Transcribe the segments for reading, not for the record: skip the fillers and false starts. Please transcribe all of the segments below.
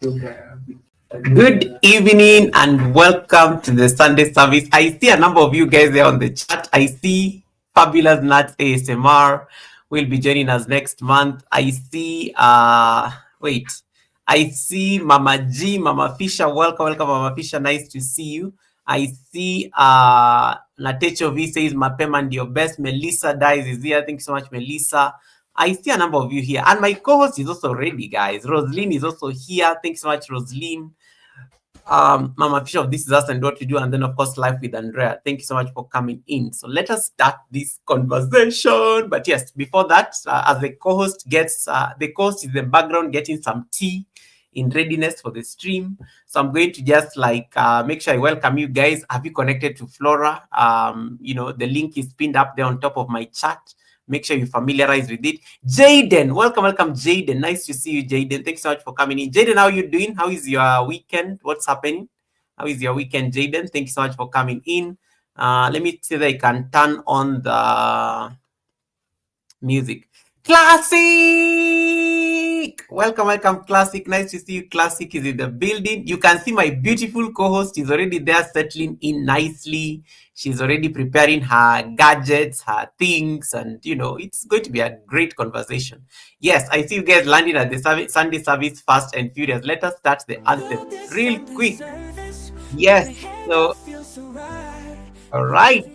Good evening and welcome to the Sunday service. I see a number of you guys there on the chat. I see Fabulous Nuts ASMR will be joining us next month. I see I see Mama G, Mama Fisher. Welcome, Mama Fisher. Nice to see you. I see Natecho V says Mapema and your best. Melissa Dies is here. Thank you so much, Melissa. I see a number of you here. And my co-host is also ready, guys. Rosaline is also here. Thanks so much, Rosaline. Mama Fisher of This Is Us and What We Do, and then of course Life with Andrea. Thank you so much for coming in. So let us start this conversation. But yes, before that, as the co-host gets, the co-host is in the background getting some tea in readiness for the stream. So I'm going to just make sure I welcome you guys. Have you connected to Flora? The link is pinned up there on top of my chat. Make sure you familiarize with it. Jaden, welcome, Jaden. Nice to see you, Jaden. Thanks so much for coming in. Jaden, how are you doing? How is your weekend? What's happening? How is your weekend, Jaden? Thank you so much for coming in. Let me see if I can turn on the music. Classic! Welcome, Classic. Nice to see you. Classic is in the building. You can see my beautiful co-host is already there settling in nicely. She's already preparing her gadgets, her things, and, it's going to be a great conversation. Yes, I see you guys landing at the Sunday service fast and furious. Let us start the anthem real quick. Yes, so, all right.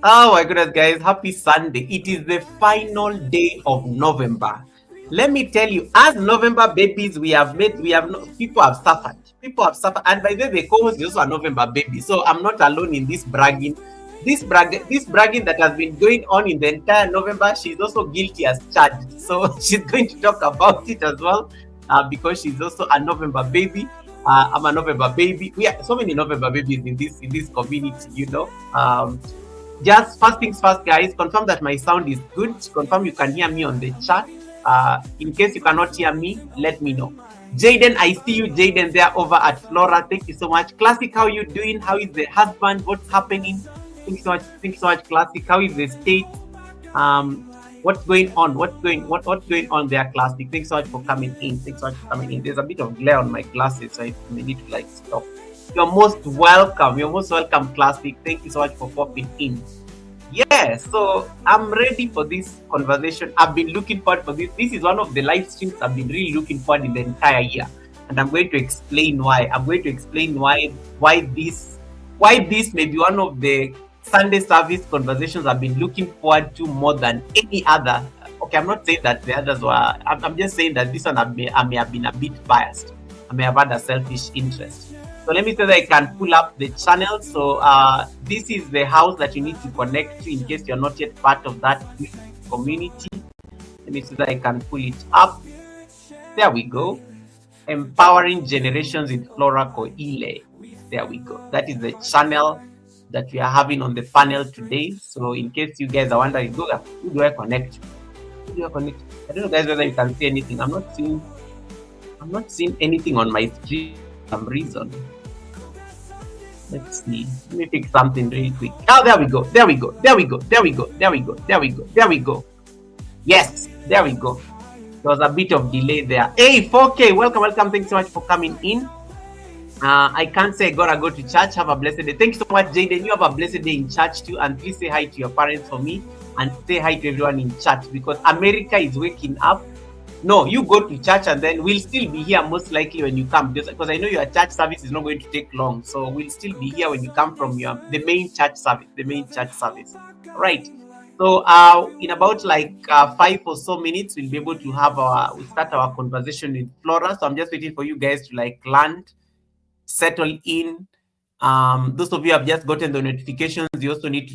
Oh my goodness, guys, happy Sunday. It is the final day of November. Let me tell you, as November babies, people have suffered. And by the way, the co-host is also a November baby. So I'm not alone in this bragging. This bragging that has been going on in the entire November, she's also guilty as charged. So she's going to talk about it as well, because she's also a November baby. I'm a November baby. We have so many November babies in this community, Just first things first, guys, confirm that my sound is good. Confirm you can hear me on the chat. In case you cannot hear me, let me know. Jaden, I see you, Jaden, there over at Flora. Thank you so much. Classic, how you doing? How is the husband? What's happening? Thank you so much, Classic. How is the state? What's going on? What's going on there, Classic? Thanks so much for coming in. There's a bit of glare on my glasses, so I may need to stop. You're most welcome, Classic. Thank you so much for popping in. Yes, so I'm ready for this conversation. I've been looking forward for this. This is one of the live streams I've been really looking forward in the entire year. And I'm going to explain why. I'm going to explain why this may be one of the Sunday service conversations I've been looking forward to more than any other. Okay, I'm not saying that the others were. I'm just saying that this one I may have been a bit biased. I may have had a selfish interest. So let me say that I can pull up the channel. So this is the house that you need to connect to in case you're not yet part of that community. Let me see that I can pull it up. There we go. Empowering Generations in Flora Koile. There we go. That is the channel that we are having on the panel today. So in case you guys are wondering, Goga, who do I connect to? I don't know, guys, whether you can see anything. I'm not seeing anything on my screen for some reason. Let's see. Let me fix something really quick. Oh, there we go. Yes, there we go. There was a bit of delay there. Hey, 4K, welcome. Thanks so much for coming in. I can't say gotta go to church. Have a blessed day. Thanks so much, Jaden. You have a blessed day in church too. And please say hi to your parents for me. And say hi to everyone in church because America is waking up. No, you go to church and then we'll still be here most likely when you come. Because I know your church service is not going to take long. So we'll still be here when you come from the main church service. Right. So in about 5 or so minutes, we'll be able to we'll start our conversation with Flora. So I'm just waiting for you guys to land, settle in. Those of you have just gotten the notifications. You also need to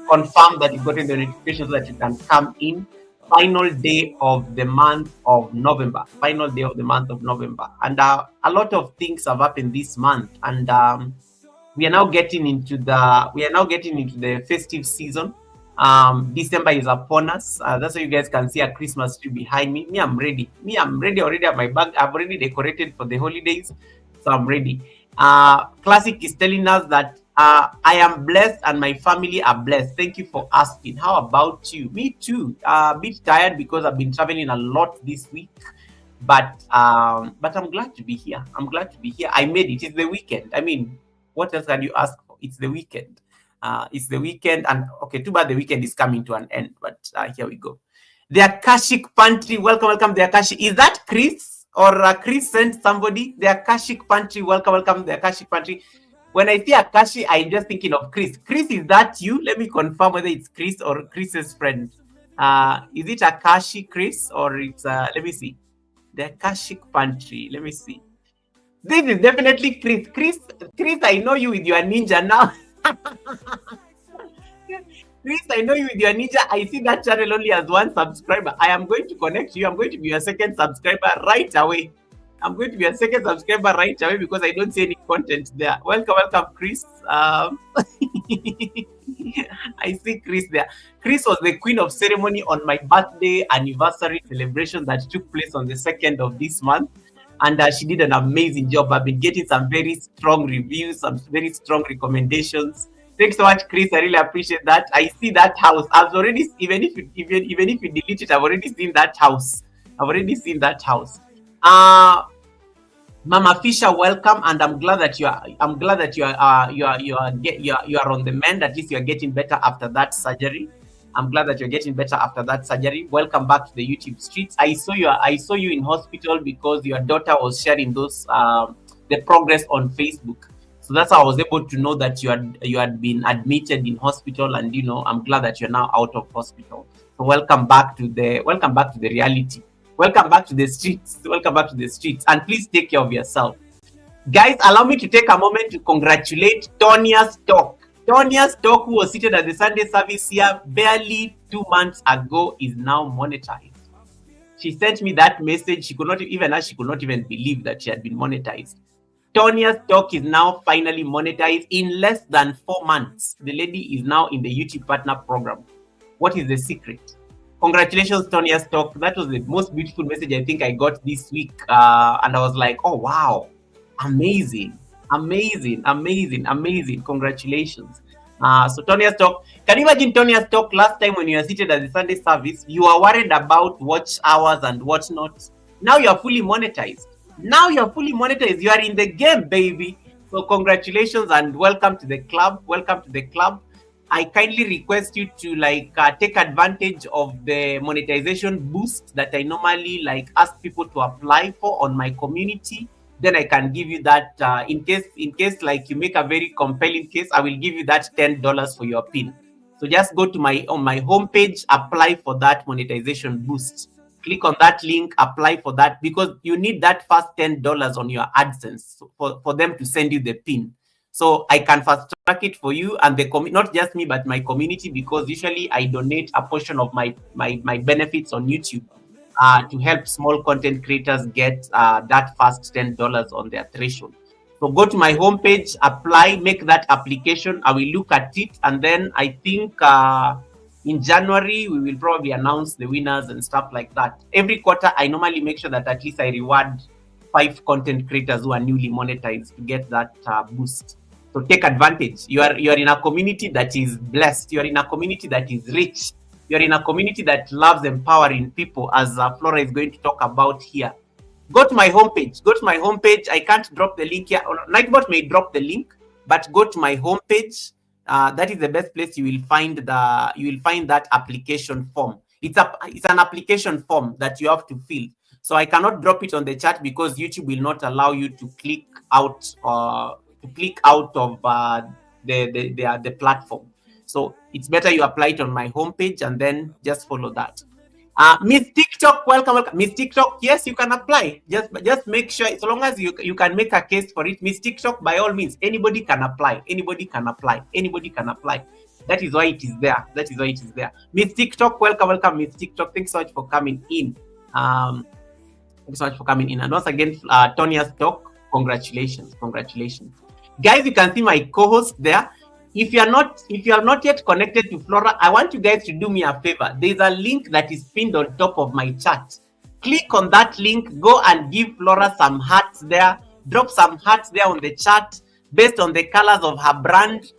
confirm that you've gotten the notifications so that you can come in. Final day of the month of November. And a lot of things have happened this month. And we are now getting into the festive season. December is upon us. That's why you guys can see a Christmas tree behind me. I'm ready already at my bag. I've already decorated for the holidays, so I'm ready. Classic is telling us that I am blessed and my family are blessed. Thank you for asking. How about you? Me too. A bit tired because I've been traveling a lot this week. But I'm glad to be here. I'm glad to be here. I made it. It's the weekend. I mean, what else can you ask for? It's the weekend. It's the weekend, and okay, too bad the weekend is coming to an end. But here we go. The Akashic Pantry, welcome, welcome. The Akashic, is that Chris or Chris sent somebody? The Akashic Pantry, welcome, welcome. The Akashic Pantry. When I see Akashi, I'm just thinking of Chris. Chris, is that you? Let me confirm whether it's Chris or Chris's friend. Is it Akashi Chris or it's let me see. The Akashic Pantry. Let me see. This is definitely Chris. Chris, I know you with your ninja now. Chris, I know you with your ninja. I see that channel only has one subscriber. I am going to connect you. I'm going to be your second subscriber right away. I'm going to be a second subscriber right away because I don't see any content there. Welcome, welcome, Chris. I see Chris there. Chris was the queen of ceremony on my birthday anniversary celebration that took place on the 2nd of this month. And she did an amazing job. I've been getting some very strong reviews, some very strong recommendations. Thanks so much, Chris. I really appreciate that. I see that house. I've already, even if you delete it, I've already seen that house. I've already seen that house. Mama Fisher, welcome, and I'm glad that you are. I'm glad that you are on the mend. At least you are getting better after that surgery. I'm glad that you're getting better after that surgery. Welcome back to the YouTube streets. I saw you in hospital because your daughter was sharing those the progress on Facebook. So that's how I was able to know that you had been admitted in hospital, and I'm glad that you're now out of hospital. So welcome back to the reality. Welcome back to the streets. Welcome back to the streets. And please take care of yourself. Guys, allow me to take a moment to congratulate Tonya Stock. Tonya Stock, who was seated at the Sunday service here barely 2 months ago, is now monetized. She sent me that message. She could not even believe that she had been monetized. Tonya Stock is now finally monetized in less than 4 months. The lady is now in the YouTube Partner Program. What is the secret? Congratulations, Tonya Stock. That was the most beautiful message I think I got this week. And I was like, oh, wow. Amazing. Congratulations. So Tonya Stock, can you imagine Tonya Stock last time when you were seated at the Sunday service, you were worried about watch hours and whatnot. Now you're fully monetized. You are in the game, baby. So congratulations and welcome to the club. I kindly request you to take advantage of the monetization boost that I normally ask people to apply for on my community. Then I can give you that in case you make a very compelling case, I will give you that $10 for your pin. So just go to my homepage, apply for that monetization boost. Click on that link, apply for that, because you need that first $10 on your AdSense for them to send you the pin. So I can fast track it for you and not just me, but my community, because usually I donate a portion of my benefits on YouTube to help small content creators get that first $10 on their threshold. So go to my homepage, apply, make that application. I will look at it, and then I think in January we will probably announce the winners and stuff like that. Every quarter, I normally make sure that at least I reward 5 content creators who are newly monetized to get that boost. So take advantage. You are in a community that is blessed. You are in a community that is rich. You are in a community that loves empowering people, as Flora is going to talk about here. Go to my homepage. I can't drop the link here. Nightbot may drop the link, but go to my homepage. That is the best place you will find that application form. It's an application form that you have to fill. So I cannot drop it on the chat because YouTube will not allow you to click out of the platform. So it's better you apply it on my homepage and then just follow that. Miss TikTok, welcome. Miss TikTok, yes, you can apply. Just make sure, as long as you can make a case for it. Miss TikTok, by all means, anybody can apply. That is why it is there. Miss TikTok, welcome. Miss TikTok, thanks so much for coming in. And once again, Tonya Stock, congratulations. Guys, you can see my co-host there. If you are not yet connected to Flora, I want you guys to do me a favor. There's a link that is pinned on top of my chat. Click on that link, go and give Flora some hearts there. Drop some hearts there on the chat based on the colors of her brand.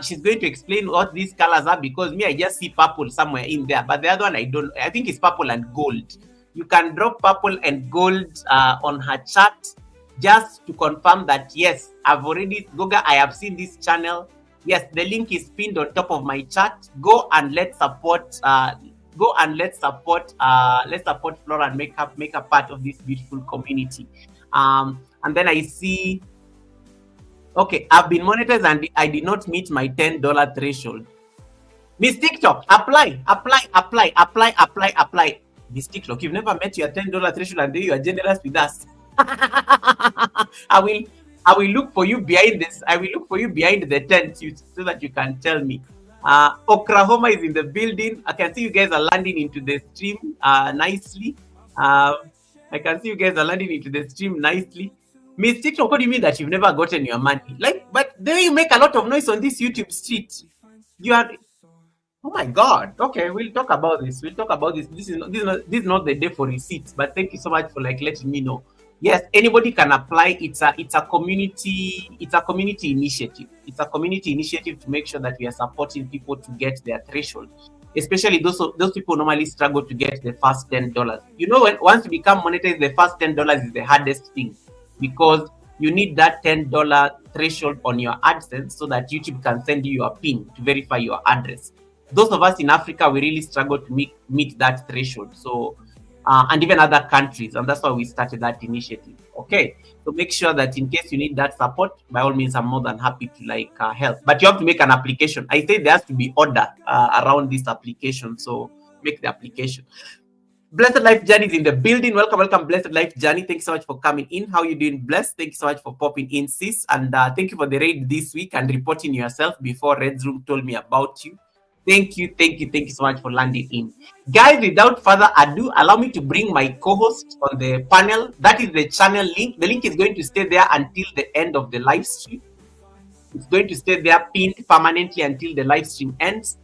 She's going to explain what these colors are, because me, I just see purple somewhere in there, but the other one I don't. I think it's purple and gold. You can drop purple and gold on her chat just to confirm that yes, I've already Goga, I have seen this channel. Yes, the link is pinned on top of my chat. Go and let's support let's support Flora and make her part of this beautiful community. And then I see, okay, I've been monetized and I did not meet my $10 threshold. Miss TikTok, apply. Miss TikTok, you've never met your $10 threshold and then you are generous with us. I will look for you behind this. I will look for you behind the tent so that you can tell me. Oklahoma is in the building. I can see you guys are landing into the stream nicely. I can see you guys are landing into the stream nicely. Miss TikTok, what do you mean that you've never gotten your money? Like, but then you make a lot of noise on this YouTube street. You are, oh my God. Okay, we'll talk about this. We'll talk about this. This is not the day for receipts. But thank you so much for letting me know. Yes, anybody can apply. It's a community initiative. It's a community initiative to make sure that we are supporting people to get their threshold. Especially those people normally struggle to get the first $10. You know, once you become monetized, the first $10 is the hardest thing, because you need that $10 threshold on your AdSense so that YouTube can send you your PIN to verify your address. Those of us in Africa, we really struggle to meet that threshold. So, and even other countries, and that's why we started that initiative. Okay, so make sure that in case you need that support, by all means, I'm more than happy to help. But you have to make an application. I say there has to be order around this application, so make the application. Blessed Life Journey is in the building. Welcome, Blessed Life Journey. Thank you so much for coming in. How you doing, Blessed? Thank you so much for popping in, sis. And thank you for the raid this week and reporting yourself before Red's Room told me about you. Thank you so much for landing in. Guys, without further ado, allow me to bring my co-host on the panel. That is the channel link. The link is going to stay there until the end of the live stream. It's going to stay there pinned permanently until the live stream ends.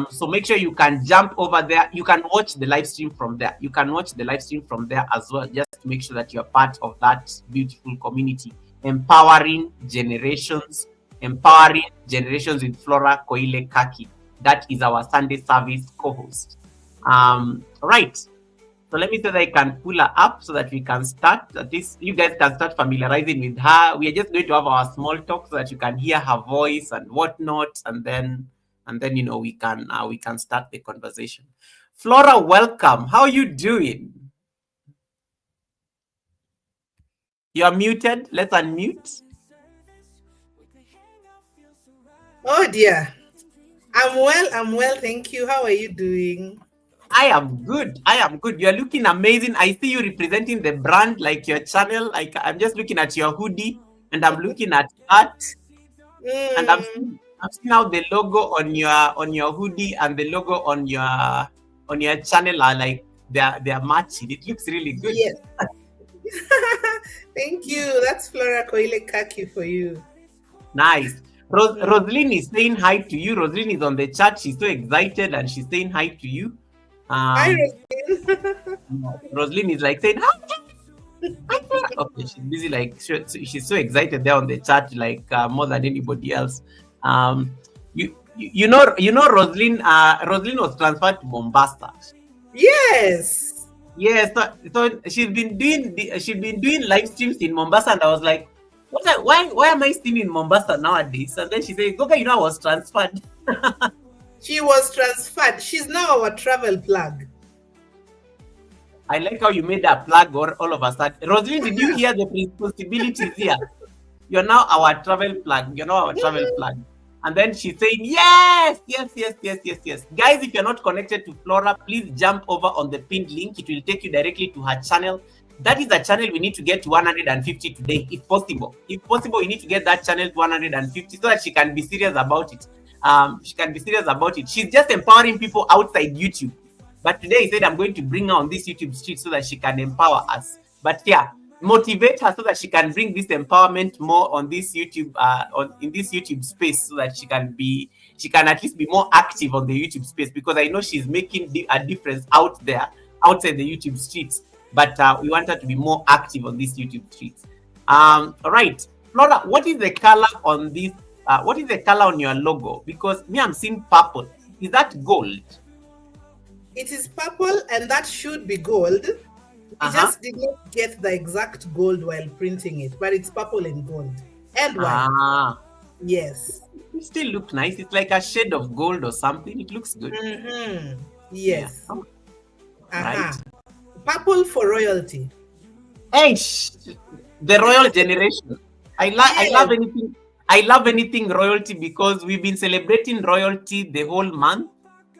So make sure you can jump over there. You can watch the live stream from there. You can watch the live stream from there as well, just to make sure that you're part of that beautiful community. Empowering generations with Flora Koile Kaki. That is our Sunday service co-host. Right. So let me see that I can pull her up so that we can start. At least you guys can start familiarizing with her. We are just going to have our small talk so that you can hear her voice and whatnot, and then we can start the conversation. Flora, welcome. How are you doing? You're muted. Let's unmute. Oh dear. I'm well, thank you. How are you doing? I am good. You're looking amazing. I see you representing the brand, like your channel. Like, I'm just looking at your hoodie and I'm looking at that. And I'm seeing how the logo on your hoodie and the logo on your channel are like they're matching. It looks really good. Yes. Thank you. That's Flora Koile Kaki for you. Nice. Rosaline is saying hi to you. Rosaline is on the chat. She's so excited and she's saying hi to you. Hi, Rosaline. Rosaline is like saying hi. Okay, she's busy. Like she's so excited there on the chat, like more than anybody else. You know, Rosaline. Rosaline was transferred to Mombasa. Yes. Yes. So she's been doing live streams in Mombasa, and I was like, why am I still in Mombasa nowadays? And then she said, Goga, I was transferred. She was transferred. She's now our travel plug. I like how you made a plug all of a sudden. Rosaline, did you hear the responsibilities here? You're now our travel plug. And then she's saying, yes. Guys, if you're not connected to Flora, please jump over on the pinned link. It will take you directly to her channel. That is a channel we need to get to 150 today, if possible. If possible, we need to get that channel to 150 so that she can be serious about it. She's just empowering people outside YouTube. But today I said I'm going to bring her on this YouTube street so that she can empower us. But yeah, motivate her so that she can bring this empowerment more on this YouTube, in this YouTube space, so that she can at least be more active on the YouTube space, because I know she's making a difference out there, outside the YouTube streets. But we want her to be more active on these YouTube streets. All right, Flora, what is the color on this? What is the color on your logo? Because me, I'm seeing purple. Is that gold? It is purple and that should be gold. We Uh-huh. just did not get the exact gold while printing it, but it's purple and gold and white. Ah, Yes. it still look nice. It's like a shade of gold or something. It looks good. Mm-hmm. Yeah. Yes. Oh, right. Aha. Purple for royalty. Hey, the royal generation. I Yes. love anything. I love anything royalty because we've been celebrating royalty the whole month.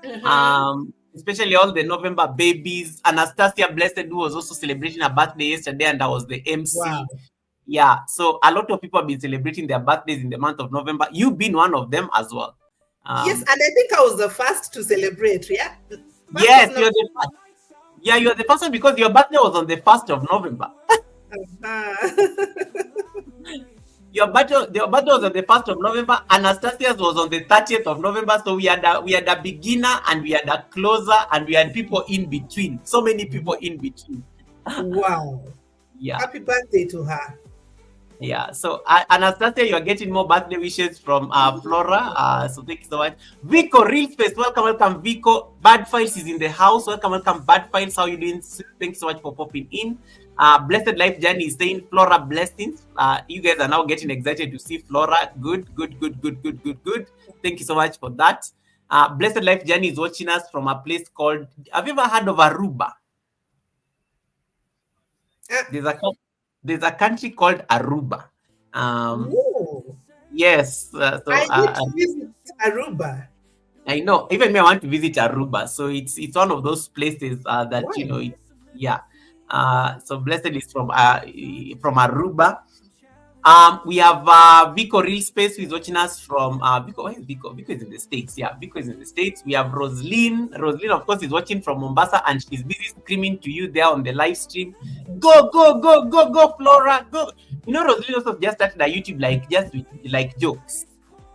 Mm-hmm. Especially all the November babies. Anastasia Blessed, who was also celebrating her birthday yesterday, and I was the Wow. MC. Yeah, so a lot of people have been celebrating their birthdays in the month of November. You've been one of them as well. Yes, Um, and I think I was the first to celebrate. Yeah. First of yes, November. you're the first one because your birthday was on the 1st of November. Your birthday was on the 1st of November. Anastasia's was on the 30th of November. So we had a beginner and we had a closer and we had people in between. So many people in between. Wow. Yeah. Happy birthday to her. Yeah, so Anastasia, you are getting more birthday wishes from Flora. So thank you so much. Vico, real space, welcome, welcome, Vico. Bad Files is in the house. Welcome, welcome, Bad Files. How you doing? Thanks so much for popping in. Blessed Life Journey is saying Flora blessings. You guys are now getting excited to see Flora. Good, good, good, good, good, good, good. Thank you so much for that. Blessed Life Journey is watching us from a place called. Have you ever heard of Aruba? Uh, There's a there's a country called Aruba. Um, Whoa. yes, I need to visit Aruba. I know. Even me, I want to visit Aruba. So it's one of those places that Why? it's yeah. So blessed is from Aruba. We have Vico Real Space who is watching us from Vico. Where is Vico? Vico is in the States. Yeah, Vico is in the States. We have Roslyn. Roslyn, of course, is watching from Mombasa and she's busy screaming to you there on the live stream. Go, go, go, go, go, Flora, go. You know, Roslyn also just started a YouTube like just with like jokes.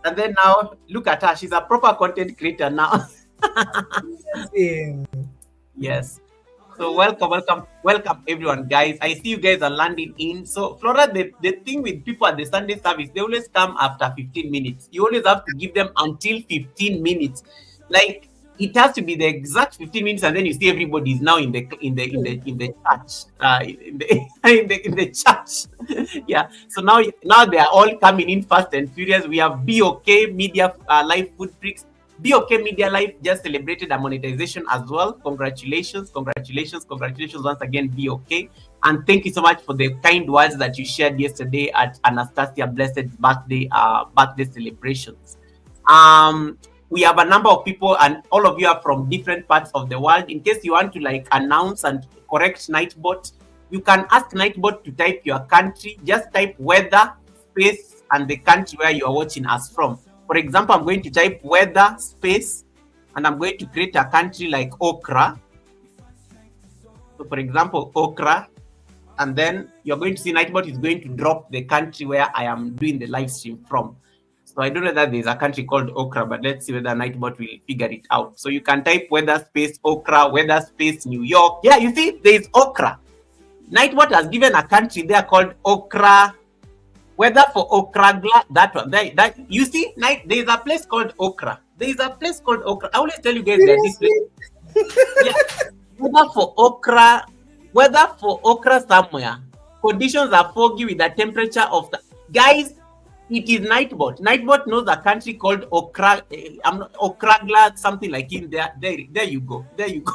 And then now look at her. She's a proper content creator now. Yeah. Yes. So welcome, welcome, welcome everyone, guys. I see you guys are landing in. So Flora, the thing with people at the Sunday service, they always come after 15 minutes. You always have to give them until 15 minutes. Like it has to be the exact 15 minutes, and then you see everybody is now in the church. In the church. Yeah. So now they are all coming in fast and furious. We have BOK Media Live Food Freaks. BOK Media Life just celebrated a monetization as well. Congratulations, congratulations, congratulations once again, BOK. And thank you so much for the kind words that you shared yesterday at Anastasia Blessed's birthday celebrations. We have a number of people, and all of you are from different parts of the world. In case you want to like announce and correct Nightbot, you can ask Nightbot to type your country. Just type weather, space, and the country where you are watching us from. For example, I'm going to type weather, space, and I'm going to create a country like Okra. So for example, Okra, and then you're going to see Nightbot is going to drop the country where I am doing the live stream from. So I don't know that there's a country called Okra, but let's see whether Nightbot will figure it out. So you can type weather space Okra, weather space New York. Yeah, you see, there is Okra. Nightbot has given a country there called Okra. Weather for Okragla, that one. That you see, there is a place called Okra. There is a place called Okra. I always tell you guys that this place. Seriously? Yeah, weather for Okra. Weather for Okra somewhere. Conditions are foggy with a temperature of guys. It is Nightbot. Nightbot knows a country called Okra. I'm not Okragla, something like in there. There you go. There you go.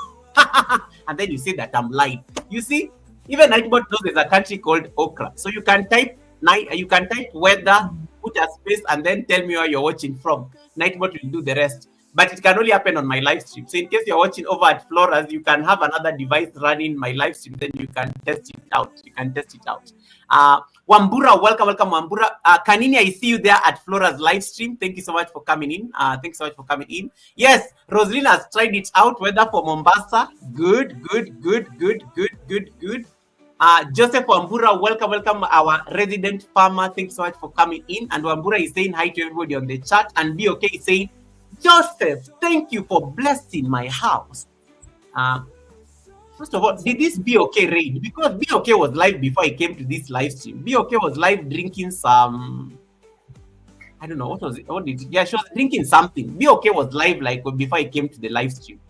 And then you say that I'm lying. You see, even Nightbot knows there's a country called Okra. So you can type weather, put a space, and then tell me where you're watching from. Nightbot will do the rest. But it can only happen on my live stream. So in case you're watching over at Flora's, you can have another device running my live stream. Then you can test it out. Wambura, welcome, welcome, Wambura. Kanini, I see you there at Flora's live stream. Thank you so much for coming in. Yes, Roslyn has tried it out. Weather for Mombasa. Good. Joseph Wambura, welcome, welcome, our resident farmer. Thanks so much for coming in. And Wambura is saying hi to everybody on the chat. And BOK is saying, Joseph, thank you for blessing my house. First of all, did this BOK raid? Because BOK was live before I came to this live stream. BOK was live drinking some. I don't know what was it. What did it? Yeah, she was drinking something. BOK was live like before I came to the live stream.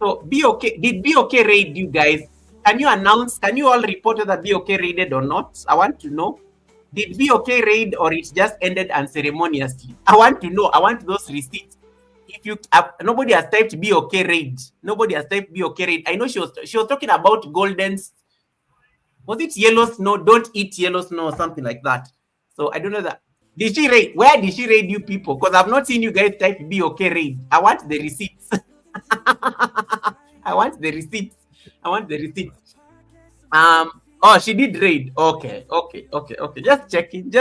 So BOK, did BOK raid you guys? Can you announce, can you all report whether BOK raided or not? I want to know. Did BOK raid or it just ended unceremoniously? I want to know. I want those receipts. If you nobody has typed BOK raid. Nobody has typed BOK raid. I know she was talking about Golden's, was it yellow snow? Don't eat yellow snow or something like that. So I don't know that. Did she raid? Where did she raid you people? Because I've not seen you guys type BOK raid. I want the receipts. I want the receipts. I want the receipts. Oh, she did raid. Okay, okay, okay, okay. Just checking.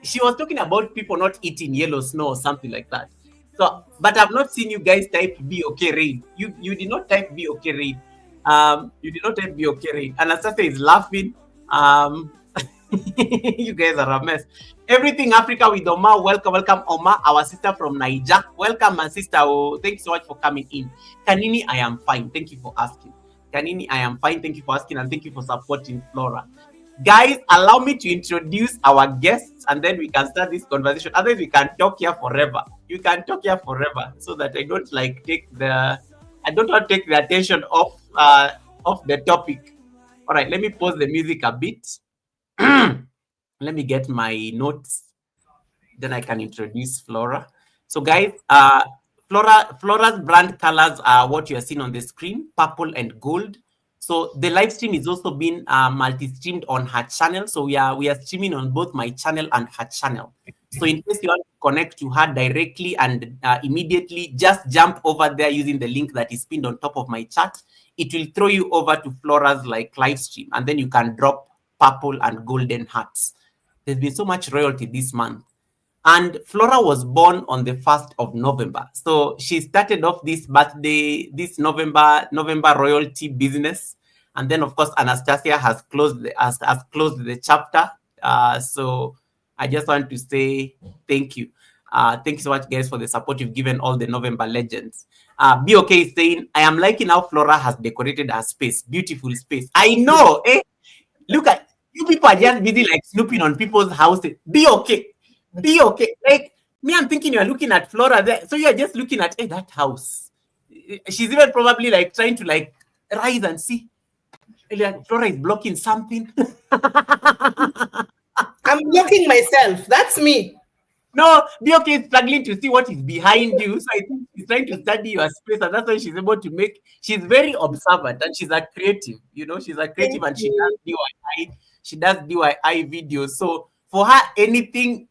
She was talking about people not eating yellow snow or something like that. So, but I've not seen you guys type BOK raid. You did not type BOK raid. You did not type BOK raid. Anastasia is laughing. Um, you guys are a mess. Everything Africa with Oma. Welcome, welcome, Oma, our sister from Niger. Welcome, my sister. Oh, thank you so much for coming in. Kanini, I am fine. Thank you for asking. Kanini, I am fine. Thank you for asking and thank you for supporting Flora. Guys, allow me to introduce our guests and then we can start this conversation. Otherwise, we can talk here forever. You can talk here forever so that I don't I don't want to take the attention off the topic. All right, let me pause the music a bit. Let me get my notes, then I can introduce Flora. So guys, Flora's brand colors are what you are seeing on the screen, purple and gold. So the live stream is also being multi-streamed on her channel. So we are streaming on both my channel and her channel. So in case you want to connect to her directly and immediately, just jump over there using the link that is pinned on top of my chat. It will throw you over to Flora's live stream, and then you can drop purple and golden hearts. There's been so much royalty this month. And Flora was born on the 1st of November. So she started off this November royalty business. And then, of course, Anastasia has closed the chapter. So I just want to say thank you. Thank you so much, guys, for the support you've given all the November legends. BOK is saying, I am liking how Flora has decorated her space. Beautiful space. I know, eh? Look at you people are just busy like snooping on people's houses. Be okay. Be okay. Like me, I'm thinking you're looking at Flora there. So you're just looking at that house. She's even probably like trying to like rise and see. Like, Flora is blocking something. I'm blocking myself. That's me. No, BOK is struggling to see what is behind you. So I think she's trying to study your space, and that's why she's able to make. She's very observant and she's a creative. She's a creative Thank and she does you. DIY. She does DIY videos. So for her, anything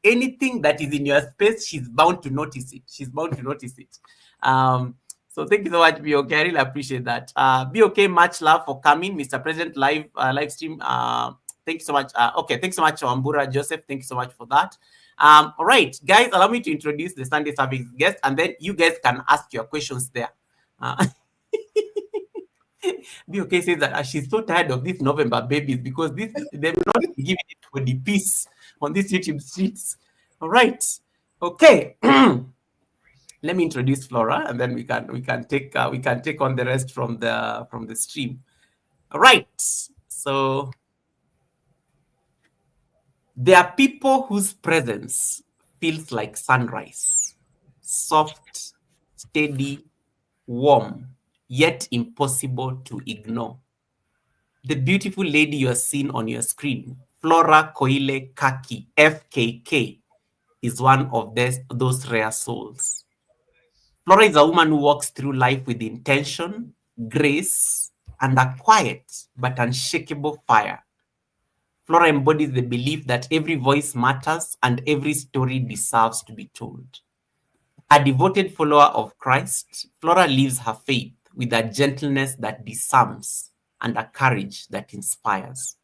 that is in your space, she's bound to notice it. She's bound to notice it. So thank you so much, BOK. I really appreciate that. BOK, much love for coming, Mr. President live stream. Thank you so much. Okay, thanks so much, Ambura Joseph. Thank you so much for that. All right, guys, allow me to introduce the Sunday service guest, and then you guys can ask your questions there. BOK says that she's so tired of these November babies because they've not given it for the peace on these YouTube streets. All right, okay. Let me introduce Flora, and then we can take on the rest from the stream. All right, so there are people whose presence feels like sunrise, soft, steady, warm, yet impossible to ignore. The beautiful lady you are seeing on your screen, Flora Koile Kaki, FKK, is one of those rare souls. Flora is a woman who walks through life with intention, grace, and a quiet but unshakable fire. Flora embodies the belief that every voice matters and every story deserves to be told. A devoted follower of Christ, Flora lives her faith with a gentleness that disarms and a courage that inspires.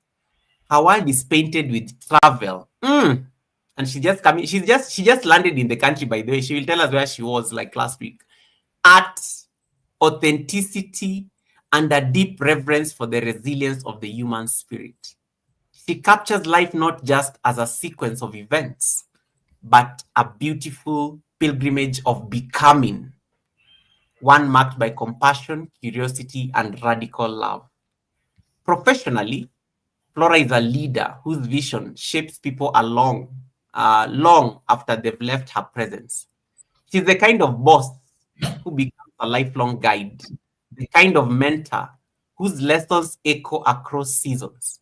Her world is painted with travel. And she just landed in the country, by the way. She will tell us where she was like last week. Art, authenticity, and a deep reverence for the resilience of the human spirit. She captures life not just as a sequence of events, but a beautiful pilgrimage of becoming, one marked by compassion, curiosity, and radical love. Professionally, Flora is a leader whose vision shapes people long after they've left her presence. She's the kind of boss who becomes a lifelong guide, the kind of mentor whose lessons echo across seasons.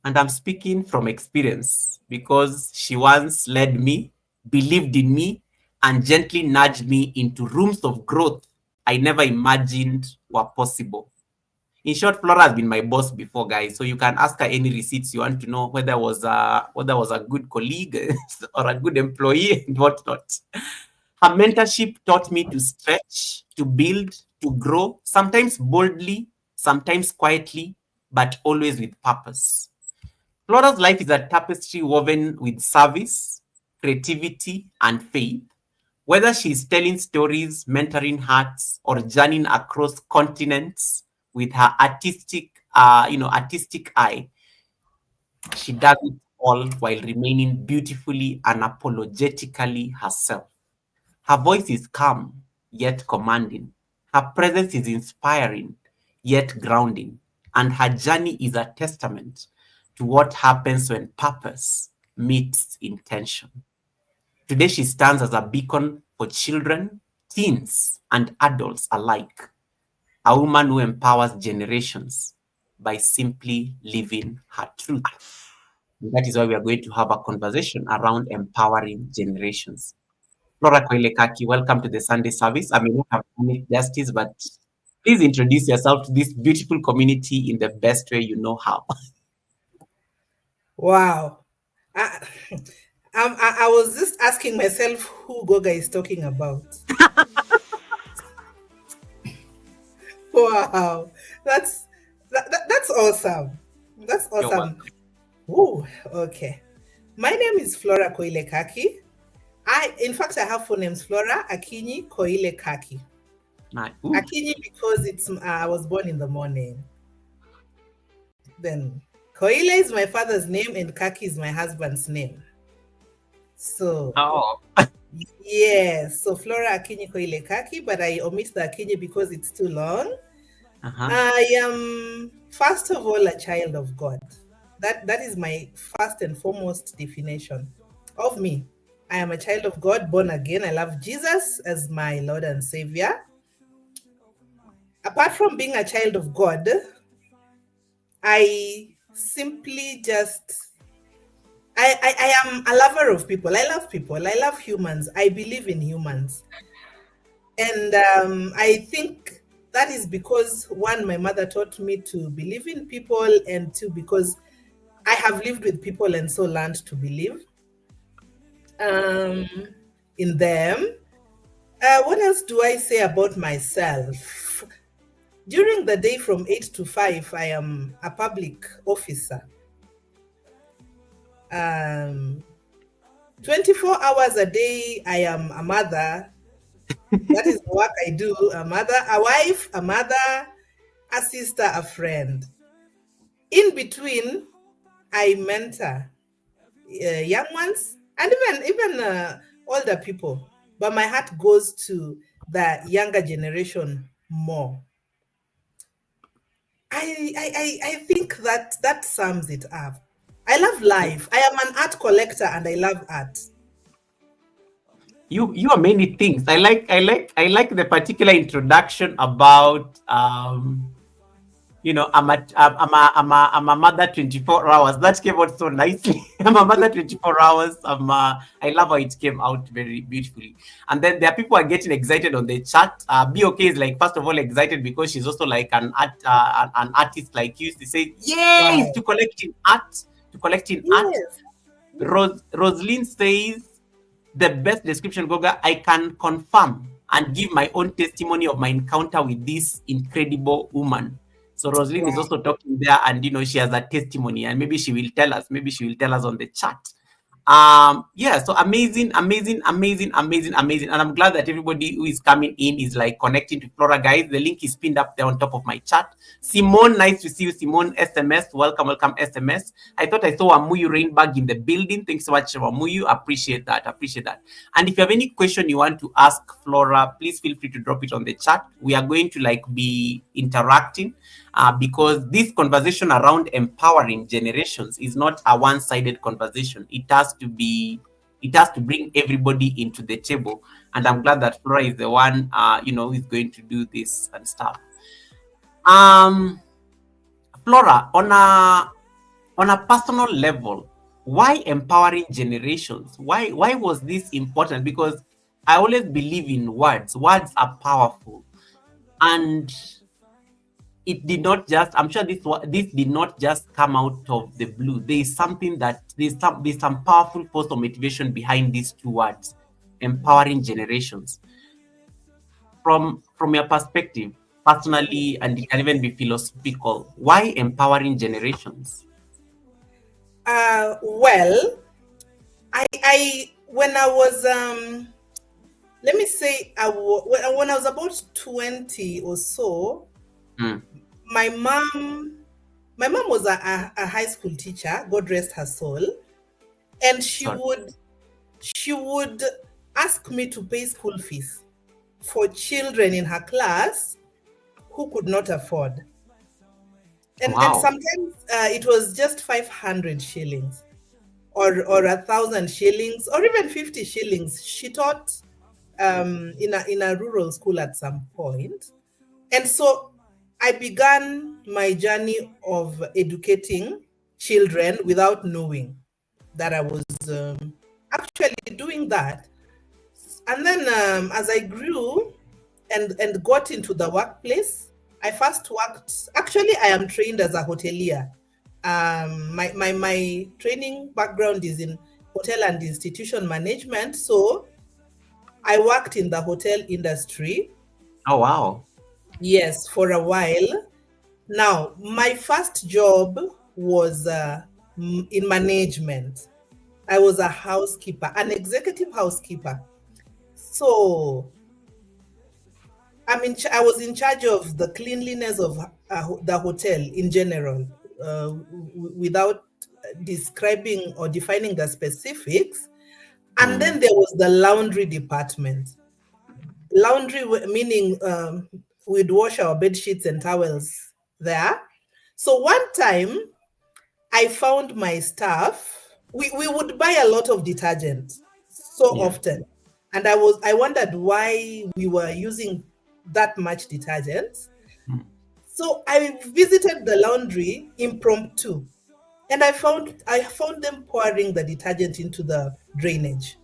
And I'm speaking from experience because she once led me, believed in me, and gently nudged me into rooms of growth I never imagined were possible. In short, Flora has been my boss before, guys. So you can ask her any receipts you want to know, whether was a good colleague or a good employee and whatnot. Her mentorship taught me to stretch, to build, to grow, sometimes boldly, sometimes quietly, but always with purpose. Flora's life is a tapestry woven with service, creativity, and faith. Whether she's telling stories, mentoring hearts, or journeying across continents with her artistic eye, she does it all while remaining beautifully unapologetically herself. Her voice is calm, yet commanding. Her presence is inspiring, yet grounding. And her journey is a testament to what happens when purpose meets intention. Today, she stands as a beacon for children, teens, and adults alike, a woman who empowers generations by simply living her truth. And that is why we are going to have a conversation around empowering generations. Flora Koilekaki, welcome to the Sunday service. I may not have done it justice, but please introduce yourself to this beautiful community in the best way you know how. Wow. I, I was just asking myself who Goga is talking about. Wow. That's awesome. That's You're awesome. welcome. Ooh, okay. My name is Flora Koilekaki. In fact, I have four names: Flora, Akinyi, Koilekaki. Ooh, Akinyi because I was born in the morning. Then Koile is my father's name and Kaki is my husband's name. So oh, yes, so Flora Akinyi Koile Kaki, but I omit the Akinyi because it's too long. uh-huh. I am first of all a child of God. That is my first and foremost definition of me. I am a child of God, born again. I love Jesus as my Lord and Savior. Apart from being a child of God, I simply just I am a lover of people. I love people. I love humans. I believe in humans. And I think that is because one, my mother taught me to believe in people, and two, because I have lived with people and so learned to believe um, in them. What else do I say about myself? During the day from 8 to 5, I am a public officer. Um, 24 hours a day, I am a mother. That is the work I do. A mother, a wife, a mother, a sister, a friend. In between, I mentor young ones and even older people. But my heart goes to the younger generation more. I think that sums it up. I love life. I am an art collector and I love art. You are many things. I like the particular introduction about I'm a mother 24 hours. That came out so nicely. I'm a mother 24 hours. I love how it came out very beautifully. And then there are people who are getting excited on the chat. BOK is like, first of all, excited because she's also like an artist like you. She said, yes, Wow. to collecting art. Yes. Roslyn says, the best description, Goga, I can confirm and give my own testimony of my encounter with this incredible woman. So Roslyn is Wow. also talking there, and she has a testimony, and maybe she will tell us. Maybe she will tell us on the chat. Yeah, so amazing, amazing, amazing, amazing, amazing. And I'm glad that everybody who is coming in is like connecting to Flora, guys. The link is pinned up there on top of my chat. Simone, nice to see you. Simone SMS, welcome SMS. I thought I saw a Muyu Rainbag in the building. Thanks so much, Muyu. Appreciate that. And if you have any question you want to ask Flora, please feel free to drop it on the chat. We are going to like be interacting because this conversation around empowering generations is not a one-sided conversation. It has to bring everybody into the table, and I'm glad that Flora is the one who is going to do this and stuff. Um, Flora, on a personal level, why empowering generations? Why was this important? Because I always believe in words. Words are powerful, and it did not just. I'm sure this did not just come out of the blue. There is something that there's some powerful force of motivation behind these two words, empowering generations. From your perspective, personally, and it can even be philosophical. Why empowering generations? Well, I when I was let me say when I was about 20 or so, Mm, my mom my mom was a high school teacher, God rest her soul, and sorry. she would ask me to pay school fees for children in her class who could not afford. And Wow. sometimes it was just 500 shillings or 1,000 shillings or even 50 shillings. She taught in a rural school at some point. And so I began my journey of educating children without knowing that I was actually doing that. And then as I grew and got into the workplace, I first worked. Actually, I am trained as a hotelier. My training background is in hotel and institution management. So I worked in the hotel industry, Oh, wow. yes, for a while. Now, my first job was in management. I was a housekeeper, an executive housekeeper. So I was in charge of the cleanliness of the hotel in general, without describing or defining the specifics. And Mm, then there was the laundry department. Laundry meaning we'd wash our bed sheets and towels there. So one time I found my staff. We would buy a lot of detergent so yeah. often. And I wondered why we were using that much detergent. Mm, So I visited the laundry impromptu, and I found them pouring the detergent into the drainage,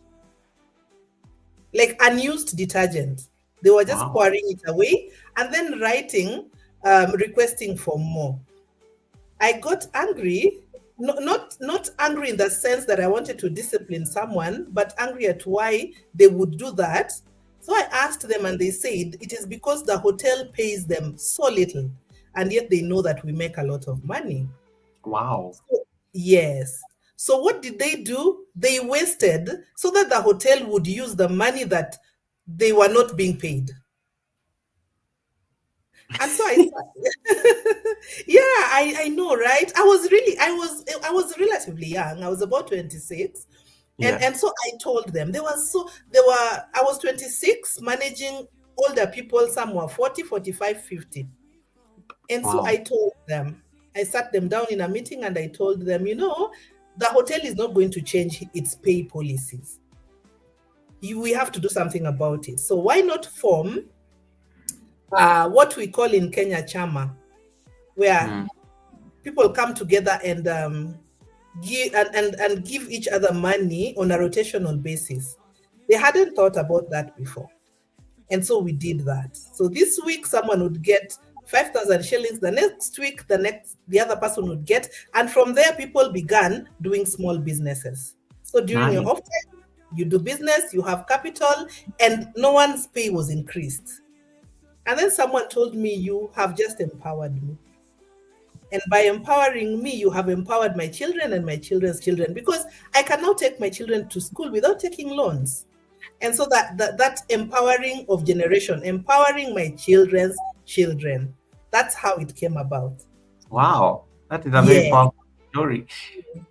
like unused detergent. They were just wow. pouring it away and then writing, requesting for more. I got angry, not angry in the sense that I wanted to discipline someone, but angry at why they would do that. So I asked them, and they said it is because the hotel pays them so little, and yet they know that we make a lot of money. Wow. So, yes. So what did they do? They wasted so that the hotel would use the money that they were not being paid. And so yeah, I know, right? I was relatively young. I was about 26. And Yeah. and so I told them I was 26 managing older people, some were 40, 45, 50. And so I Wow. told them, I sat them down in a meeting and I told them, the hotel is not going to change its pay policies. We have to do something about it. So why not form what we call in Kenya chama, where Mm, people come together and give each other money on a rotational basis. They hadn't thought about that before. And so we did that. So this week someone would get 5,000 shillings, the next week the other person would get, and from there people began doing small businesses. So during your nice. off time, you do business, you have capital, and no one's pay was increased. And then someone told me, you have just empowered me. And by empowering me, you have empowered my children and my children's children, because I can now take my children to school without taking loans. And so that empowering of generation, empowering my children's children, that's how it came about. Wow. That is a very Yeah. powerful story.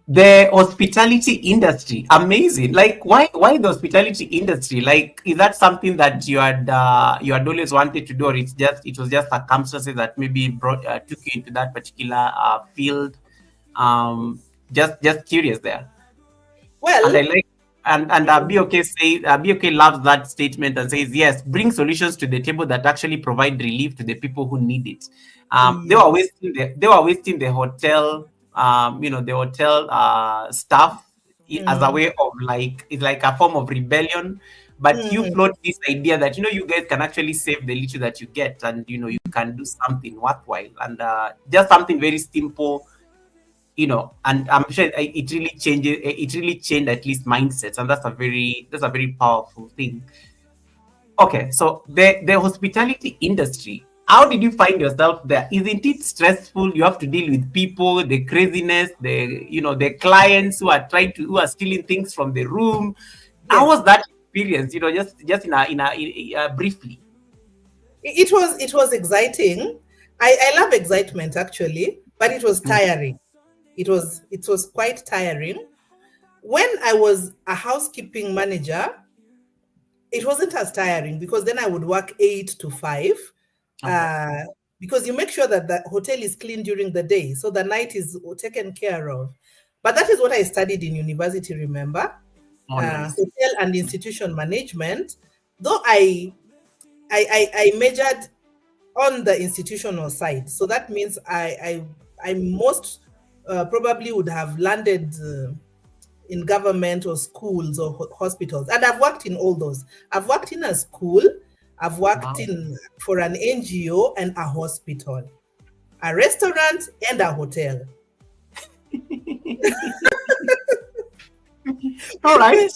The hospitality industry, amazing. Like, why the hospitality industry? Like, is that something that you had always wanted to do, or it was just circumstances that maybe took you into that particular field? Just curious there. And I Well, like, and BOK loves that statement and says, yes, bring solutions to the table that actually provide relief to the people who need it. They were Yeah. wasting the hotel, the hotel staff as a Mm-hmm. way of like it's like a form of rebellion. But you Mm-hmm. float this idea that you guys can actually save the little that you get, and you can do something worthwhile, and just something very simple, and I'm sure it really changed at least mindsets, and that's a very powerful thing. Okay, so the hospitality industry, how did you find yourself there? Isn't it stressful? You have to deal with people, the craziness, the clients who are stealing things from the room. How Yes. was that experience? Just briefly. It was exciting. I love excitement actually, but it was Mm. tiring. It was quite tiring. When I was a housekeeping manager, it wasn't as tiring because then I would work 8 to 5. Okay. Uh, because you make sure that the hotel is clean during the day, so the night is taken care of. But that is what I studied in university, remember? Oh, nice. Hotel and institution management. Though I majored on the institutional side, so that means I most probably would have landed in government or schools or hospitals. And I've worked in all those. I've worked in a school, I've worked Wow. in for an NGO and a hospital, a restaurant and a hotel. All right.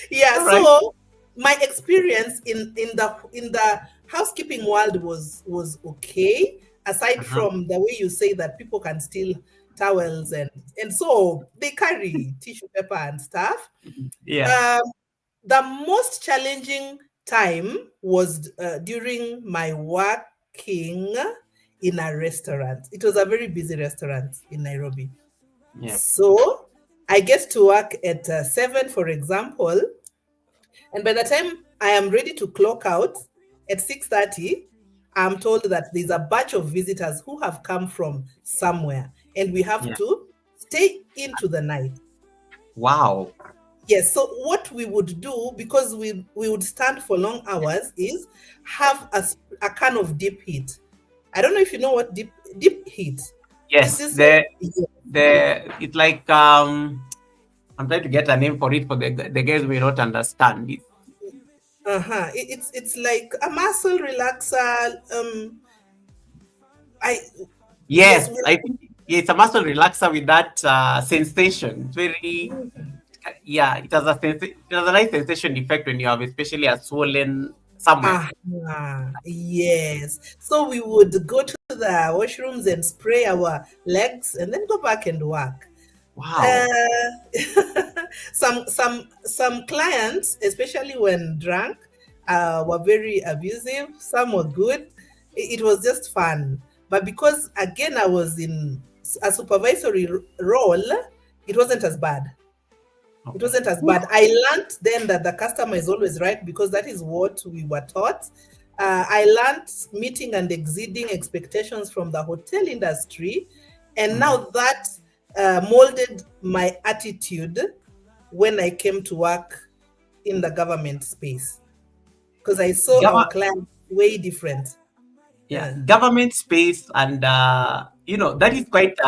Yeah, All right. so my experience in the housekeeping world was okay, aside Uh-huh. from the way you say that people can steal towels and so they carry tissue paper and stuff. Yeah. Um, the most challenging time was during my working in a restaurant. It was a very busy restaurant in Nairobi. Yeah. So I get to work at 7, for example, and by the time I am ready to clock out at 6:30, I'm told that there's a batch of visitors who have come from somewhere, and we have Yeah. to stay into the night. Wow. Yes, so what we would do, because we would stand for long hours, is have a can of deep heat. I don't know if you know what deep heat. It's Yes. this. It's like I'm trying to get a name for it for the guys who may not understand it. It's like a muscle relaxer. I yes. Yes, I think yeah, it's a muscle relaxer with that sensation. It's very yeah. It has a nice sensation effect when you have especially a swollen somewhere. Yes. So we would go to the washrooms and spray our legs and then go back and work. Wow. Uh, some clients, especially when drunk, were very abusive. Some were good. It was just fun. But because again I was in a supervisory role, it wasn't as bad. It Okay. wasn't as Whew. bad. I learned then that the customer is always right because that is what we were taught. I learned meeting and exceeding expectations from the hotel industry, and Mhm. now that molded my attitude when I came to work in the government space because I saw our Gov- clients way different. yeah, Uh, government space, and that is quite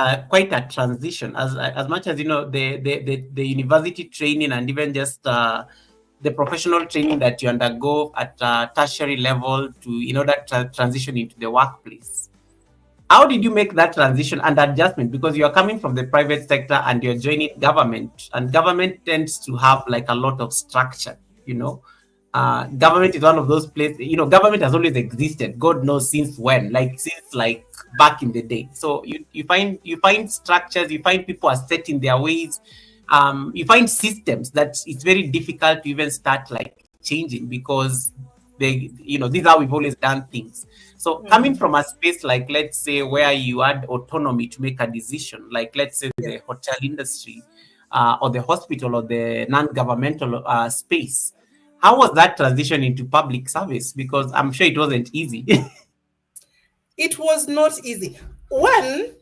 a transition. As much as the university training and even just the professional training that you undergo at tertiary level to transition into the workplace. How did you make that transition and adjustment? Because you are coming from the private sector and you're joining government, and government tends to have like a lot of structure. You know, government is one of those places. Government has always existed. God knows since when, like since like back in the day. So you find structures, you find people are set in their ways. You find systems that it's very difficult to even start like changing because this is how we've always done things. So coming mhm. from a space like, let's say, where you had autonomy to make a decision, like let's say Yes. the hotel industry, or the hospital or the non-governmental space, how was that transition into public service? Because I'm sure it wasn't easy. It was not easy. One,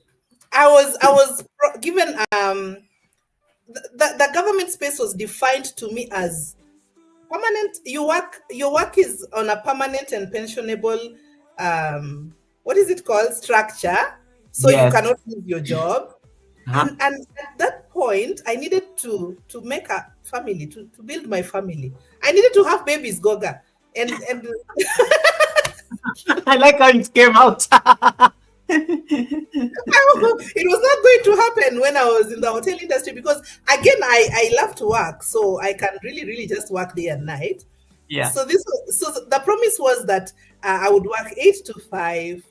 I was given the government space was defined to me as permanent. Your work is on a permanent and pensionable um what is it called, structure, so you Yes. cannot leave your job. Uh-huh. And at that point, I needed to make a family, to build my family. I needed to have babies, Goga. And I like how it came out. it was not going to happen when I was in the hotel industry, because again, I love to work, so I can really just work day and night. Yeah. So the promise was that I would work 8 to 5,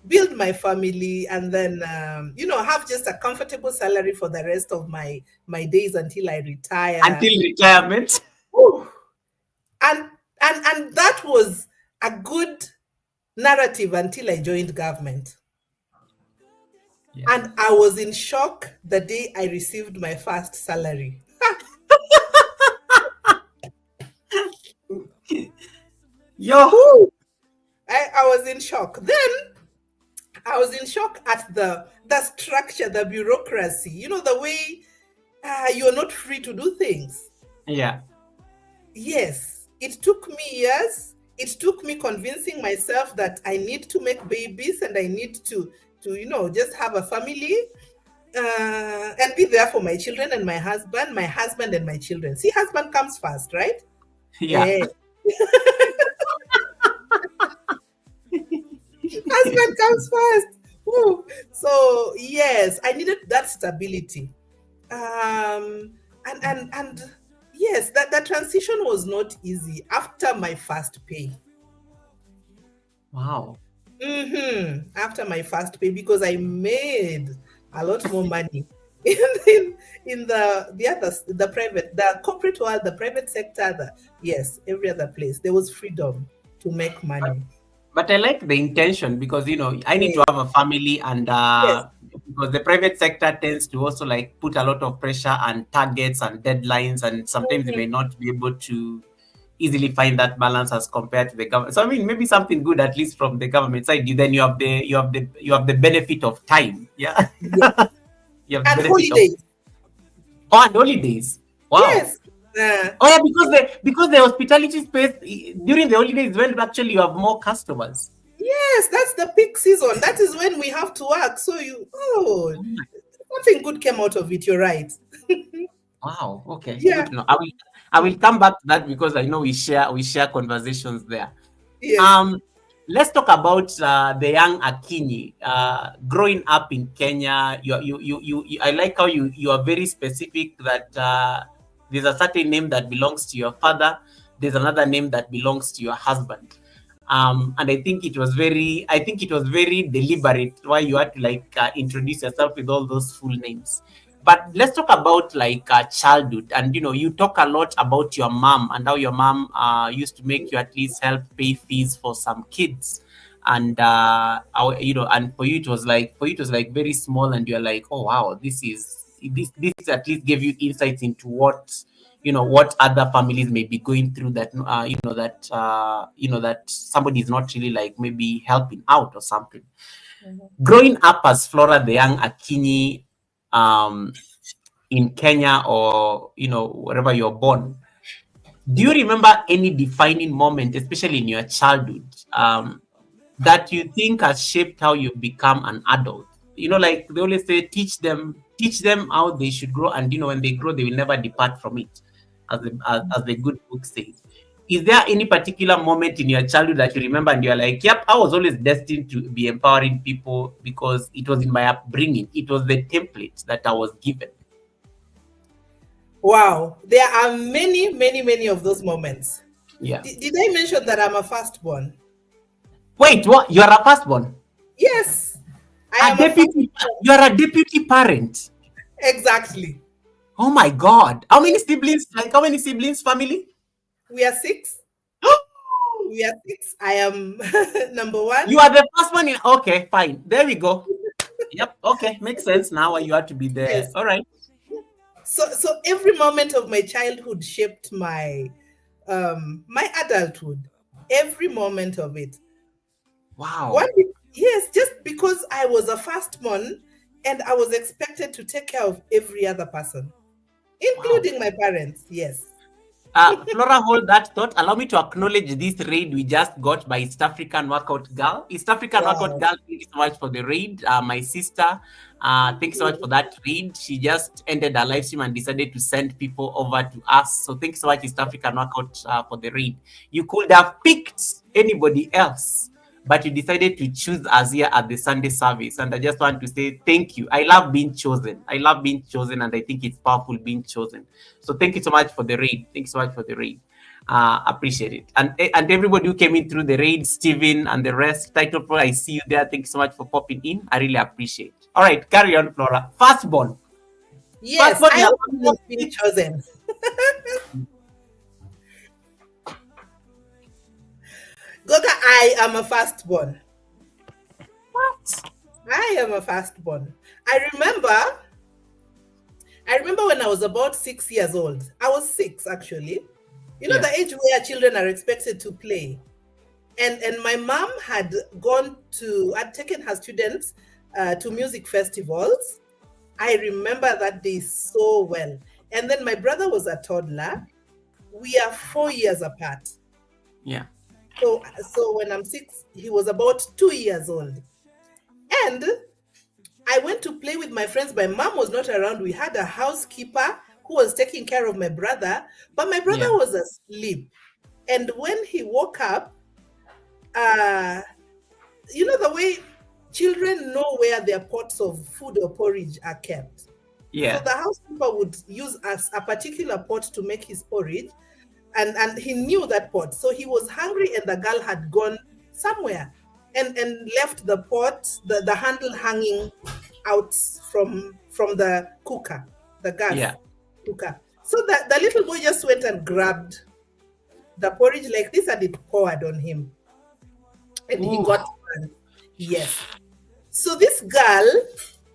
build my family, and then have just a comfortable salary for the rest of my days until I retire. Until retirement. Whew. and and that was a good narrative until I joined government. Yeah. And I was in shock the day I received my first salary. Yo. Whew. I was in shock. Then I was in shock at the structure, the bureaucracy, the way you're not free to do things. Yeah. Yes, it took me years. It took me convincing myself that I need to make babies, and I need to just have a family, and be there for my children and my husband and my children. See, husband comes first, right? Yeah. Eh, husband comes first. Woo. So yes, I needed that stability. And yes, that transition was not easy after my first pay. Wow. After my first pay, because I made a lot more money in the private, the corporate world, the private sector, yes, every other place. There was freedom to make money. But I like the intention because I need to Yes, have a family, and yes. because the private sector tends to also like put a lot of pressure and targets and deadlines, and sometimes you Mhm. may not be able to easily find that balance as compared to the government. So I mean, maybe something good at least from the government side. Then you have the benefit of time. Yeah, Yes. you have the And benefit of holidays. and holidays. Wow. Yes. Uh, Oh yeah, because the hospitality space during the holidays when actually you have more customers. yes, that's the peak season. That is when we have to work. So something good came out of it. You're right. Wow. Okay. Good Yeah. to know. I will come back to that because I know we share conversations there. Yes. Um, let's talk about the young Akinyi. Growing up in Kenya, I like how you are very specific that there's a certain name that belongs to your father. There's another name that belongs to your husband. And I think it was very deliberate why you had to like introduce yourself with all those full names. But let's talk about like childhood, and you talk a lot about your mom and how your mom used to make you at least help pay fees for some kids, and and for you it was like very small, and you're like, oh wow, this at least gave you insights into what other families may be going through, that that somebody is not really like maybe helping out or something. Growing up as Flora the young Akinyi, um in Kenya, or wherever you're born, do you remember any defining moment, especially in your childhood, that you think has shaped how you become an adult? Like they always say, teach them how they should grow, and when they grow, they will never depart from it, as the good book says. Is there any particular moment in your childhood that you remember and you're like, yep, I was always destined to be empowering people because it was in my upbringing, it was the template that I was given? Wow. There are many of those moments. Yeah. Did I mention that I'm a firstborn? Wait, what? You are a firstborn? Yes, I A am a deputy? firstborn. You are a deputy parent? Exactly. Oh my God! How many siblings? Like how many siblings? Family? We are six. We are six. I am number one. You are the first one in. Okay, fine. There we go. Yep. Okay, makes sense now. Why you had to be there? Yes. All right. So every moment of my childhood shaped my adulthood. Every moment of it. One, Wow. yes, just because I was a firstborn and I was expected to take care of every other person, Wow. including my parents. Yes. Flora, hold that thought. Allow me to acknowledge this raid we just got by East African Workout Girl. East African Workout Wow. Girl, thank you so much for the raid. My sister, thank you so much for that raid. She just ended her live stream and decided to send people over to us. So thank you so much, East African Workout, for the raid. You could have picked anybody else, but you decided to choose us here at the Sunday service. And I just want to say thank you. I love being chosen. I love being chosen, and I think it's powerful being chosen. So thank you so much for the raid. Thank you so much for the raid. Appreciate it. And everybody who came in through the raid, Steven and the rest, Title Pro, I see you there. Thank you so much for popping in. I really appreciate. All right, carry on, Flora. Firstborn. Yes, Firstborn, I you are also coming love in being six. chosen. Goga, I am a firstborn. What? I am a firstborn. I remember I remember when I was about 6 years old. I was six actually. You know Yeah, the age where children are expected to play. And my mom had taken her students to music festivals. I remember that day so well. And then my brother was a toddler. We are 4 years apart. yeah, So when I'm six, he was about 2 years old. And I went to play with my friends. My mom was not around. We had a housekeeper who was taking care of my brother, but my brother yeah, was asleep. And when he woke up, uh, you know the way children know where their pots of food or porridge are kept. So yeah, the housekeeper would use a particular pot to make his porridge, and he knew that pot. So he was hungry, and the girl had gone somewhere and left the pot, the handle hanging out from the cooker, the yeah. gas cooker. So the little boy just went and grabbed the porridge like this, and it poured on him, and he Ooh, got burned. Yes. So this girl,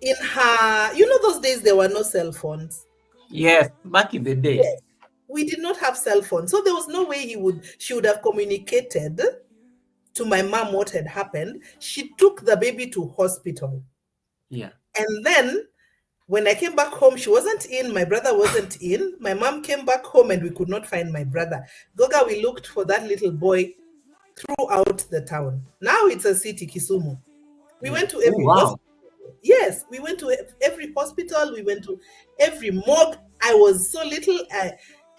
in her, those days there were no cell phones. yes. Back in the day. Yes. We did not have cell phones. So there was no way she would have communicated to my mom what had happened. She took the baby to hospital. Yeah, And then when I came back home, she wasn't in, my brother wasn't in. My mom came back home and we could not find my brother. Goga, we looked for that little boy throughout the town. Now it's a city, Kisumu. We yeah. went to Oh, every wow. hospital. Yes, we went to every hospital. We went to every morgue. I was so little.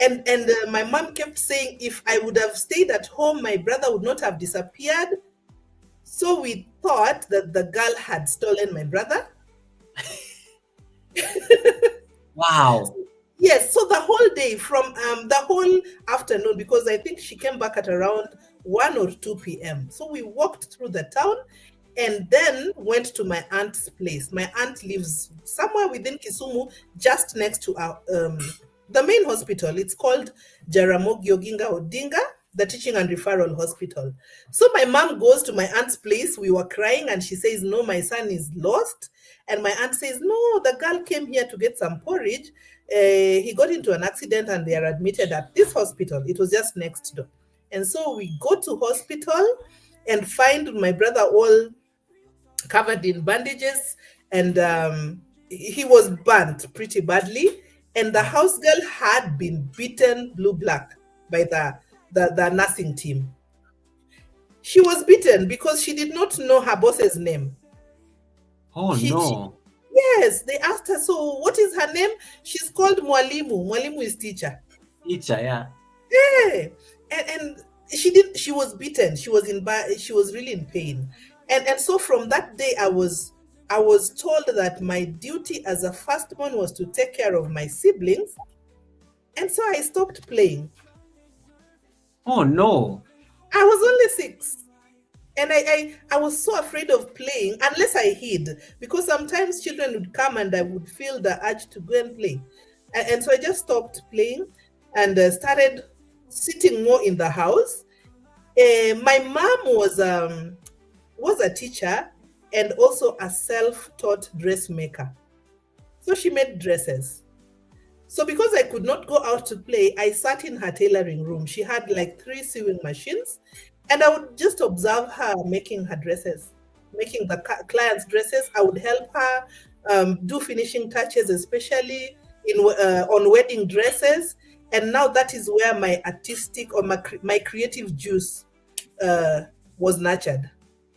And my mom kept saying if I would have stayed at home, my brother would not have disappeared. So we thought that the girl had stolen my brother. Wow. Yes, so the whole day, from the whole afternoon, because I think she came back at around 1 or 2 p.m. So we walked through the town and then went to my aunt's place. My aunt lives somewhere within Kisumu, just next to the main hospital. It's called Jaramogi Oginga Odinga, the Teaching and Referral Hospital. So my mom goes to my aunt's place. We were crying, and she says, "No, my son is lost." And my aunt says, "No, the girl came here to get some porridge. He got into an accident and they are admitted at this hospital." It was just next door. And so we go to hospital and find my brother all covered in bandages, and he was burnt pretty badly. And the house girl had been beaten blue black by the nursing team. She was beaten because she did not know her boss's name. Oh, She no. Yes, they asked her, "So what is her name?" She's called Mwalimu. Mwalimu is teacher. Teacher, yeah. Yeah. And she was beaten. She was really in pain. And so from that day I was told that my duty as a firstborn was to take care of my siblings. And so I stopped playing. Oh, no. I was only six. And I was so afraid of playing unless I hid, because sometimes children would come and I would feel the urge to go and play. And so I just stopped playing and started sitting more in the house. My mom was a teacher and also a self-taught dressmaker. So she made dresses. So because I could not go out to play, I sat in her tailoring room. She had like 3 sewing machines, and I would just observe her making her dresses, making the clients' dresses. I would help her do finishing touches, especially on wedding dresses. And now that is where my artistic or my creative juice uh, was nurtured.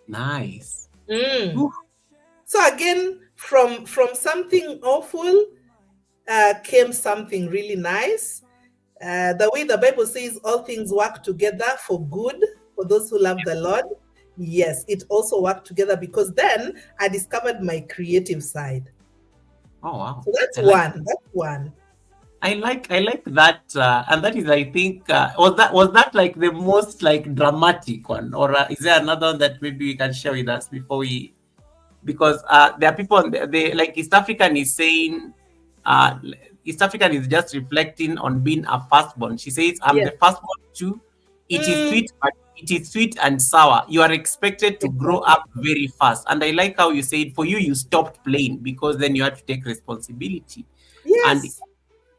Nice. Mm. Ooh. So again, from something awful came something really nice. The way the Bible says all things work together for good for those who love the Lord. Yes, it also worked together because then I discovered my creative side. Oh wow. So that's I like one. That's one. I like that, and that is, I think, was that like the most like dramatic one, or is there another one that maybe we can share with us before we, because there are people they like East African is saying, uh, East African is just reflecting on being a firstborn. She says, "I'm the Yes. firstborn too. It is Mm, sweet, but it is sweet and sour. You are expected to grow exactly. up very fast." And I like how you said, for you stopped playing because then you had to take responsibility. And Yes.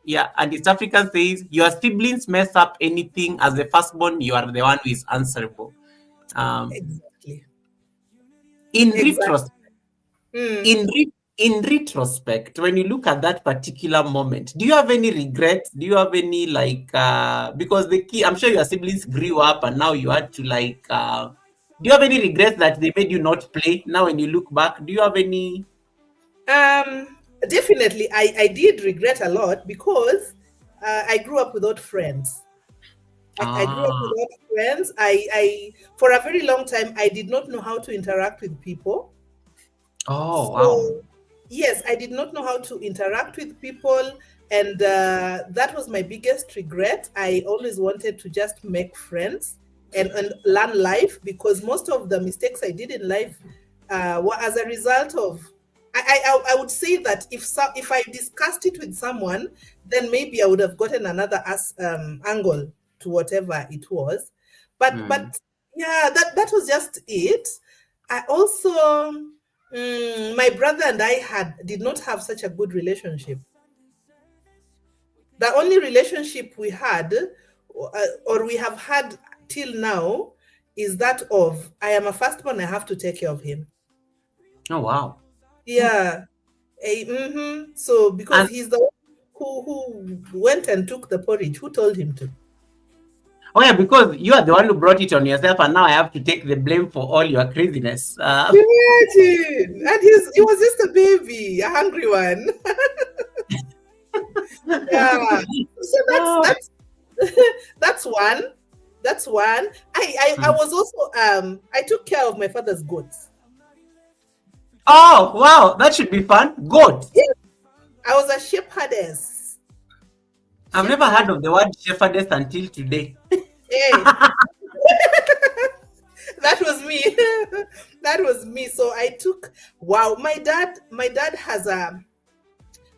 yeah, and East African says, your siblings mess up anything. As the firstborn, you are the one who is answerable. Um, Exactly. in Exactly. retrospect, Mm. in retrospect, when you look at that particular moment, do you have any regrets? Do you have any like because the key, I'm sure your siblings grew up and now you had to like do you have any regrets that they made you not play? Now when you look back, do you have any? Definitely, I did regret a lot because I grew up without friends. I grew up Ah, without friends. For a very long time, I did not know how to interact with people. oh wow. So, yes, I did not know how to interact with people. And that was my biggest regret. I always wanted to just make friends and learn life because most of the mistakes I did in life were as a result of. I would say that if I discussed it with someone, then maybe I would have gotten another angle to whatever it was. But Mm. yeah, that was just it. I also my brother and I had did not have such a good relationship. The only relationship we had, or we have had till now, is that of I am a firstborn. I have to take care of him. Oh wow. Yeah. So because And he's the one who went and took the porridge, who told him to? oh yeah, because you are the one who brought it on yourself, and now I have to take the blame for all your craziness. Imagine, and he was just a baby, a hungry one. Yeah. So Oh, that's one. That's one. I mm. was also I took care of my father's goats. Oh, wow, that should be fun. Goat. Yes, I was a shepherdess. I've never Shepherd. heard of the word shepherdess until today. Hey, that was me. That was me. So I took wow, my dad has a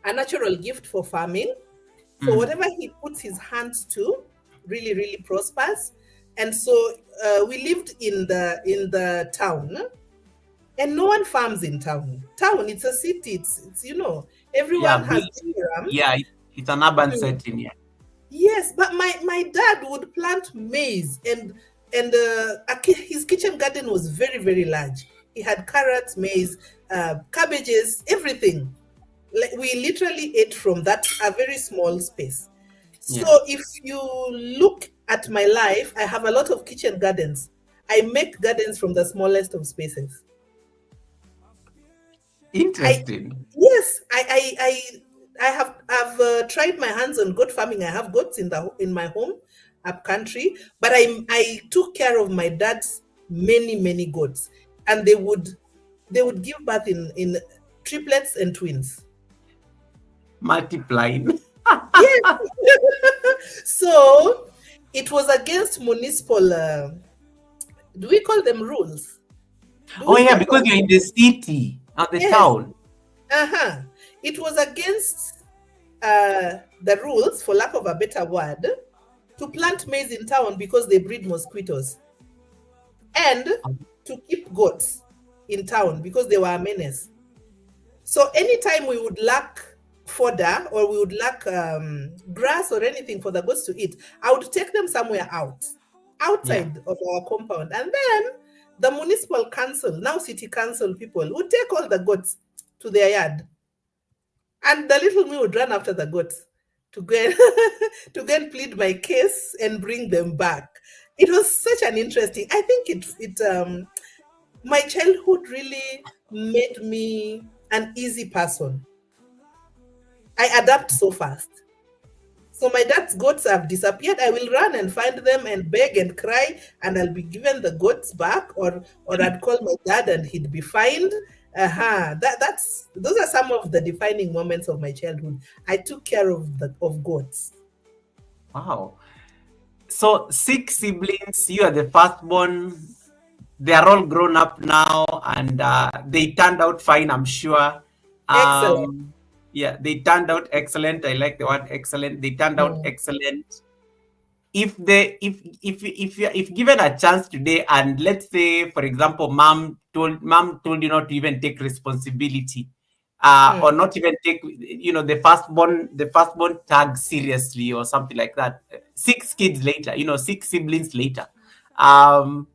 natural gift for farming. So Mm, whatever he puts his hands to really, really prospers. And so we lived in the town, and no one farms in town. Town, it's a city. It's yeah, everyone has built. dram. Yeah, it's an urban setting. Yeah, Yes, but my dad would plant maize and his kitchen garden was very, very large. He had carrots, maize, cabbages, everything. Like we literally ate from that a very small space. So yeah. if you look at my life, I have a lot of kitchen gardens. I make gardens from the smallest of spaces. I Interesting. yes, I have I've tried my hands on goat farming. I have goats in my home up country, but I took care of my dad's many goats, and they would give birth in triplets and twins. Multiplying. Yes. So it was against municipal. Do we call them rules? Do Oh we yeah, call because them? you're in the city, at the Yes. town. Uh-huh. It was against the rules, for lack of a better word, to plant maize in town because they breed mosquitoes, and to keep goats in town because they were a menace. So anytime we would lack fodder or we would lack grass or anything for the goats to eat, I would take them somewhere Yeah. outside of our compound. And then the municipal council, now city council people, would take all the goats to their yard. And the little me would run after the goats, to go and to go and plead my case and bring them back. It was such an interesting. I think it my childhood really made me an easy person. I adapt so fast. So my dad's goats have disappeared. I will run and find them and beg and cry, and I'll be given the goats back, or I'd call my dad and he'd be fined. That's those are some of the defining moments of my childhood. I took care of goats. Wow. So six siblings, you are the firstborn. They are all grown up now, and they turned out fine, I'm sure. Excellent. Yeah, they turned out excellent. I like the word excellent. They turned out Mm, excellent. If they if given a chance today, and let's say, for example, mom told you not to even take responsibility, or mm. not even take, the firstborn tag seriously, or something like that. Six kids later, six siblings later, um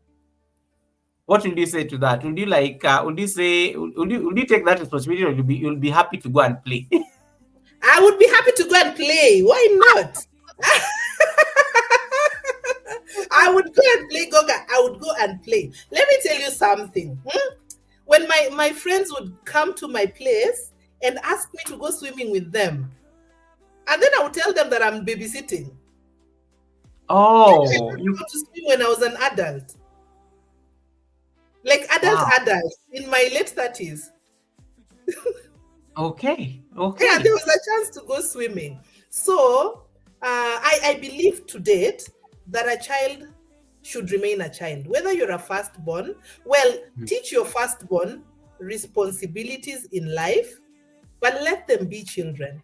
what would you say to that? Would you like, would you say, would you take that responsibility, or you'll be happy to go and play? I would be happy to go and play. Why not? I would go and play Goga. I would go and play. Let me tell you something. When my friends would come to my place and ask me to go swimming with them, and then I would tell them that I'm babysitting. I Oh, learned how to swim when I was an adult, like wow. adult in my late 30s. Okay, Yeah, there okay. was a chance to go swimming. So I believe to date that a child should remain a child. Whether you're a firstborn, well, Mm, teach your firstborn responsibilities in life, but let them be children.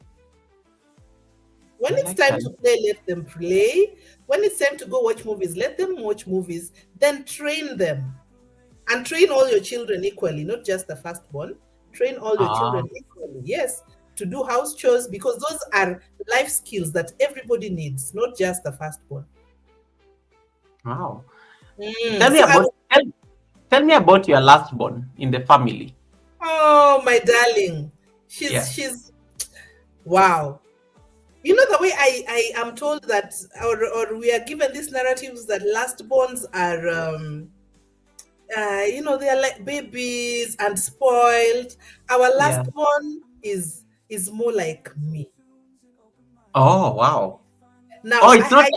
When I it's like time that. to play, let them play. When it's time to go watch movies, let them watch movies. Then train them, and train all your children equally, not just the firstborn. Train all your Ah, children equally. Yes, to do house chores, because those are life skills that everybody needs, not just the firstborn. wow. Mm. Tell me So I about tell, tell me about your last born in the family. Oh, my darling, Yeah, she's wow. You know the way I am told that, or we are given these narratives that lastborns are they are like babies and spoiled. Our yeah. lastborn is more like me. Oh, wow. Oh, Now, it's not. I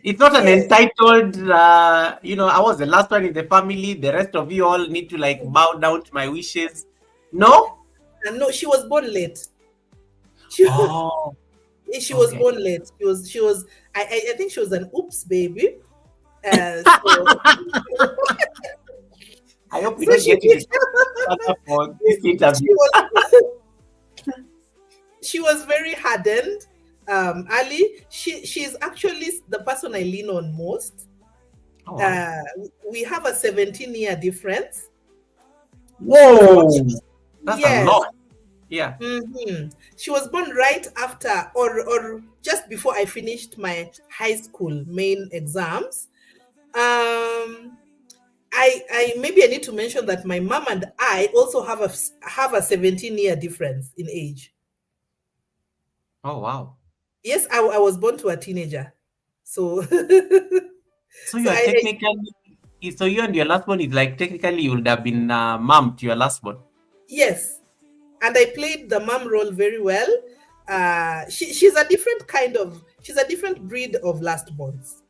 It's not an yes, entitled. I was the last one in the family. The rest of you all need to like bow down to my wishes. No. and no, she was born late. She Oh, she was okay. born late. She was. I think she was an oops baby. So I hope we so don't she get into trouble for this interview. she was she was very hardened. Ali, she's actually the person I lean on most. Oh, wow. Uh, we have a 17-year difference. So she Whoa, was, that's a yes. lot. Yeah, She was born right after, or just before I finished my high school main exams. Um, I maybe I need to mention that my mom and I also have a 17-year difference in age. oh, wow. Yes, I was born to a teenager. So So so you are I technically, so you and your last one is like technically you would have been mom to your last one. yes, and I played the mom role very well. She's a different she's a different breed of lastborns.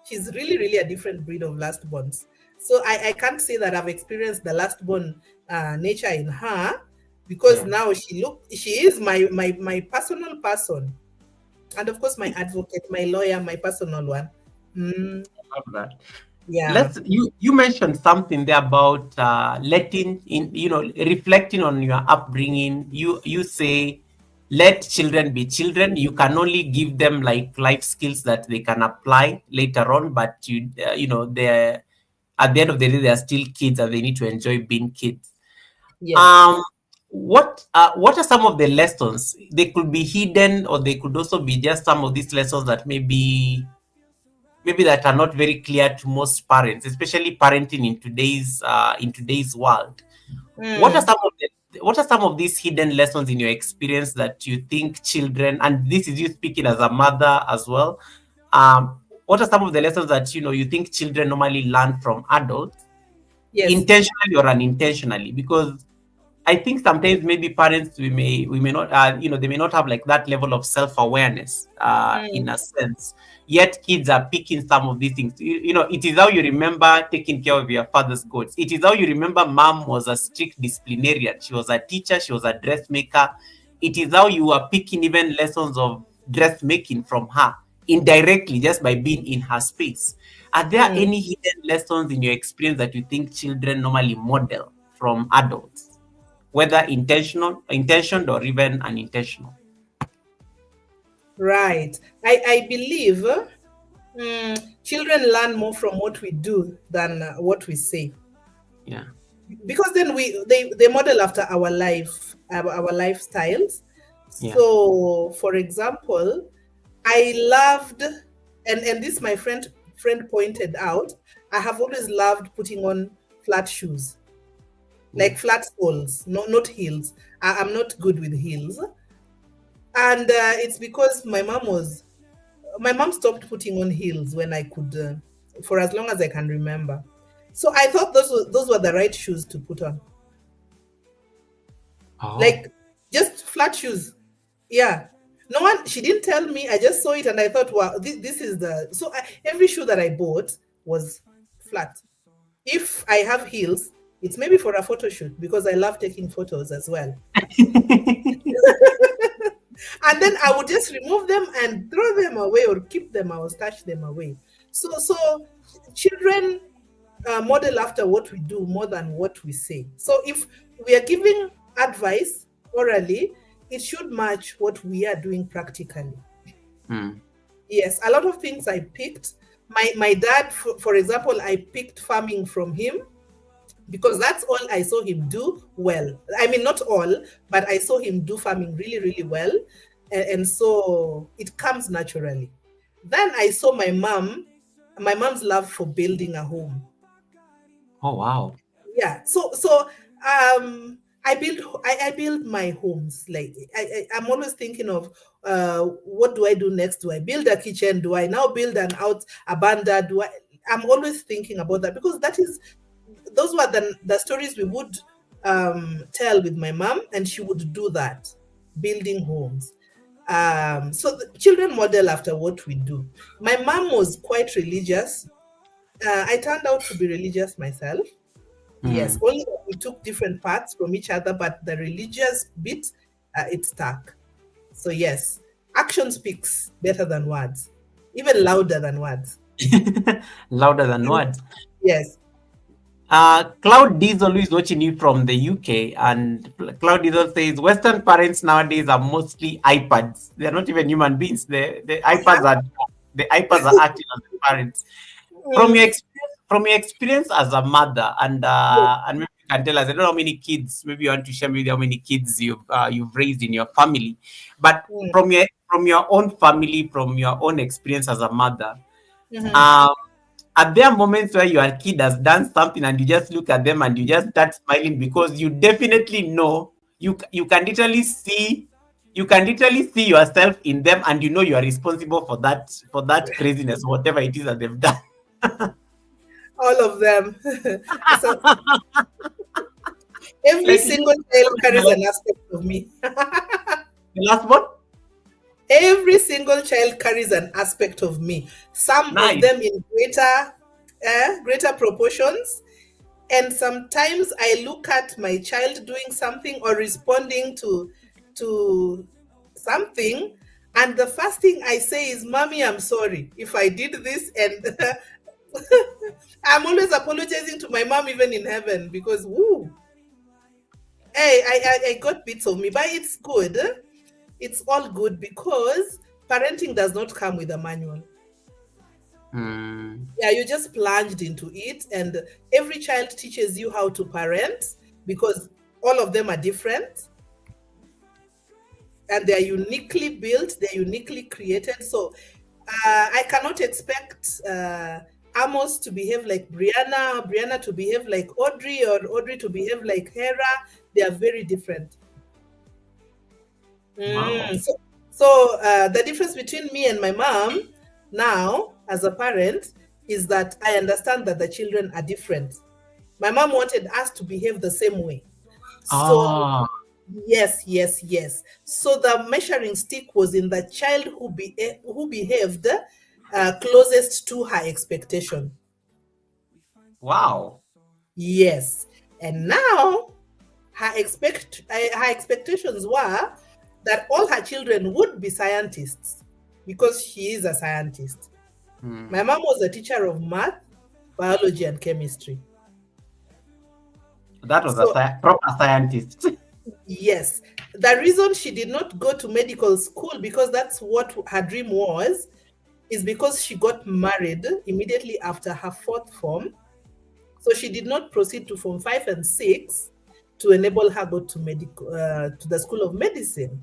She's really a different breed of lastborns. So I can't say that I've experienced the lastborn nature in her, because Yeah, now she is my personal person, and of course my advocate, my lawyer, my personal one. Mm, I love that. yeah. You mentioned something there about letting in, reflecting on your upbringing. You say let children be children. You can only give them like life skills that they can apply later on, but they're at the end of the day, they are still kids and they need to enjoy being kids. Yes. um what are some of the lessons? They could be hidden, or they could also be just some of these lessons that maybe that are not very clear to most parents, especially parenting in today's world. What are Mm. some of them? what are some of these hidden lessons in your experience that you think children, and this is you speaking as a mother as well, what are some of the lessons that you think children normally learn from adults, Yes. intentionally or unintentionally? Because I think sometimes maybe parents, we may not, they may not have like that level of self-awareness, in Mm, a sense. Yet kids are picking some of these things. It is how you remember taking care of your father's goods. It is how you remember mom was a strict disciplinarian. She was a teacher. She was a dressmaker. It is how you are picking even lessons of dressmaking from her indirectly, just by being in her space. Are there mm. any hidden lessons in your experience that you think children normally model from adults, whether intentioned or even unintentional? Right. I believe children learn more from what we do than what we say, Yeah, because then they model after our our lifestyles. yeah. So, for example, I loved, and this my friend pointed out, I have always loved putting on flat shoes, Yeah. like flat soles, no, not heels. I'm not good with heels, and it's because my mom stopped putting on heels when I could, for as long as I can remember. So I thought those were the right shoes to put on, Oh. like just flat shoes. Yeah. No one, she didn't tell me. I just saw it and I thought, wow, this is the. So every shoe that I bought was flat. If I have heels, it's maybe for a photo shoot because I love taking photos as well. And then I would just remove them and throw them away or keep them or stash them away. So children model after what we do more than what we say. So if we are giving advice orally, it should match what we are doing practically. Hmm. Yes, a lot of things I picked. My dad, for example, I picked farming from him because that's all I saw him do well. I mean, not all, but I saw him do farming really, really well. And so it comes naturally. Then I saw my mom's love for building a home. Oh, wow. Yeah. I build my homes. Like I'm always thinking of what do I do next? Do I build a kitchen? Do I now build an out a banda? I'm always thinking about that because those were the stories we would tell with my mom, and she would do that, building homes. So the children model after what we do. My mom was quite religious. I turned out to be religious myself. Yes, Hmm. only that we took different parts from each other, but the religious bit, it stuck. So yes, action speaks better than words, even louder than words. Louder than words. Yes. Cloud Diesel is watching you from the UK, and Cloud Diesel says Western parents nowadays are mostly iPads. They're not even human beings. The iPads are acting as the parents. From your Mm, experience, as a mother, yes. and maybe you can tell us, I don't know how many kids. Maybe you want to share with how many kids you've raised in your family, but Mm, from your own family, from your own experience as a mother. mhm. Um, are there moments where your kid has done something and you just look at them and you just start smiling because you definitely know you can literally see yourself in them, and you know you are responsible for that craziness, whatever it is that they've done. All of them. So every Like you single just child carries an aspect of me. the last one. Every single child carries an aspect of me. Some of Nice. them in greater proportions. And sometimes I look at my child doing something or responding to something, and the first thing I say is, "Mommy, I'm sorry if I did this," and I'm always apologizing to my mom, even in heaven, because woo, hey, I got bits of me, but it's good. It's all good because parenting does not come with a manual. Hmm. Yeah, you just plunged into it, and every child teaches you how to parent because all of them are different and they're uniquely built, they're uniquely created. So I cannot expect Amos to behave like Brianna, Brianna to behave like Audrey, or Audrey to behave like Hera. They are very different. Wow. So the difference between me and my mom now, as a parent, is that I understand that the children are different. My mom wanted us to behave the same way. So, Ah, yes, yes, yes. So the measuring stick was in the child who behaved closest to her expectation. wow. Yes. And now her expectations were that all her children would be scientists because she is a scientist. Hmm. My mom was a teacher of math, biology, and chemistry. That was a So, proper scientist. yes, the reason she did not go to medical school, because that's what her dream was, is because she got married immediately after her fourth form. So she did not proceed to form 5 and 6 to enable her go to the School of Medicine.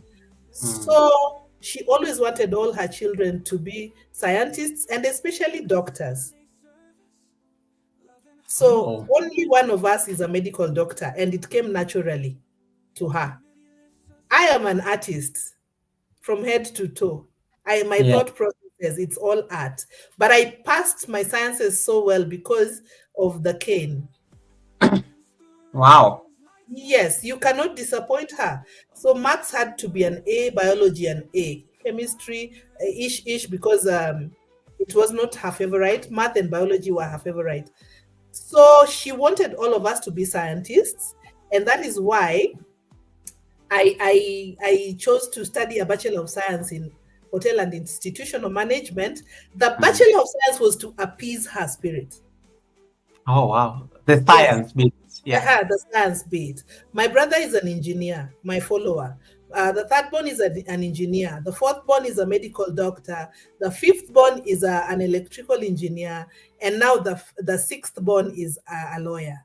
Hmm. So she always wanted all her children to be scientists and especially doctors. So Oh, only one of us is a medical doctor, and it came naturally to her. I am an artist from head to toe. My yeah. thought processes, it's all art. But I passed my sciences so well because of the cane. Wow. Yes, you cannot disappoint her. So maths had to be an A, biology an A, chemistry ish because it was not her favorite. Math and biology were her favorite. So she wanted all of us to be scientists, and that is why I chose to study a Bachelor of Science in Hotel and Institutional Management. The Hmm. Bachelor of Science was to appease her spirit. Oh, wow. The Yes, science bit. Yeah. the science bit. My brother is an engineer, my follower. The third born is an engineer. The fourth born is a medical doctor. The fifth born is an electrical engineer. And now the sixth born is a lawyer.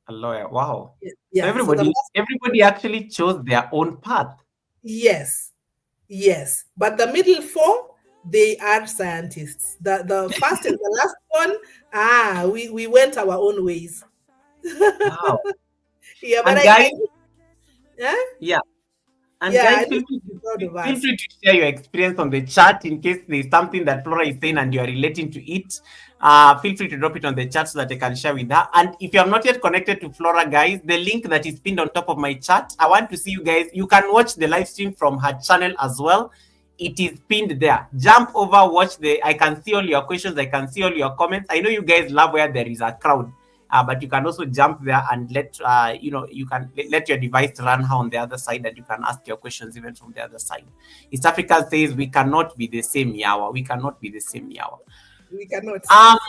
A lawyer. Wow. So Yeah. So the first, everybody actually chose their own path. yes, yes. But the middle four, they are scientists. The first and the last one, we went our own ways. Wow. Yeah, but And guys, yeah, yeah. And yeah, I guys, know she'll be proud of feel us. free to share your experience on the chat in case there's something that Flora is saying and you are relating to it. Feel free to drop it on the chat so that I can share with her. And if you have not yet connected to Flora, guys, the link that is pinned on top of my chat, I want to see you guys. You can watch the live stream from her channel as well. It is pinned there. Jump over, watch the. I can see all your questions. I can see all your comments. I know you guys love where there is a crowd. But you can also jump there and you can let your device run on the other side, and you can ask your questions even from the other side. East Africa says we cannot be the same Yawa. We cannot be the same Yawa. We cannot. Um,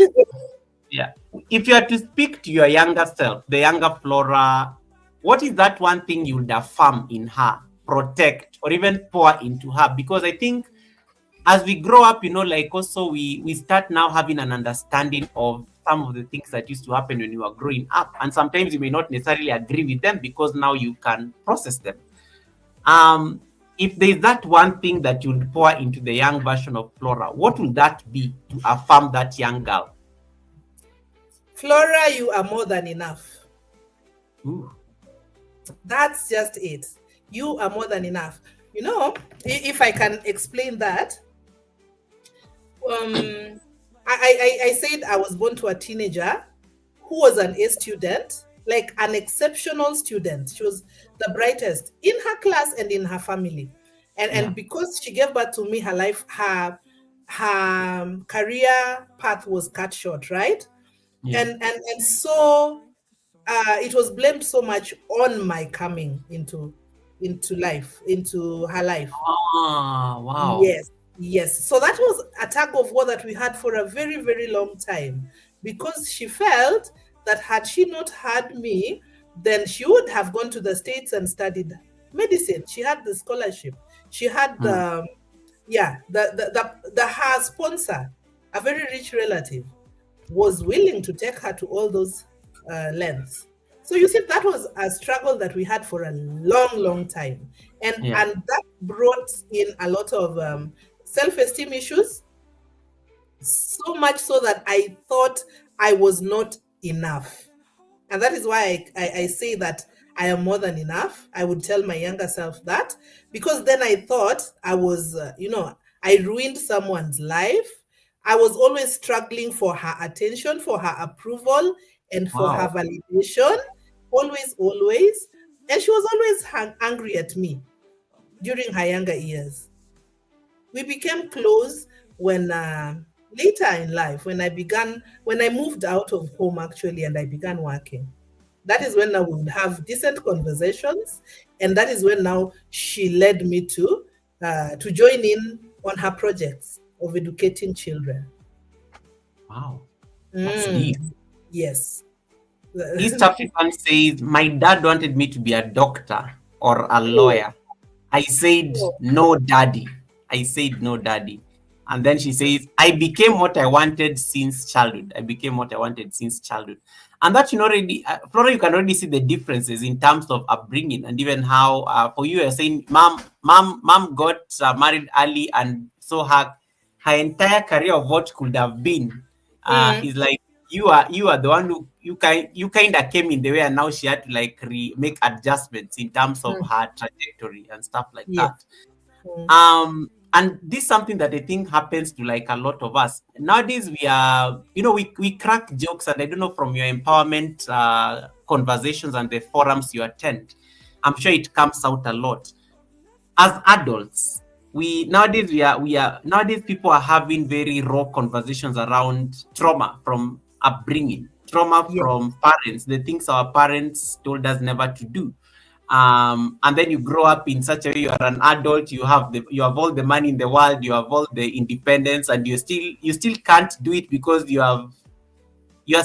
yeah. If you are to speak to your younger self, the younger Flora, what is that one thing you would affirm in her, protect, or even pour into her? Because I think as we grow up, like also we start now having an understanding of some of the things that used to happen when you were growing up, and sometimes you may not necessarily agree with them because now you can process them. If there's that one thing that you'd pour into the young version of Flora, what would that be to affirm that young girl? Flora, you are more than enough. Ooh. That's just it. You are more than enough. If I can explain that, I said I was born to a teenager who was an A student, like an exceptional student. She was the brightest in her class and in her family. And Yeah. and because she gave birth to me, her career path was cut short, right? Yeah. And so it was blamed so much on my coming into life, into her life. Ah, wow. Yes, yes. So that was a tug of war that we had for a very, very long time because she felt that had she not had me, then she would have gone to the States and studied medicine. She had the scholarship. She had Hmm. the her sponsor, a very rich relative, was willing to take her to all those lengths. So you see, that was a struggle that we had for a long, long time, and Yeah. and that brought in a lot of self-esteem issues. So much so that I thought I was not enough. And that is why I say that I am more than enough. I would tell my younger self that, because then I thought I was, I ruined someone's life. I was always struggling for her attention, for her approval, and for her Wow. validation. Always, always. And she was always angry at me during her younger years. We became close when later in life, when I moved out of home actually, and I began working. That is when now we would have decent conversations, and that is when now she led me to join in on her projects of educating children. Wow. That's deep. Mm, yes. East African says, my dad wanted me to be a doctor or a Oh, lawyer. I said, oh, no, daddy. I said, no, daddy. And then she says, I became what I wanted since childhood. I became what I wanted since childhood. And that, already, Flora, you can already see the differences in terms of upbringing and even how, for you, you're saying, mom got married early. And so her entire career of what could have been mm, is like, you are the one who you kind of came in the way, and now she had to like make adjustments in terms of mm, her trajectory and stuff like yes. that. Mm, And this is something that I think happens to like a lot of us nowadays. We are, we crack jokes, and I don't know, from your empowerment conversations and the forums you attend, I'm sure it comes out a lot. As adults, we are nowadays, people are having very raw conversations around trauma from upbringing, trauma yes. from parents, the things our parents told us never to do. And then you grow up in such a way, you are an adult, you have all the money in the world, you have all the independence, and you still can't do it because you are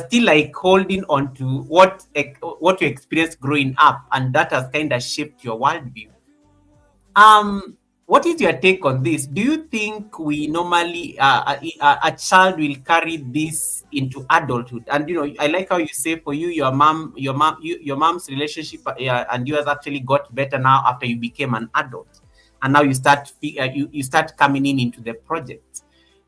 still like holding on to what you experienced growing up, and that has kind of shaped your worldview. What is your take on this? Do you think we normally a child will carry this into adulthood? And I like how you say, for you, your mom's relationship, and yours actually got better now after you became an adult, and now you start coming in into the project.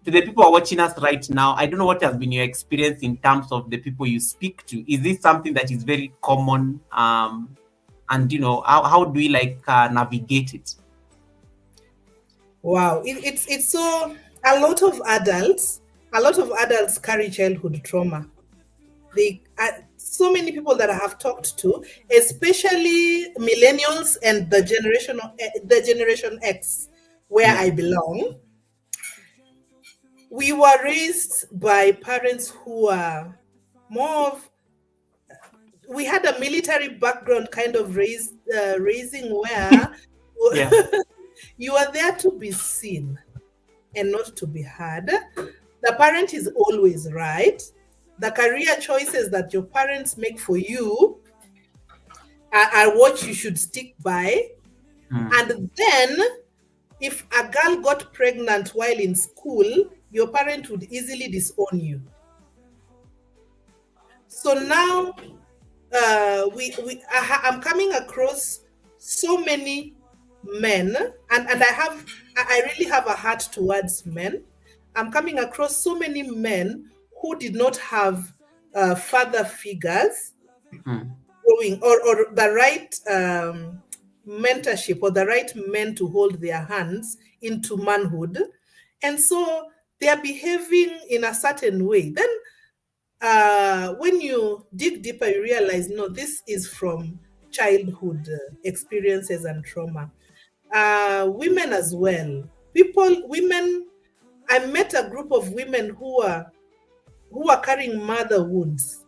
To the people who are watching us right now, I don't know what has been your experience in terms of the people you speak to. Is this something that is very common? And how do we like navigate it? Wow. It's so a lot of adults carry childhood trauma. They so many people that I have talked to, especially millennials and the generation X, where Yeah. I belong. We were raised by parents who are more of we had a military background kind of raising where Yeah. you are there to be seen and not to be heard. The parent is always right. The career choices that your parents make for you are what you should stick by. Mm. And then, if a girl got pregnant while in school, your parent would easily disown you. So now, I'm coming across so many men, and I really have a heart towards men. I'm coming across so many men who did not have father figures Mm. growing, or the right mentorship, or the right men to hold their hands into manhood, and so they are behaving in a certain way. Then when you dig deeper, you realize, no, this is from childhood experiences and trauma. Women as well. Women. I met a group of women who are carrying mother wounds.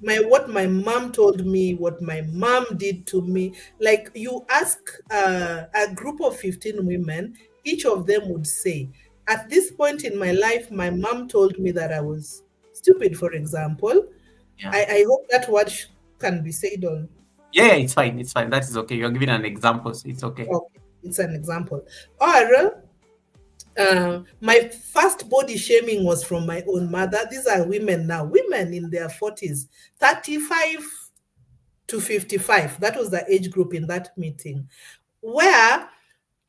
What my mom told me, what my mom did to me. Like, you ask a group of 15 women, each of them would say, at this point in my life, my mom told me that I was stupid, for example. Yeah. I hope that word can be said on. Yeah, it's fine. It's fine. That is okay. You're giving an example, so it's okay. Okay, it's an example. Or my first body shaming was from my own mother. These are women now, women in their 40s, 35 to 55. That was the age group in that meeting, where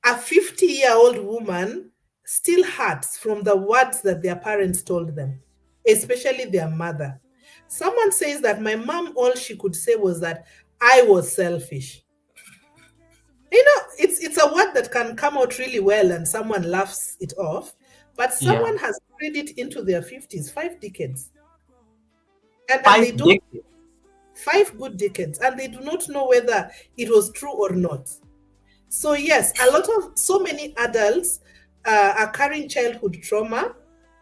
a 50-year-old woman still hurts from the words that their parents told them, especially their mother. Someone says that my mom, all she could say was that I was selfish. It's a word that can come out really well and someone laughs it off, but Yeah. someone has carried it into their 50s, 5 decades, and Five they don't, decades. 5 good decades, and they do not know whether it was true or not. So yes, so many adults are carrying childhood trauma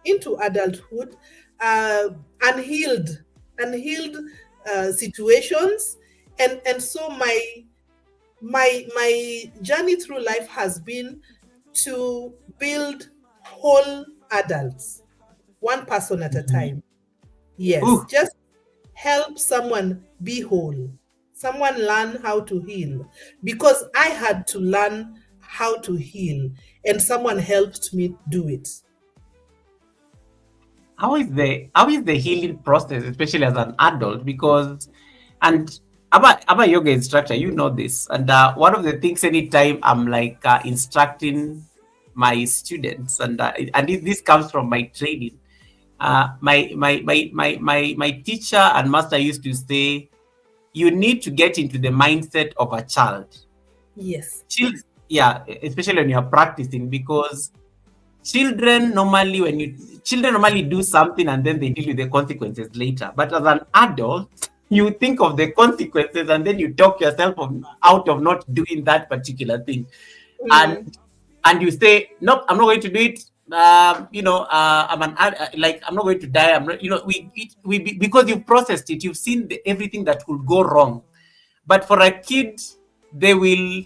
into adulthood, uh, unhealed, unhealed situations, and so my journey through life has been to build whole adults, one person at a Mhm. time. Yes, Ooh, just help someone be whole, someone learn how to heal, because I had to learn how to heal, and someone helped me do it. how is the healing process, especially as an adult? Because and I'm a yoga instructor, you know this, and one of the things anytime I'm like instructing my students, and this comes from my training. My teacher and master used to say, you need to get into the mindset of a child. Yes. Child, yeah, especially when you're practicing, because children normally do something and then they deal with the consequences later. But as an adult, you think of the consequences and then you talk yourself out of not doing that particular thing. And Mm, and you say, nope, I'm not going to do it. Like, I'm not going to die. I'm not, because you've processed it, you've seen everything that could go wrong. But for a kid, they will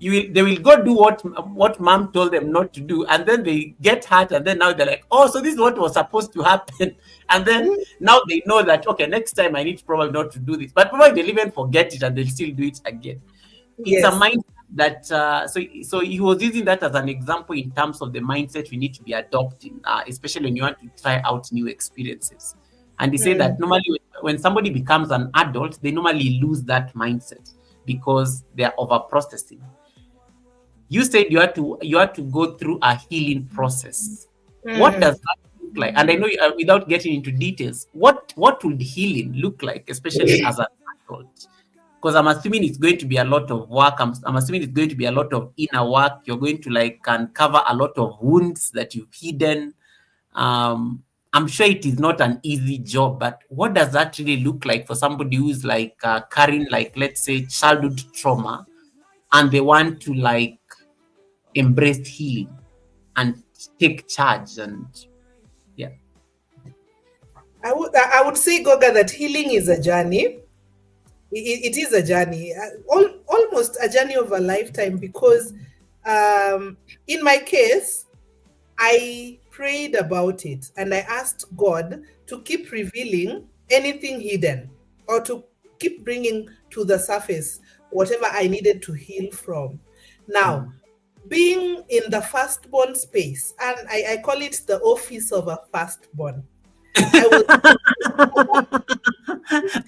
they will go do what mom told them not to do, and then they get hurt, and then now they're like, oh, so this is what was supposed to happen. And then mm, now they know that, okay, next time I need probably not to do this, but probably they'll even forget it and they'll still do it again. It's a yes. mindset that so he was using that as an example in terms of the mindset we need to be adopting, especially when you want to try out new experiences. And he said that Mm, normally when somebody becomes an adult, they normally lose that mindset because they are over processing. You said you had to go through a healing process. What does mm. that look like? And I know without getting into details, what would healing look like, especially as an adult? Because I'm assuming it's going to be a lot of work. I'm assuming it's going to be a lot of inner work. You're going to like uncover a lot of wounds that you've hidden. I'm sure it is not an easy job, but what does that really look like for somebody who's like carrying, like, let's say, childhood trauma, and they want to like embrace healing and take charge? And yeah. I would say, Goga, that healing is a journey. It is a journey, almost a journey of a lifetime, because in my case, I prayed about it and I asked God to keep revealing anything hidden, or to keep bringing to the surface whatever I needed to heal from. Now, Mm. being in the firstborn space, and I call it the office of a firstborn. I was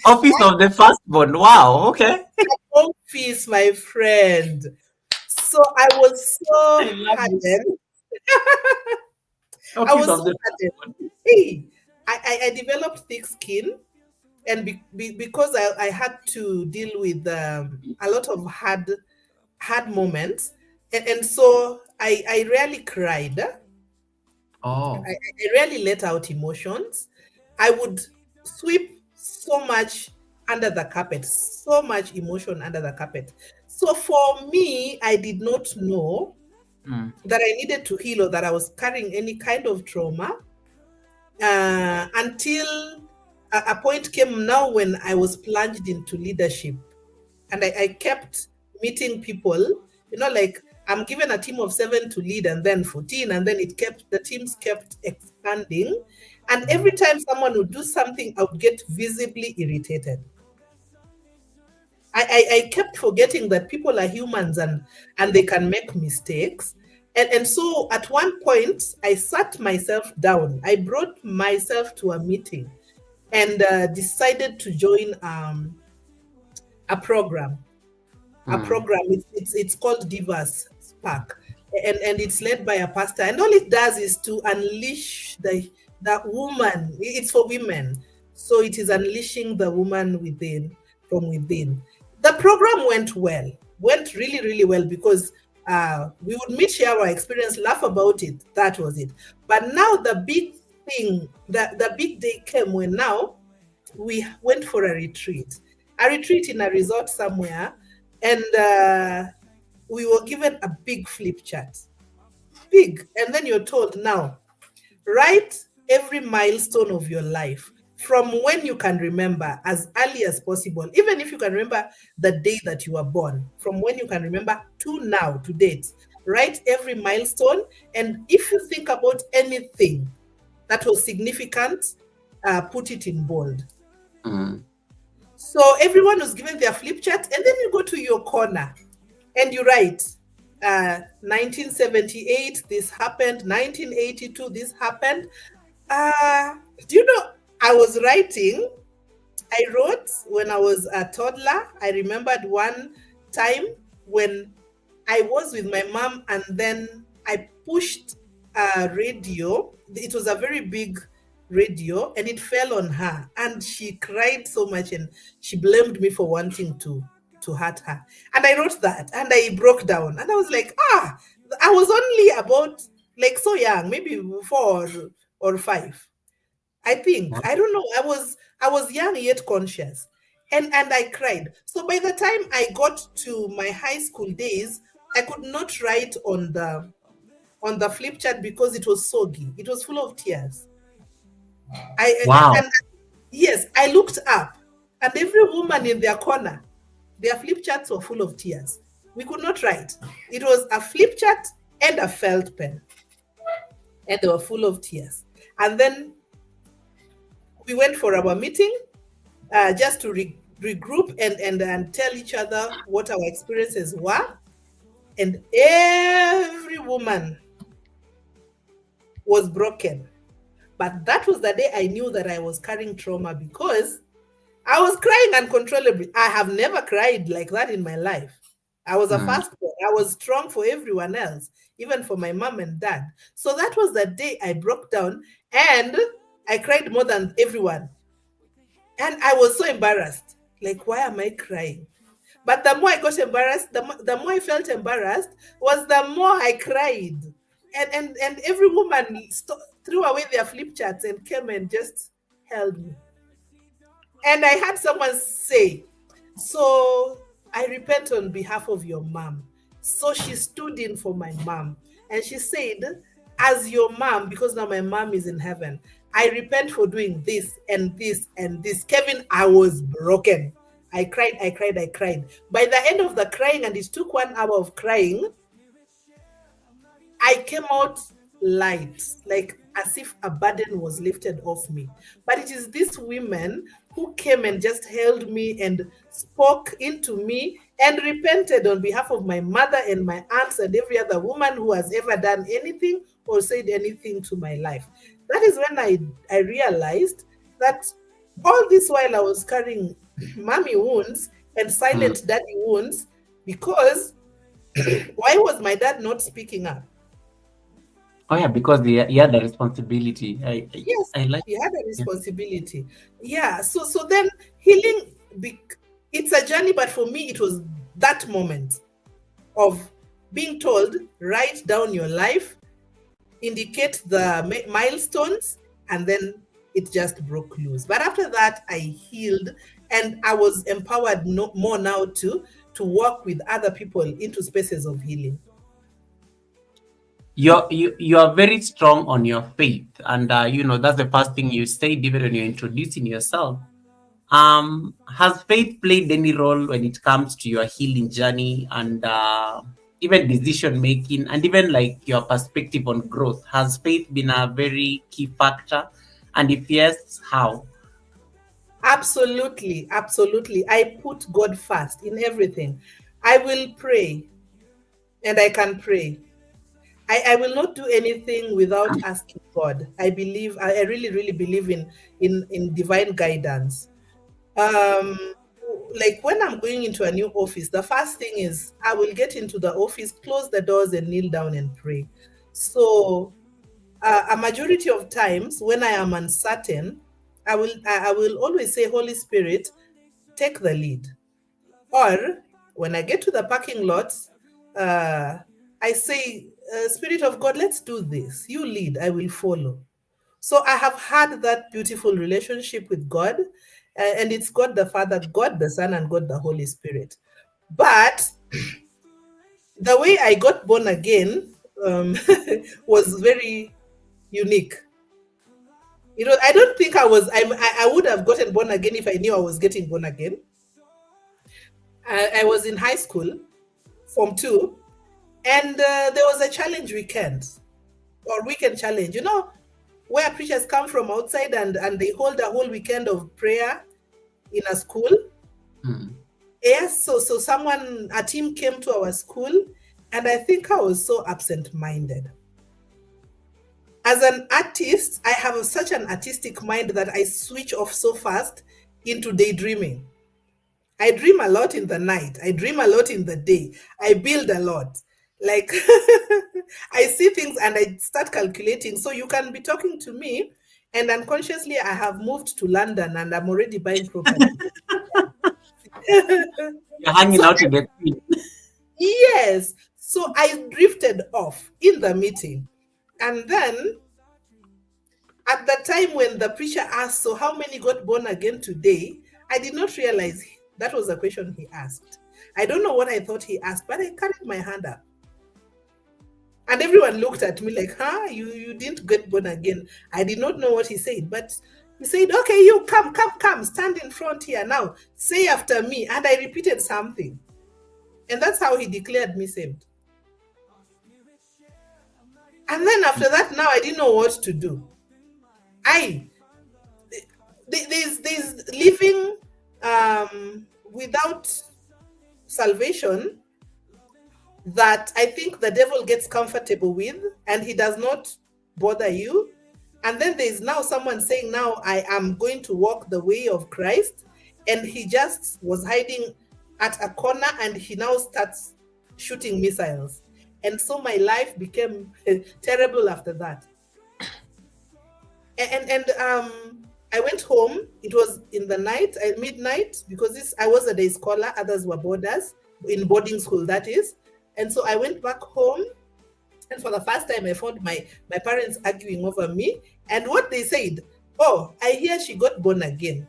Office of the firstborn. Wow. Okay. office, my friend. So I was so I love this. hardened. I Office was of so the hardened. firstborn. Hey, I developed thick skin, and because I had to deal with a lot of hard moments, and so I rarely cried. Oh. I rarely let out emotions. I would sweep so much under the carpet, so much emotion under the carpet. So for me, I did not know Mm. that I needed to heal, or that I was carrying any kind of trauma, until a point came now when I was plunged into leadership, and I kept meeting people, like I'm given a team of 7 to lead, and then 14, and then the teams kept expanding. And every time someone would do something, I would get visibly irritated. I kept forgetting that people are humans, and they can make mistakes. And so at one point, I sat myself down. I brought myself to a meeting, and decided to join a program. A Mm. program. It's called Divas Spark. and it's led by a pastor, and all it does is to unleash the that woman. It's for women, so it is unleashing the woman within, from within. The program went really really well, because we would meet, share our experience, laugh about it. That was it. But now the big thing, the big day came when now we went for a retreat in a resort somewhere, and we were given a big flip chart, big, and then you're told, now write every milestone of your life from when you can remember, as early as possible, even if you can remember the day that you were born, from when you can remember to now, to date. Write every milestone, and if you think about anything that was significant, put it in bold. Mm. So everyone was given their flip chart, and then you go to your corner and you write, 1978, this happened. 1982, this happened. Do you know, I was writing, I wrote when I was a toddler. I remembered one time when I was with my mom, and then I pushed a radio. It was a very big radio, and it fell on her, and she cried so much, and she blamed me for wanting to hurt her. And I wrote that, and I broke down, and I was like, I was only about, like, so young, maybe 4 or 5. I think, I don't know. I was young yet conscious, and I cried. So by the time I got to my high school days, I could not write on the flip chart because it was soggy. It was full of tears. Wow. And yes, I looked up, and every woman in their corner, their flip charts were full of tears. We could not write. It was a flip chart and a felt pen, and they were full of tears. And then we went for our meeting, just to regroup and tell each other what our experiences were. And every woman was broken. But that was the day I knew that I was carrying trauma, because I was crying uncontrollably. I have never cried like that in my life. I was a Mm. firstborn. I was strong for everyone else, even for my mom and dad. So that was the day I broke down, and I cried more than everyone. And I was so embarrassed. Like, why am I crying? But the more I got embarrassed, the more I felt embarrassed, was the more I cried. And every woman threw away their flip charts and came and just held me. And I had someone say, so I repent on behalf of your mom. So she stood in for my mom. And she said, as your mom, because now my mom is in heaven, I repent for doing this and this and this. Kevin, I was broken. I cried, I cried, I cried. By the end of the crying, and it took 1 hour of crying, I came out light, like as if a burden was lifted off me. But it is these women who came and just held me and spoke into me and repented on behalf of my mother and my aunts and every other woman who has ever done anything or said anything to my life. That is when I realized that all this while I was carrying mommy wounds and Mm. silent daddy wounds, because why was my dad not speaking up? Oh yeah, because he had the responsibility. Yes, I like. he had a Yeah. responsibility. Yeah. So then healing, it's a journey, but for me, it was that moment of being told, write down your life, indicate the milestones, and then it just broke loose. But after that, I healed, and I was empowered, more now to work with other people into spaces of healing. You are very strong on your faith, and that's the first thing you said even when you're introducing yourself. Has faith played any role when it comes to your healing journey and even decision making, and even like your perspective on growth? Has faith been a very key factor? And if yes, how? Absolutely, absolutely. I put God first in everything. I will pray, and I can pray. I will not do anything without asking God. I really, really believe in divine guidance. Um, like when I'm going into a new office, the first thing is I will get into the office, close the doors, and kneel down and pray. So a majority of times when I am uncertain, I will always say, Holy Spirit, take the lead. Or when I get to the parking lot, uh, I say, Spirit of God, let's do this. You lead, I will follow. So I have had that beautiful relationship with God, and it's God the Father, God the Son, and God the Holy Spirit. But the way I got born again was very unique. You know, I don't think I would have gotten born again if I knew I was getting born again. I was in high school, Form 2, and there was a challenge weekend or weekend challenge, you know, where preachers come from outside and they hold a whole weekend of prayer in a school. Hmm. Yes, so a team came to our school, and I think I was so absent-minded. As an artist, I have such an artistic mind that I switch off so fast into daydreaming. I dream a lot in the night. I dream a lot in the day. I build a lot. Like I see things and I start calculating. So you can be talking to me, and unconsciously I have moved to London and I'm already buying property. You're hanging So out with the queen. yes. So I drifted off in the meeting. And then at the time when the preacher asked, so how many got born again today? I did not realize that was the question he asked. I don't know what I thought he asked, but I carried my hand up. And everyone looked at me like, huh? You didn't get born again. I did not know what he said, but he said, okay, you come, stand in front here now. Say after me. And I repeated something. And that's how he declared me saved. And then after that, now I didn't know what to do. I there's living without salvation that I think the devil gets comfortable with, and he does not bother you. And then there's now someone saying, now I am going to walk the way of Christ, and he just was hiding at a corner and he now starts shooting missiles. And so my life became terrible after that. And I went home. It was in the night, at midnight, because I was a day scholar. Others were boarders in boarding school, that is. And so I went back home, and for the first time, I found my parents arguing over me. And what they said, oh, I hear she got born again.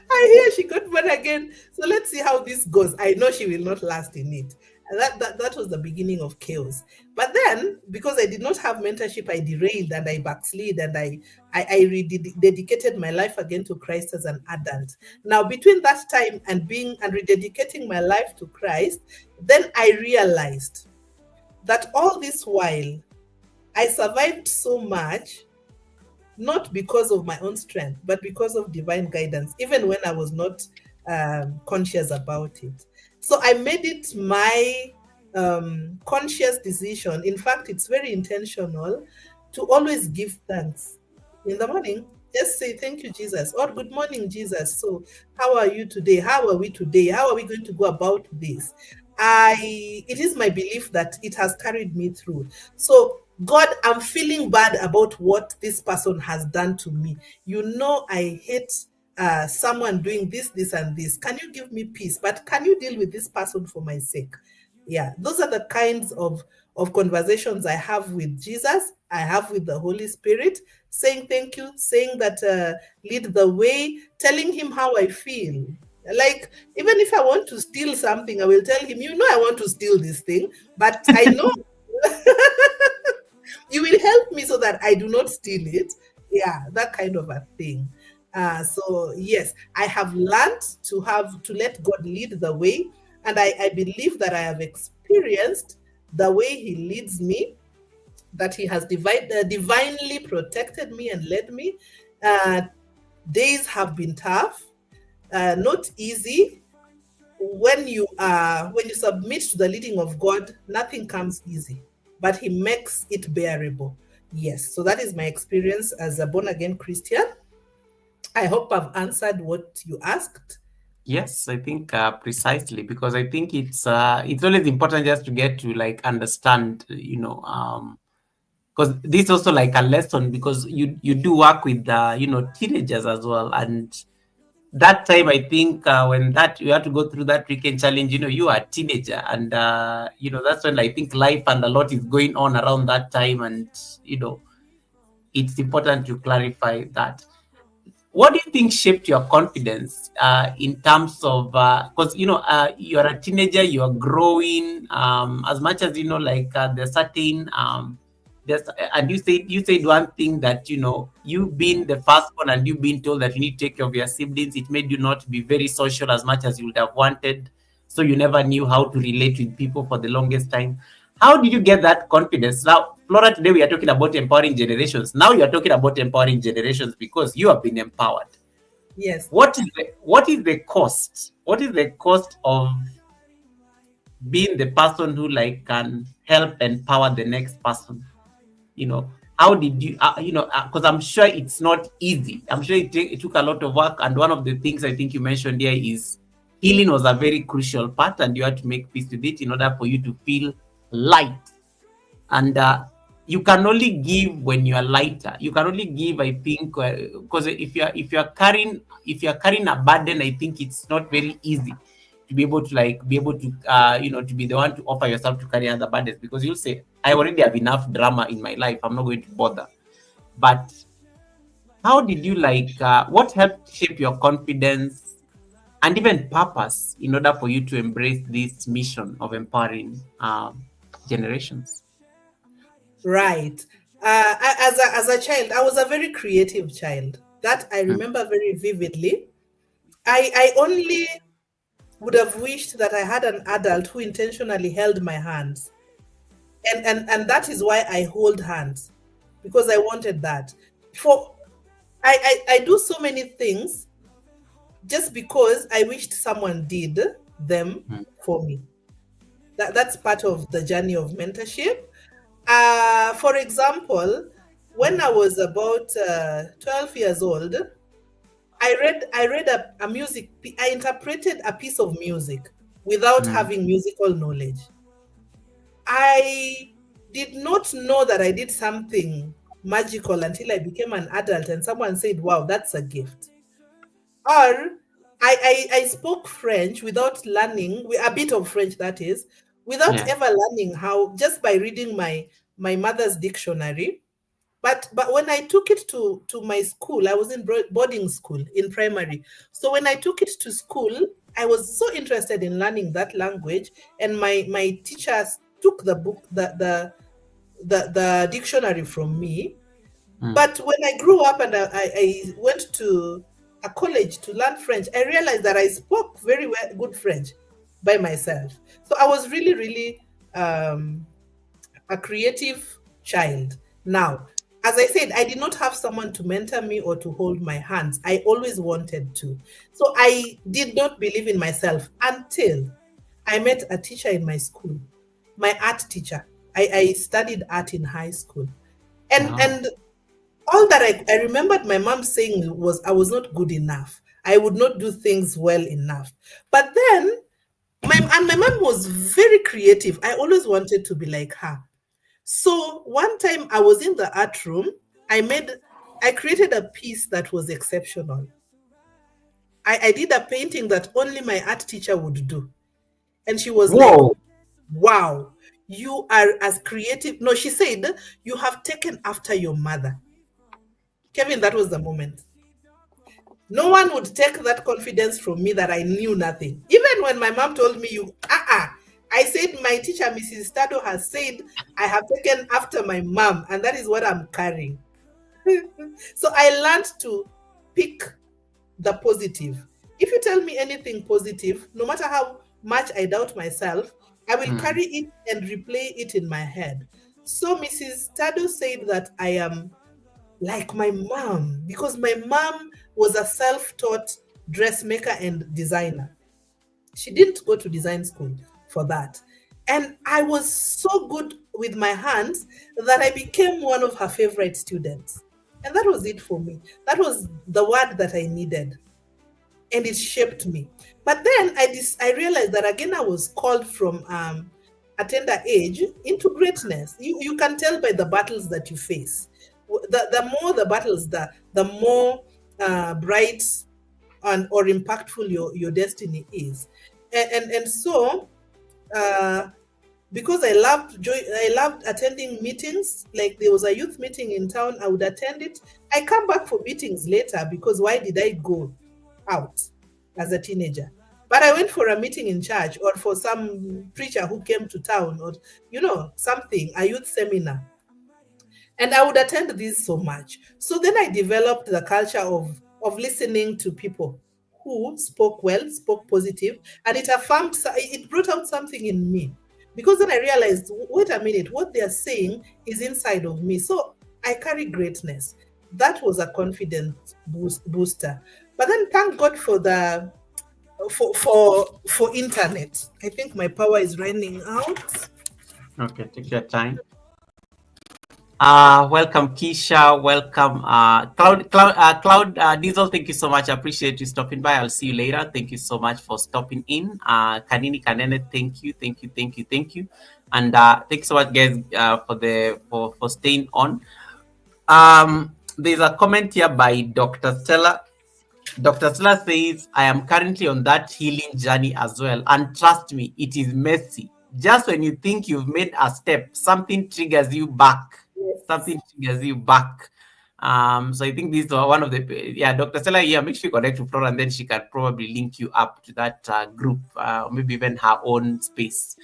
I hear she got born again. So let's see how this goes. I know she will not last in it. And that was the beginning of chaos. But then, because I did not have mentorship, I derailed and I backslid, and I rededicated my life again to Christ as an adult. Now, between that time and rededicating my life to Christ, then I realized that all this while I survived so much, not because of my own strength, but because of divine guidance, even when I was not conscious about it. So I made it my conscious decision. In fact, it's very intentional to always give thanks in the morning. Just say, thank you, Jesus, or good morning, Jesus. So, how are you today? How are we today? How are we going to go about this? It is my belief that it has carried me through. So, God, I'm feeling bad about what this person has done to me. You know, I hate someone doing this, and this. Can you give me peace? But can you deal with this person for my sake? Yeah, those are the kinds of conversations I have with Jesus, I have with the Holy Spirit, saying thank you, saying that lead the way, telling him how I feel. Like, even if I want to steal something, I will tell him, you know, I want to steal this thing, but I know you will help me so that I do not steal it. Yeah, that kind of a thing. So yes, I have learned to let God lead the way, and I believe that I have experienced the way He leads me, that He has divinely protected me and led me. Uh, Days have been tough, not easy. When you submit to the leading of God, nothing comes easy, but He makes it bearable. Yes, so that is my experience as a born again Christian. I hope I've answered what you asked. Yes, I think precisely, because I think it's always important just to get to like understand, because this is also like a lesson, because you do work with teenagers as well. And that time, I think when that you have to go through that weekend challenge, you are a teenager, and that's when I think life and a lot is going on around that time. And you know it's important to clarify that. What do you think shaped your confidence in terms of, because you're a teenager, you're growing, as much as like there's certain there's and you said one thing, that you being the first one and you being told that you need to take care of your siblings, it made you not be very social as much as you would have wanted. So you never knew how to relate with people for the longest time. How did you get that confidence? Now, Flora, today we are talking about empowering generations. Now you are talking about empowering generations because you have been empowered. Yes. What is the cost? What is the cost of being the person who like can help empower the next person? You know, how did you? Because I'm sure it's not easy. I'm sure it took a lot of work. And one of the things I think you mentioned here is healing was a very crucial part, and you had to make peace with it in order for you to feel light. And you can only give when you are lighter. You can only give, I think, because if you're carrying a burden, I think it's not very easy to be able to be the one to offer yourself to carry other burdens, because you'll say, I already have enough drama in my life, I'm not going to bother. But how did you what helped shape your confidence and even purpose in order for you to embrace this mission of empowering generations? Right. As a child, I was a very creative child. That I Mm, remember very vividly. I only would have wished that I had an adult who intentionally held my hands. And that is why I hold hands, because I wanted that. For I do so many things just because I wished someone did them mm, for me. That's part of the journey of mentorship. For example, when I was about 12 years old, I read a I interpreted a piece of music without mm, having musical knowledge. I did not know that I did something magical until I became an adult and someone said, "Wow, that's a gift." Or I spoke French without learning, a bit of French that is, without yeah. ever learning how, just by reading my mother's dictionary. But when I took it to my school, I was in boarding school in primary. So when I took it to school, I was so interested in learning that language, and my teachers took the book, the dictionary from me. Mm, But when I grew up and I went to a college to learn French, I realized that I spoke very good French by myself. So I was really, really a creative child. Now, as I said, I did not have someone to mentor me or to hold my hands. I always wanted to. So I did not believe in myself until I met a teacher in my school, my art teacher. I studied art in high school. wow. And all that I remembered my mom saying was I was not good enough. I would not do things well enough. But then my mom was very creative. I always wanted to be like her. So one time I was in the art room, I created a piece that was exceptional. I did a painting that only my art teacher would do. And she was like, Whoa. "Wow, you are as creative." No, she said, "You have taken after your mother." Kevin, that was the moment. No one would take that confidence from me that I knew nothing. Even when my mom told me, I said, "My teacher, Mrs. Tado, has said I have taken after my mom, and that is what I'm carrying." So I learned to pick the positive. If you tell me anything positive, no matter how much I doubt myself, I will Mm, carry it and replay it in my head. So Mrs. Tado said that I am like my mom, because my mom was a self-taught dressmaker and designer. She didn't go to design school for that. And I was so good with my hands that I became one of her favorite students. And that was it for me. That was the word that I needed, and it shaped me. But then I realized that again I was called from a tender age into greatness. You can tell by the battles that you face. The more the battles, the more bright and or impactful your destiny is. And so uh, because I loved attending meetings. Like there was a youth meeting in town, I would attend it. I come back for meetings later because why did I go out as a teenager? But I went for a meeting in church or for some preacher who came to town or something, a youth seminar. And I would attend these so much. So then I developed the culture of listening to people who spoke well, spoke positive, and it affirmed, it brought out something in me. Because then I realized, wait a minute, what they are saying is inside of me. So I carry greatness. That was a confidence booster. But then thank God for the for internet. I think my power is running out. Okay, take your time. Welcome, Keisha. Welcome, Cloud Diesel. Thank you so much. I appreciate you stopping by. I'll see you later. Thank you so much for stopping in. Kanini Kanene, thank you, thank you, thank you, thank you, and thanks so much, guys, for staying on. There's a comment here by Dr. Stella. Dr. Stella says, I am currently on that healing journey as well. And trust me, it is messy. Just when you think you've made a step, something triggers you back. Yes. Something triggers you back. So I think this is one of the, Dr. Stella, make sure you connect to Flora and then she can probably link you up to that group, maybe even her own space.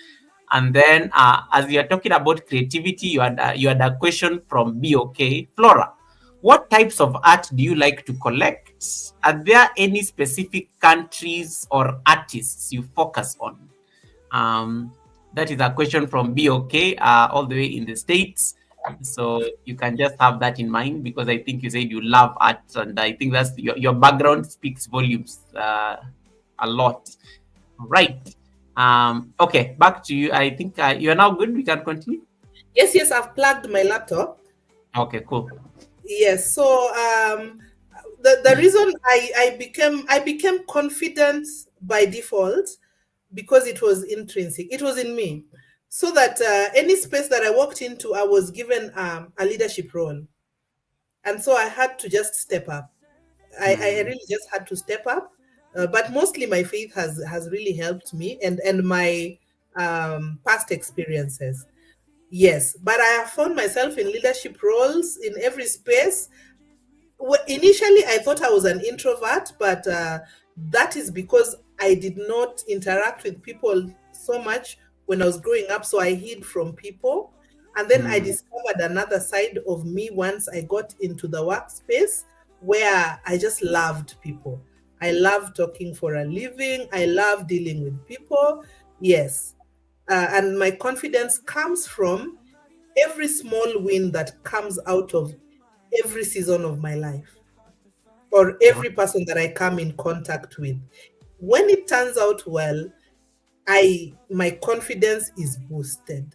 And then as you are talking about creativity, you had a question from BOK. Flora, what types of art do you like to collect? Are there any specific countries or artists you focus on? That is a question from BOK, all the way in the States. So you can just have that in mind because I think you said you love art, and I think that's your background speaks volumes a lot. Right. Okay, back to you. I think you are now good. We can continue. Yes, I've plugged my laptop. Okay, cool. Yes. So the reason I became confident by default because it was intrinsic. It was in me. So that any space that I walked into, I was given a leadership role. And so I had to just step up. I really just had to step up. But mostly my faith has really helped me and my past experiences. Yes, but I have found myself in leadership roles in every space. Well, initially, I thought I was an introvert, but that is because I did not interact with people so much when I was growing up. So I hid from people. And then I discovered another side of me once I got into the workspace where I just loved people. I love talking for a living. I love dealing with people. Yes. And my confidence comes from every small win that comes out of every season of my life or every person that I come in contact with. When it turns out well, my confidence is boosted.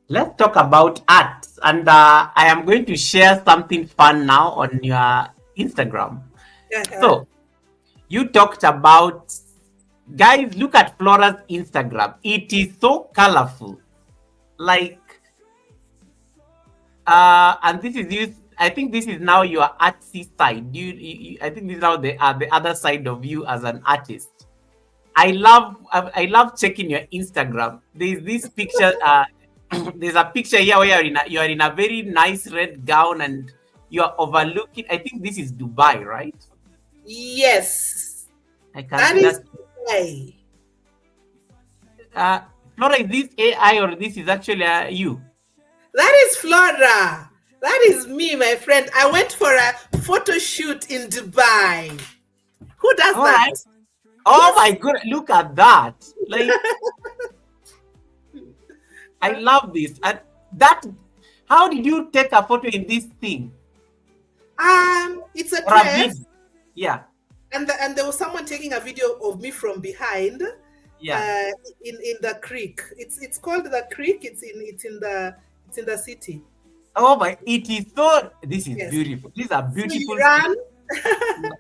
Let's talk about art. And I am going to share something fun now on your Instagram. So, you talked about, guys, look at Flora's Instagram. It is so colorful. Like, and this is you. I think this is now your artsy side. I think this is now the other side of you as an artist. I love checking your Instagram. There's this picture. There's a picture here where you are in a very nice red gown and you are overlooking. I think this is Dubai, right? Yes, I can that see is that. why. Flora, is this AI or this is actually you? That is Flora. That is me, my friend. I went for a photo shoot in Dubai. Who does All that? right. Oh my god! Look at that. Like, I love this. And that. How did you take a photo in this thing? It's a Or a dress. video? Yeah. And there was someone taking a video of me from behind. Yeah. In the creek. It's called the creek. It's in the city. Oh my, it is so. This is Yes. beautiful. These are So you beautiful run. pictures.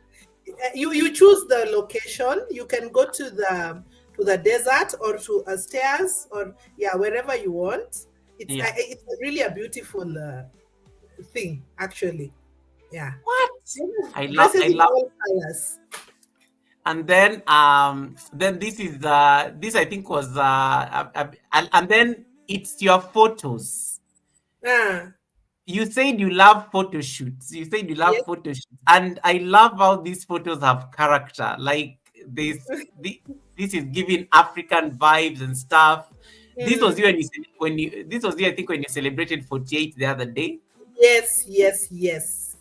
You choose the location. You can go to the desert or to a stairs or yeah wherever you want. Yeah. It's really a beautiful thing actually. Yeah. What? I Dresses in love. all colors. And then this is this I think was and then it's your photos. Ah, You said you love photo shoots. You said you love yes. photo shoots, and I love how these photos have character. Like the, this is giving African vibes and stuff. This was Mm. you when you this was you I think when you celebrated 48 the other day. Yes, yes, yes.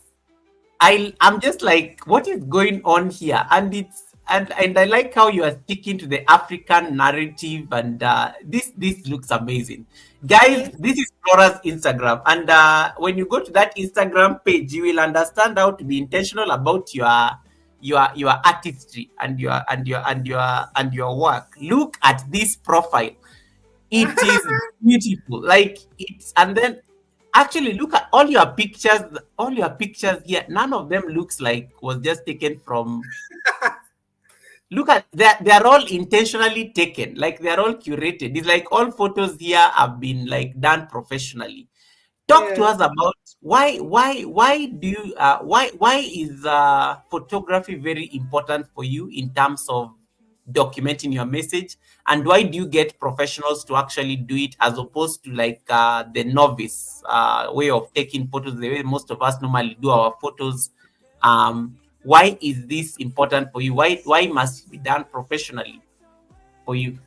I'm just like, what is going on here? And it's and I like how you are sticking to the African narrative, and this looks amazing, guys. Thank This is Flora's Instagram, and when you go to that Instagram page, you will understand how to be intentional about your artistry and your work. Look at this profile. It is beautiful. Like it's and then actually look at all your pictures here. None of them looks like was just taken from look at they're all intentionally taken, like they're all curated. It's like all photos here have been like done professionally. Talk to yeah. us about why do you why is photography very important for you in terms of documenting your message, and why do you get professionals to actually do it as opposed to like the novice way of taking photos, the way most of us normally do our photos. Why is this important for you? Why must it be done professionally for you?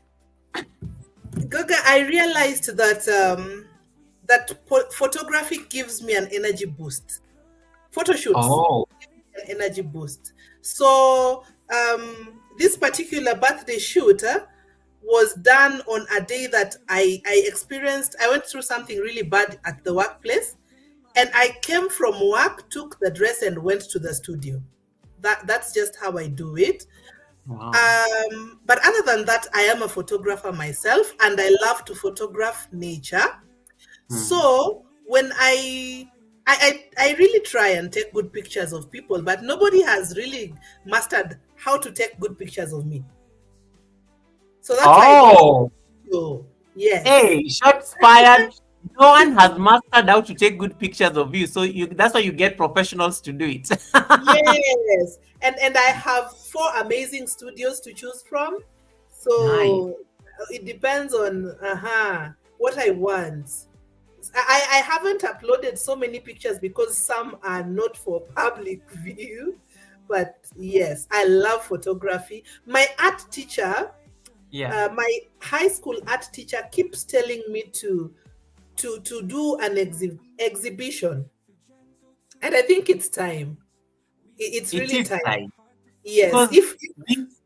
Goga, I realized that photography gives me an energy boost. Photo shoots Oh an energy boost. So this particular birthday shoot was done on a day that I experienced. I went through something really bad at the workplace, and I came from work, took the dress, and went to the studio. That's just how I do it. wow. But other than that, I am a photographer myself, and I love to photograph nature. Hmm. So when I really try and take good pictures of people, but nobody has really mastered how to take good pictures of me. So that's why I go to Oh, the studio. Yes. hey, shots fired. No one has mastered how to take good pictures of you. So that's why you get professionals to do it. Yes. And I have four amazing studios to choose from. Nice. So it depends on what I want. I haven't uploaded so many pictures because some are not for public view. But yes, I love photography. My art teacher, Yeah. my high school art teacher keeps telling me to do an exhibition. And I think it's time. It's It really is time. time. Yes. Because If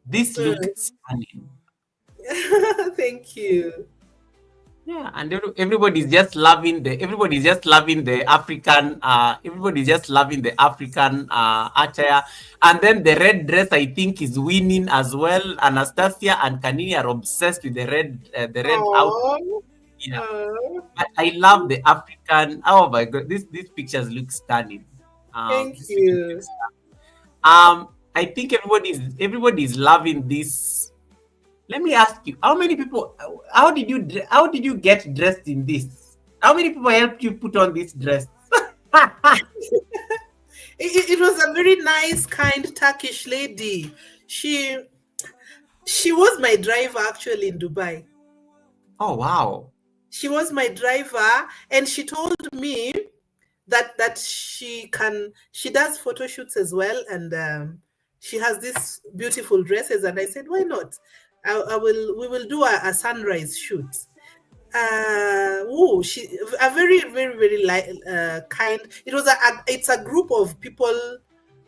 this uh, looked stunning. thank you. Yeah, and everybody's just loving the African everybody's just loving the African attire. And then the red dress I think is winning as well. Anastasia and Kanini are obsessed with the red outfit. Oh, Yeah. I love the African. Oh my god, these pictures look stunning. thank These pictures look you. stunning. I think everybody's loving this. Let me ask you, how many people? How did you get dressed in this? How many people helped you put on this dress? It was a very nice, kind Turkish lady. She she was my driver actually in Dubai. Oh wow! She was my driver, and she told me that she does photo shoots as well, and she has these beautiful dresses. And I said, why not? I will we will do a sunrise shoot. She a very very kind. It was it's a group of people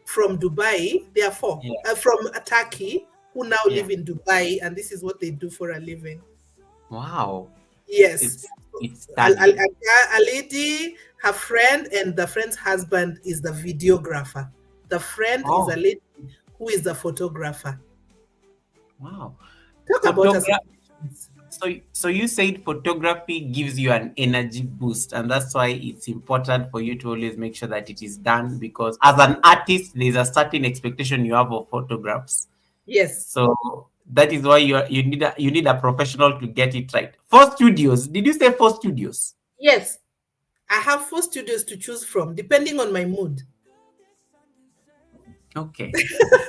from Dubai. They are four Yeah, from Turkey who now yeah. live in Dubai, and this is what they do for a living. Wow! Yes. It's A, stunning. a lady, her friend, and the friend's husband is the videographer. The friend is a Oh lady who is the photographer. wow! Talk about Photogra- aspirations. So you said photography gives you an energy boost, and that's why it's important for you to always make sure that it is done, because as an artist, there's a certain expectation you have of photographs. Yes, So that is why you need a professional to get it right. 4 studios. Did you say 4 studios? yes. I have 4 studios to choose from, depending on my mood. Okay.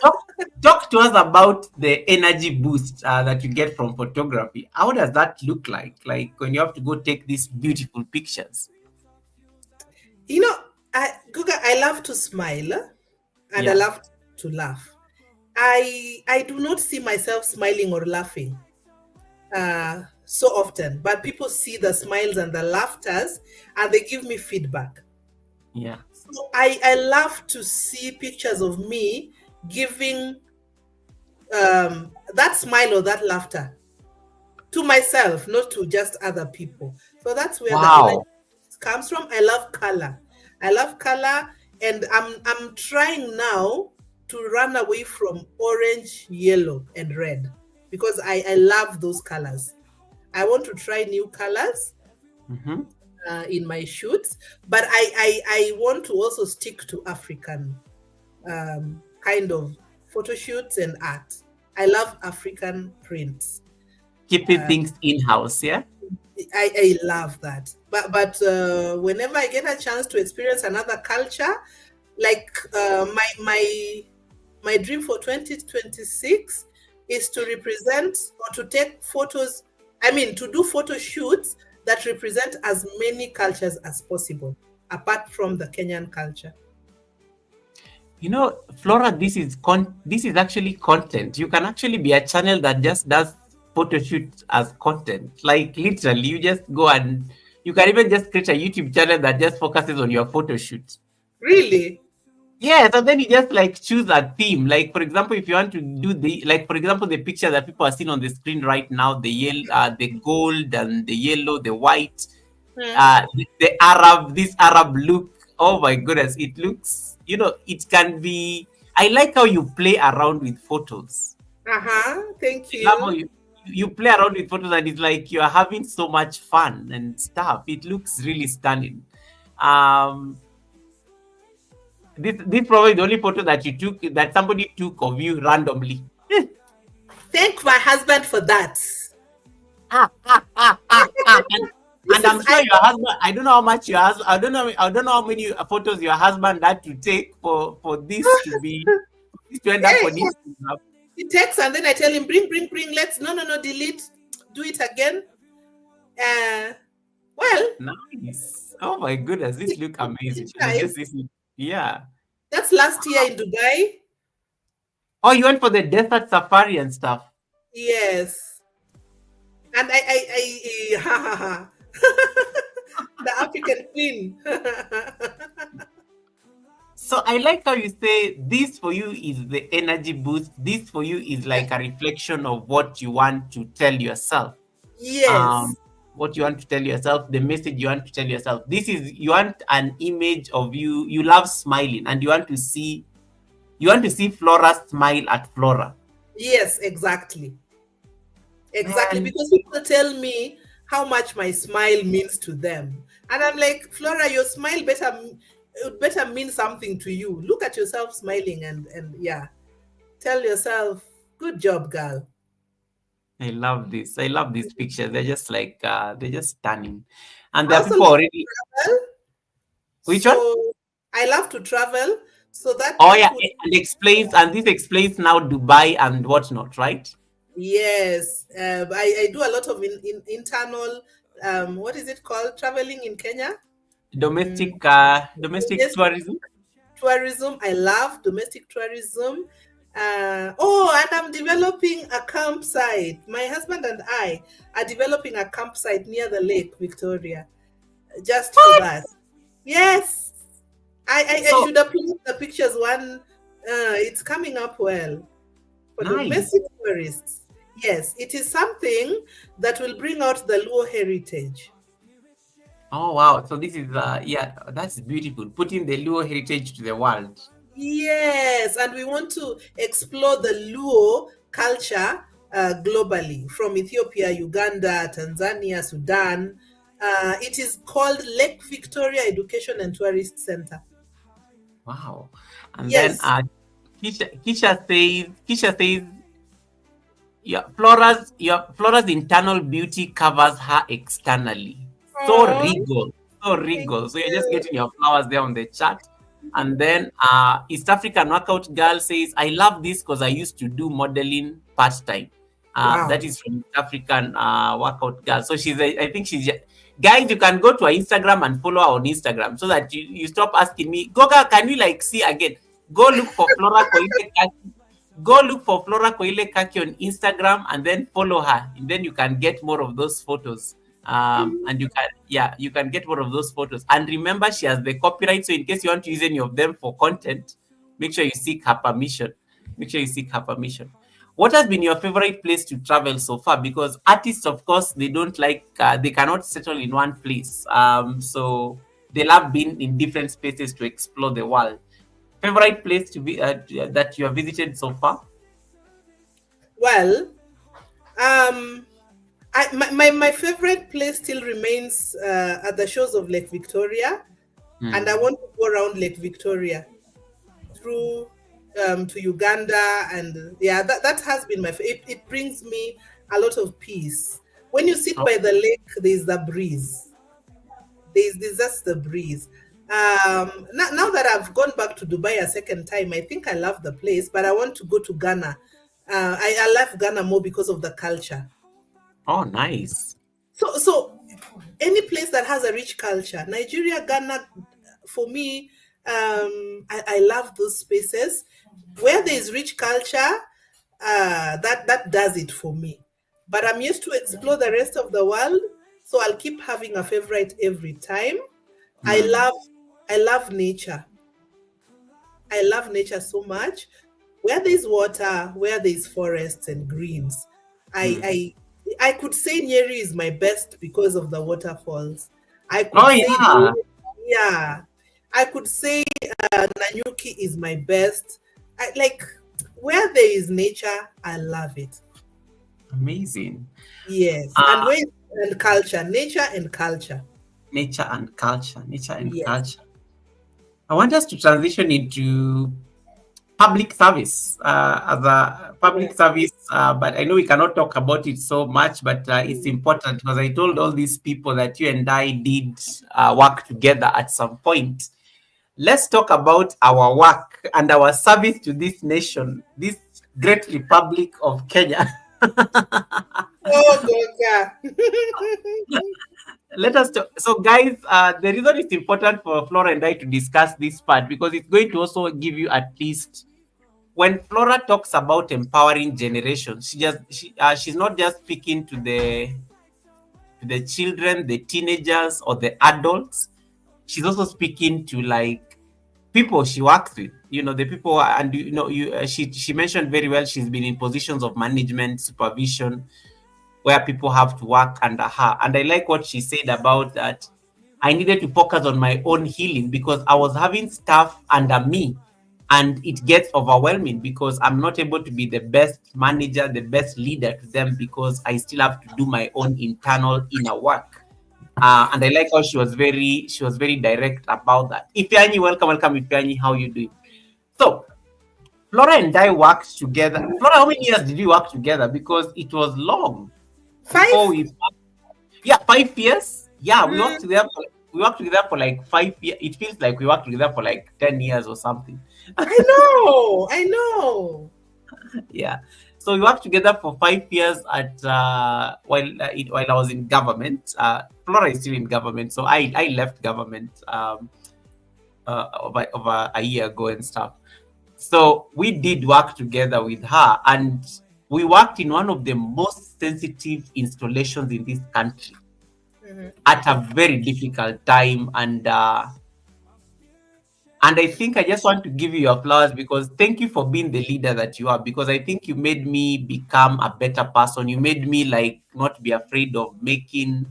Talk, talk to us about the energy boost that you get from photography. How does that look like? Like when you have to go take these beautiful pictures. You know, Goga, I love to smile and I Yeah. love to laugh. I do not see myself smiling or laughing so often, but people see the smiles and the laughters and they give me feedback. Yeah. So I love to see pictures of me giving that smile or that laughter to myself, not to just other people. So that's where the energy Wow. comes from. I love color. I love color, and I'm trying now to run away from orange, yellow, and red because I love those colors. I want to try new colors Mm-hmm. in my shoots, but I want to also stick to African kind of photo shoots and art. I love African prints. Keeping things in house. Yeah. I love that. But whenever I get a chance to experience another culture, like my dream for 2026 is to represent or to take photos. I mean, to do photo shoots that represent as many cultures as possible, apart from the Kenyan culture. You know, Flora, this is actually content. You can actually be a channel that just does photo shoots as content. Like literally, you just go and you can even just create a YouTube channel that just focuses on your photo shoots. Really? Yes, and then you just like choose a theme. Like for example, if you want to do the like for example the picture that people are seeing on the screen right now, the yellow, the gold and the yellow, the white, Hmm. the Arab, this Arab look. Oh my goodness, it looks. You know, it can be. I like how you play around with photos. Uh-huh. Thank I love how you. you play around with photos, and it's like you are having so much fun and stuff. It looks really stunning. Um, this probably the only photo that you took that somebody took of you randomly. Thank my husband for that. and, This and is I'm sure I your husband. I don't know how much your husband. I don't know how many photos your husband had to take for this to be this to end up yeah, on Instagram. he takes and then I tell him, bring, let's no, delete, do it again. Uh well, Nice. Oh my goodness, this look he amazing. I guess tries. this is yeah. That's last year in Dubai. Oh, you went for the desert safari and stuff. Yes. And ha ha ha. The African queen. So I like how you say this for you is the energy boost. This for you is like a reflection of what you want to tell yourself. Um, Yes. what you want to tell yourself, the message you want to tell yourself. This is you want an image of you. You love smiling, and you want to see Flora smile at Flora. Yes, exactly. Exactly. Man, Because people tell me how much my smile means to them. And I'm like, Flora, your smile better mean something to you. Look at yourself smiling and yeah, tell yourself, good job, girl. I love this. I love these pictures. They're just like they're just stunning, and I there are also people love to already. travel. Which one? So I love to travel. So Oh yeah, would, and explains and this explains now Dubai and whatnot, right? yes. I do a lot of in internal, what is it called? Traveling in Kenya. Mm, Domestic domestic tourism. tourism. I love domestic tourism. Oh, and I'm developing a campsite. My husband and I are developing a campsite near the lake, Victoria, just for What? that. Yes, I So should upload the pictures one. It's coming up well for nice. domestic tourists. Yes, it is something that will bring out the Luo heritage. Oh wow. So this is yeah, that's beautiful. Putting the Luo heritage to the world. Yes, and we want to explore the Luo culture globally, from Ethiopia, Uganda, Tanzania, Sudan. It is called Lake Victoria Education and Tourist Center. Wow. And then Yes. Kisha says your Flora's internal beauty covers her externally. So Oh, regal, so thank regal. So you're just you. getting your flowers there on the chat. And then East African Workout Girl says, I love this because I used to do modeling part time. That Wow. is from East African Workout Girl. So I think guys, you can go to her Instagram and follow her on Instagram so that you stop asking me, Goga, can we like see again? Go look for Flora Koile. Go look for Flora Koile Kaki on Instagram and then follow her. And then you can get more of those photos. And you can get more of those photos. And remember, she has the copyright. So in case you want to use any of them for content, make sure you seek her permission. Make sure you seek her permission. What has been your favorite place to travel so far? Because artists, of course, they don't like, they cannot settle in one place. So they love being in different spaces to explore the world. Favorite place to be that you have visited so far? Well, um, my favorite place still remains at the shores of Lake Victoria, and I Hmm. want to go around Lake Victoria through to Uganda, and yeah, that has been it brings me a lot of peace. When you sit Oh, by the lake, there's the breeze. There's just the breeze. Now that I've gone back to Dubai a second time, I think I love the place, but I want to go to Ghana. I love Ghana more because of the culture. oh, nice. So any place that has a rich culture, Nigeria, Ghana, for me, I love those spaces where there is rich culture. That does it for me. But I'm used to explore the rest of the world, so I'll keep having a favorite every time. I Hmm. love I love nature. I love nature so much. Where there's water, where there's forests and greens, Hmm. I I could say Nyeri is my best because of the waterfalls. I could Oh say yeah, yeah, I could say Nanyuki is my best. I like where there is nature, I love it. amazing. Yes, and Uh, where and culture, nature and culture. nature and culture, nature and Yes. culture. I want us to transition into public service as a public Yeah. service, but I know we cannot talk about it so much, but it's Mm. important because I told all these people that you and I did work together at some point. Let's talk about our work and our service to this nation, this great republic of Kenya. Oh, Goga. Let us talk. So, guys, the reason it's important for Flora and I to discuss this part because it's going to also give you at least when Flora talks about empowering generations, she's not just speaking to the children, the teenagers, or the adults. She's also speaking to like people she works with. You know the people, and she mentioned very well. She's been in positions of management, supervision, where people have to work under her. And I like what she said about that. I needed to focus on my own healing because I was having stuff under me and it gets overwhelming because I'm not able to be the best manager, the best leader to them because I still have to do my own internal inner work. And I like how she was very direct about that. Ifeanyi, welcome, Ifeanyi. How you doing? So Flora and I worked together. Flora, how many years did we work together? Because it was long before Five? we, yeah, 5 years. Yeah, Mm, we worked together for like 5 years. It feels like we worked together for like 10 years or something. I know. Yeah. So we worked together for 5 years at while I was in government. Flora is still in government, so I left government over a year ago and stuff. So we did work together with her, and we worked in one of the most sensitive installations in this country Mhm. at a very difficult time. And I think I just want to give you your flowers because thank you for being the leader that you are. Because I think you made me become a better person. You made me like not be afraid of making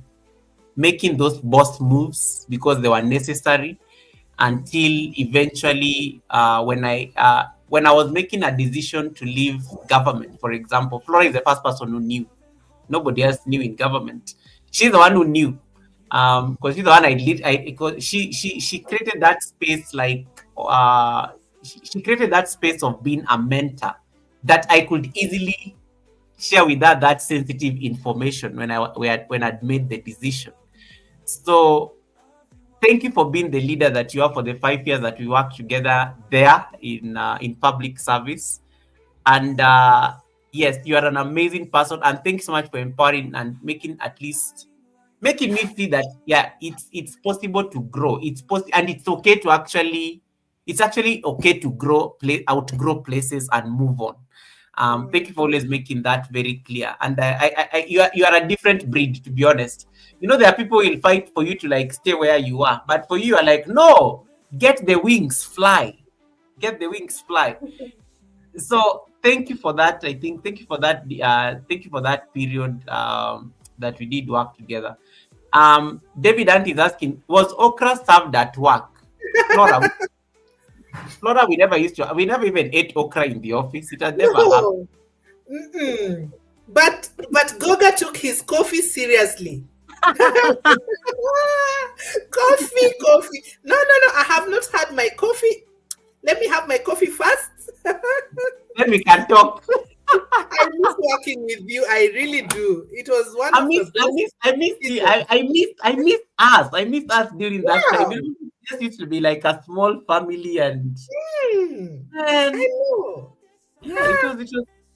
those boss moves because they were necessary until eventually when I when I was making a decision to leave government, for example, Flora is the first person who knew. Nobody else knew in government. She's the one who knew. Because she's the one I lead. Because she created that space, like she created that space of being a mentor that I could easily share with her that sensitive information when I'd made the decision. So thank you for being the leader that you are for the 5 years that we worked together there in public service. And yes, you are an amazing person. And thanks so much for empowering and making me see that yeah, it's possible to grow. It's possible, and it's okay to actually, it's actually okay to outgrow places and move on. Thank you for always making that very clear. And you are a different breed, to be honest. You know, there are people who will fight for you to like stay where you are, but for you are like, no, get the wings, fly, get the wings, fly. So thank you for that. I think thank you for that. Thank you for that period that we did work together. David Ant is asking, was okra served at work? Flora, Flora, we never even ate okra in the office. It has never happened. No. Mm-mm. But Goga took his coffee seriously. Coffee. No, no, no. I have not had my coffee. Let me have my coffee first. Then we can talk. I miss working with you. I really do. It was one of the best I miss you. seasons. I miss us. I miss us during that time. Wow. It just used to be like a small family, I and know. yeah,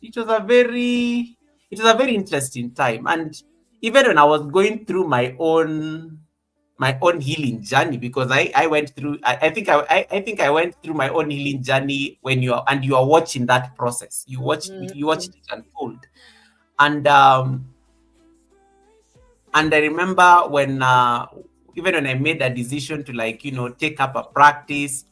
it was a very, it was a very interesting time. And even when I was going through my own healing journey, because I went through, I think I went through my own healing journey when you are watching that process. You watched it unfold. And I remember when even when I made a decision to, like, take up a practice,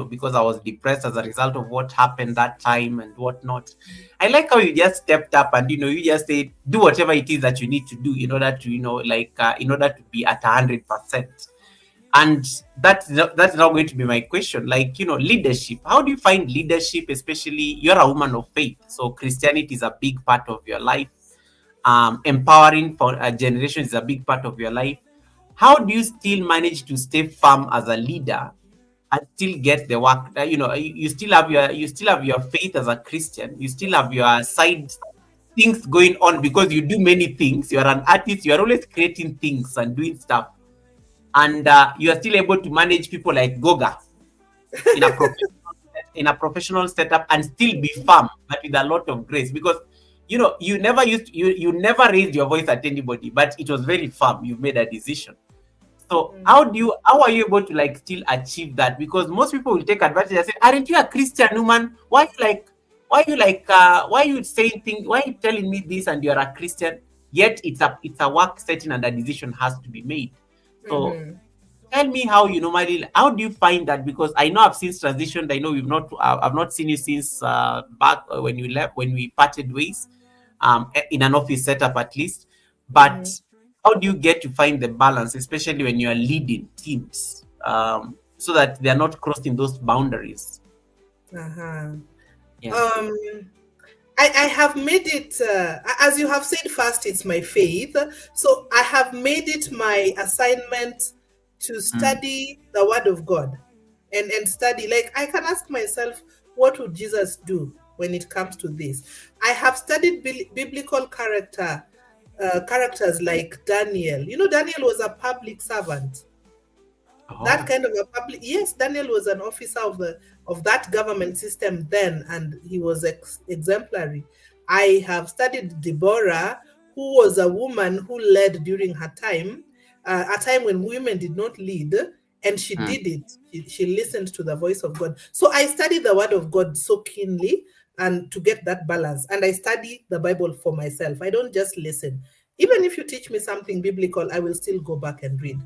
because I was depressed as a result of what happened that time and whatnot. I like how you just stepped up and you just say, do whatever it is that you need to do in order to, in order to be at 100%. And that's not going to be my question. Like, leadership. How do you find leadership, especially you're a woman of faith, so Christianity is a big part of your life. Empowering for a generation is a big part of your life. How do you still manage to stay firm as a leader and still get the work that you still have your faith as a Christian, you still have your side things going on, because you do many things, you are an artist, you are always creating things and doing stuff, and you are still able to manage people like Goga in a professional setup and still be firm, but with a lot of grace, because you never raised your voice at anybody, but it was very firm. You made a decision. So how are you able to like still achieve that? Because most people will take advantage and say, aren't you a Christian woman? Why are you saying things, why are you telling me this and you're a Christian? Yet it's a work setting and a decision has to be made. So Mhm. tell me how you normally, how do you find that? Because I know I've since transitioned. I know I've not seen you since back when you left, when we parted ways, in an office setup at least. But Mhm. how do you get to find the balance, especially when you are leading teams, so that they are not crossing those boundaries? Uh-huh. Yeah. Um, I have made it, as you have said, first, it's my faith. So I have made it my assignment to Mm. study the Word of God and study. Like, I can ask myself, what would Jesus do when it comes to this? I have studied biblical characters like Daniel. You know, Daniel was a public servant, that Oh. kind of a public, yes, Daniel was an officer of that government system then, and he was exemplary. I have studied Deborah, who was a woman who led during her time, a time when women did not lead, and she Mm. did it. She listened to the voice of God. So I study the word of God so keenly, and to get that balance, and I study the Bible for myself. I don't just listen. Even if you teach me something biblical, I will still go back and read.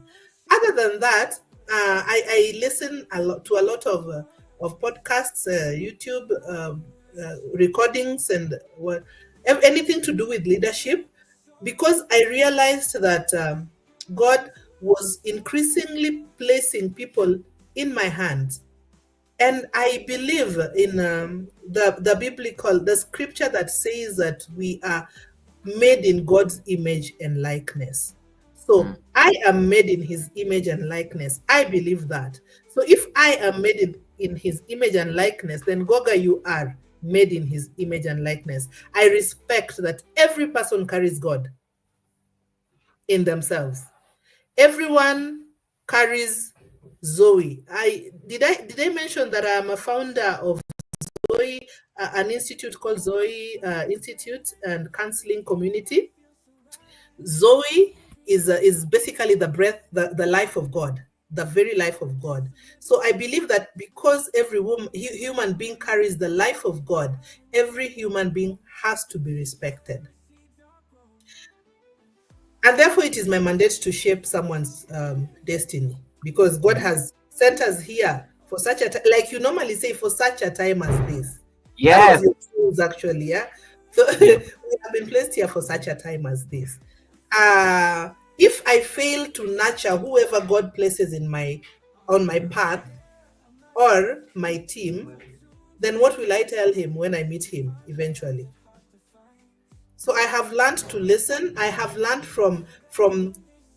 Other than that, I listen a lot to a lot of podcasts, YouTube recordings, and anything to do with leadership, because I realized that God was increasingly placing people in my hands, And I believe in the biblical, the scripture that says that we are made in God's image and likeness. So Mm. I am made in his image and likeness. I believe that. So if I am made in his image and likeness, then Goga, you are made in his image and likeness. I respect that every person carries God in themselves. Everyone carries Zoe. I mention that I am a founder of Zoe, an institute called Zoe Institute and Counseling Community. Zoe is basically the breath, the life of God, the very life of God. So I believe that because every human being carries the life of God, every human being has to be respected. And therefore, it is my mandate to shape someone's destiny, because God has sent us here for such a time, like you normally say, for such a time as this. That was Yes. your tools, actually, yeah. So we Yep. have been placed here for such a time as this. If I fail to nurture whoever God places in my on my path or my team, then what will I tell him when I meet him eventually? So I have learned to listen. I have learned from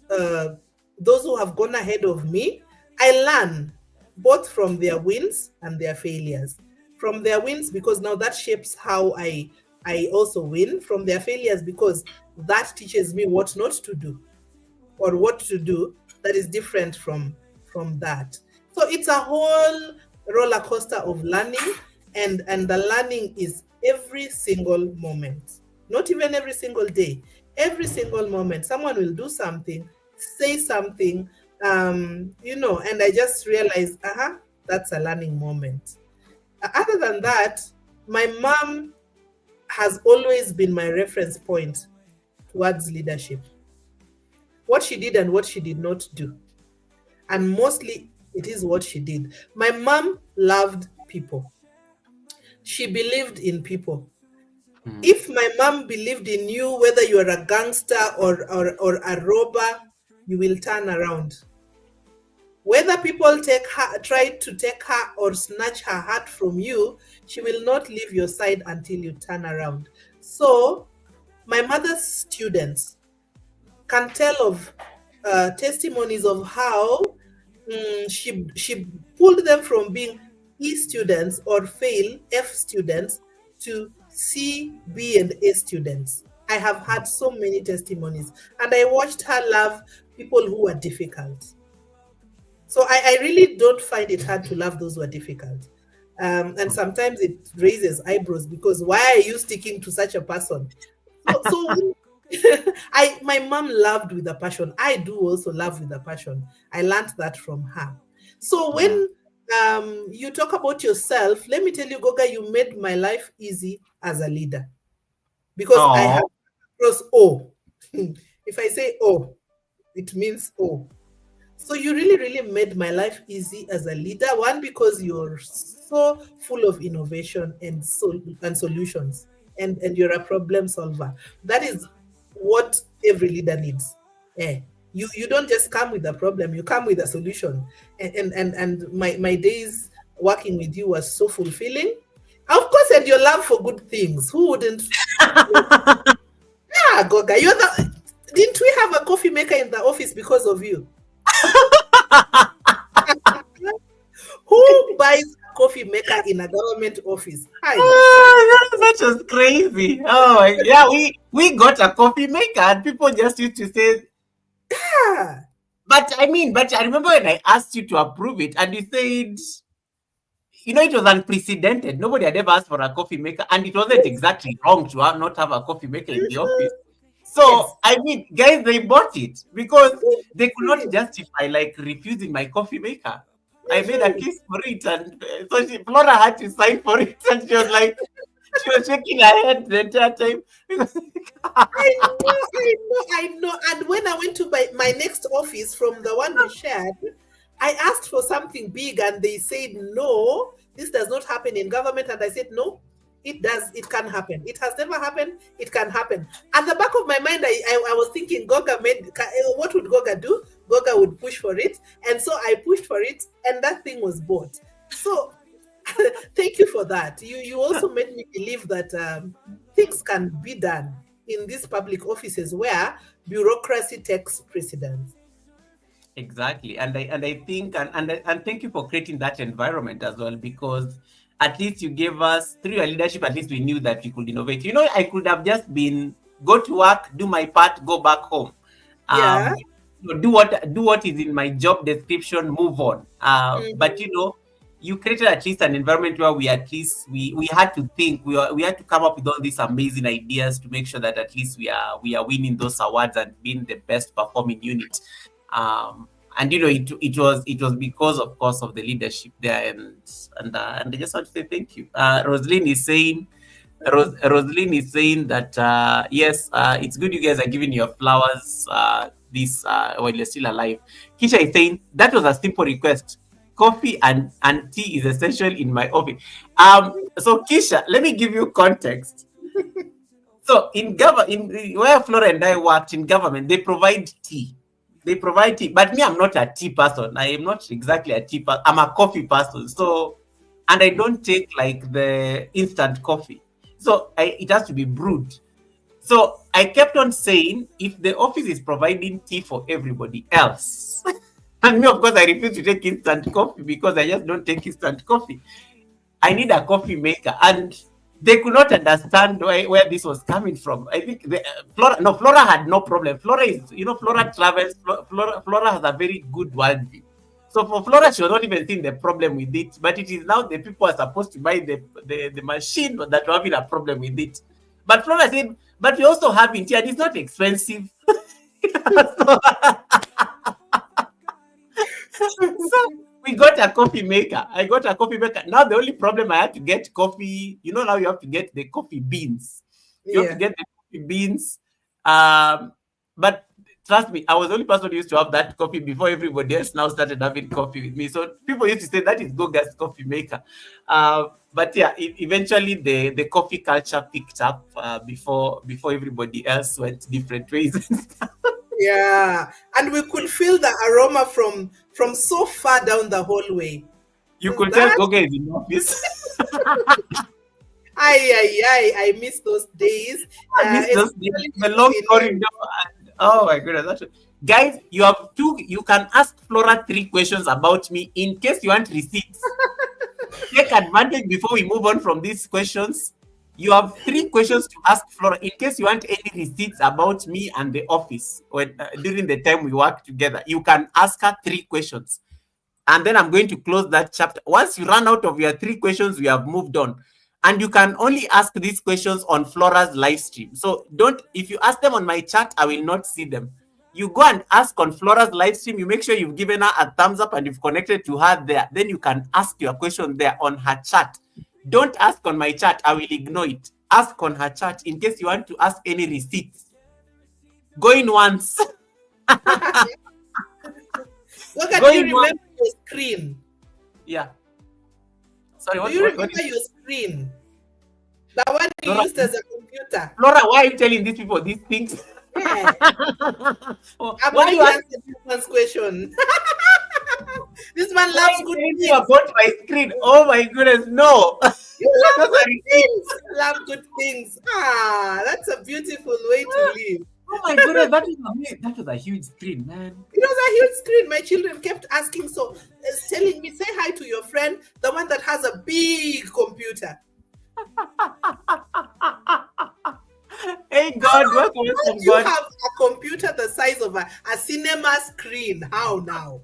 uh, those who have gone ahead of me. I learn both from their wins and their failures. From their wins, because now that shapes how I also win. From their failures, because that teaches me what not to do or what to do that is different from that. So it's a whole roller coaster of learning, and the learning is every single moment, not even every single day, every single moment. Someone will do something, say something, and I just realize, that's a learning moment. Other than that, my mom has always been my reference point towards leadership, what she did and what she did not do. And mostly it is what she did. My mom loved people. She believed in people. Mm. If my mom believed in you, whether you are a gangster or a robber, you will turn around. Whether people try to take her or snatch her heart from you, she will not leave your side until you turn around. So, my mother's students can tell of testimonies of how she pulled them from being E students or fail F students to C, B, and A students. I have had so many testimonies, and I watched her love people who were difficult. So I really don't find it hard to love those who are difficult. And sometimes it raises eyebrows, because why are you sticking to such a person? So I my mom loved with a passion. I do also love with a passion. I learned that from her. So Yeah. when you talk about yourself, let me tell you, Goga, you made my life easy as a leader, because I have Oh. cross O. If I say O, it means O. So you really, really made my life easy as a leader. One, because you're so full of innovation and solutions, and you're a problem solver. That is what every leader needs. Eh. You don't just come with a problem, you come with a solution. And my days working with you was so fulfilling. Of course, and your love for good things. Who wouldn't? Yeah, Goga, you're the. Didn't we have a coffee maker in the office because of you? Who buys a coffee maker in a government office? Hi. That was crazy. Oh my, yeah, we got a coffee maker and people just used to say, Yeah. but I remember when I asked you to approve it and you said, it was unprecedented. Nobody had ever asked for a coffee maker, and it wasn't Yes. exactly wrong to not have a coffee maker in the office. Mhm. So, Yes. I mean, guys, they bought it because they could not Mhm. justify like refusing my coffee maker. I made a Mhm. case for it, and so Flora had to sign for it, and she was like, she was shaking her head the entire time. Because, I know. And when I went to my next office from the one we shared, I asked for something big and they said, no, this does not happen in government. And I said, no, it does. It can happen. It has never happened. It can happen. At the back of my mind, I was thinking, what would Goga do? Goga would push for it. And so I pushed for it, and that thing was bought. So Thank you for that. You also made me believe that things can be done in these public offices where bureaucracy takes precedence. Exactly, and I think and thank you for creating that environment as well, because at least you gave us through your leadership. At least we knew that we could innovate. I could have just been go to work, do my part, go back home, Yeah. do what is in my job description, move on. But Mhm. you created at least an environment where we at least we had to think, we had to come up with all these amazing ideas to make sure that at least we are winning those awards and being the best performing unit. And it was because, of course, of the leadership there. And I just want to say thank you. Rosalind is saying that yes, it's good you guys are giving your flowers this while you're still alive. Kisha is saying that was a simple request. Coffee and tea is essential in my office. So Kisha, let me give you context. So in where Flora and I worked in government, they provide tea. They provide tea, but me, I'm not a tea person. I am not exactly a tea person. I'm a coffee person. So, and I don't take like the instant coffee. So it has to be brewed. So I kept on saying, if the office is providing tea for everybody else, and me, of course, I refuse to take instant coffee because I just don't take instant coffee. I need a coffee maker. And they could not understand where this was coming from. I think Flora had no problem. Flora travels. Flora has a very good worldview. So for Flora, she was not even seeing the problem with it. But it is now the people are supposed to buy the machine that were having a problem with it. But Flora said, but we also have it here, and it's not expensive. So, so we got a coffee maker. I got a coffee maker. Now the only problem, I had to get coffee. Now you have to get the coffee beans. You have to Yeah. get the coffee beans. But trust me, I was the only person who used to have that coffee before everybody else now started having coffee with me. So people used to say that is Goga's coffee maker. But yeah, eventually the coffee culture picked up before everybody else went different ways. Yeah. And we could feel the aroma from so far down the hallway. You Is could tell that Goga is in office. I miss those days. I miss those days. Especially The long in corridor. Oh my goodness. Guys, you have two. You can ask Flora three questions about me in case you want receipts. Take advantage before we move on from these questions. You have three questions to ask Flora in case you want any receipts about me and the office during the time we work together. You can ask her three questions, and then I'm going to close that chapter. Once you run out of your three questions, we have moved on. And you can only ask these questions on Flora's live stream. So if you ask them on my chat, I will not see them. You go and ask on Flora's live stream. You make sure you've given her a thumbs up and you've connected to her there. Then you can ask your question there on her chat. Don't ask on my chat. I will ignore it. Ask on her chat in case you want to ask any receipts. Going once. Look at, do you Going once. remember your screen? Yeah. Sorry, Do you remember your screen? The one you Flora, used as a computer. Flora, why are you telling these people these things? Yeah. I'm Why going you to ask answer this one's question. This man why loves you good telling me things. about my screen? Oh my goodness, no. You love Those are good receipts. things. You love good things. That's a beautiful way to live. Oh my goodness, that was a huge screen, man. It was a huge screen. My children kept asking, telling me, say hi to your friend, the one that has a big computer. Hey God, welcome But from you God. have a computer the size of a cinema screen. How now?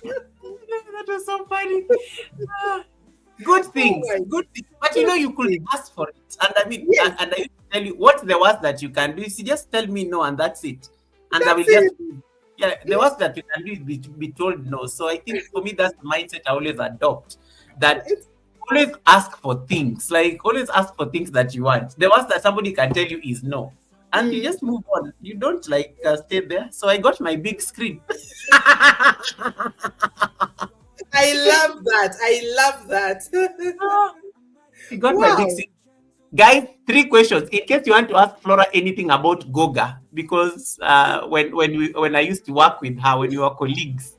That was so funny. Ah, Good Oh things, my good things. But God. you could ask for it. And I mean, Yes, and I used to tell you what's the worst that you can do is you just tell me no, and that's it. And I will that's just, it. yeah, the Yes, worst that you can do is be told no. So I think for me, that's the mindset I always adopt. That it's, always ask for things, like always ask for things that you want. The worst that somebody can tell you is no. And you mm, just move on. You don't stay there. So I got my big screen. I love that. I love that. I got my big Wow. screen. Guys, three questions in case you want to ask Flora anything about Goga, because when I used to work with her, when we were colleagues,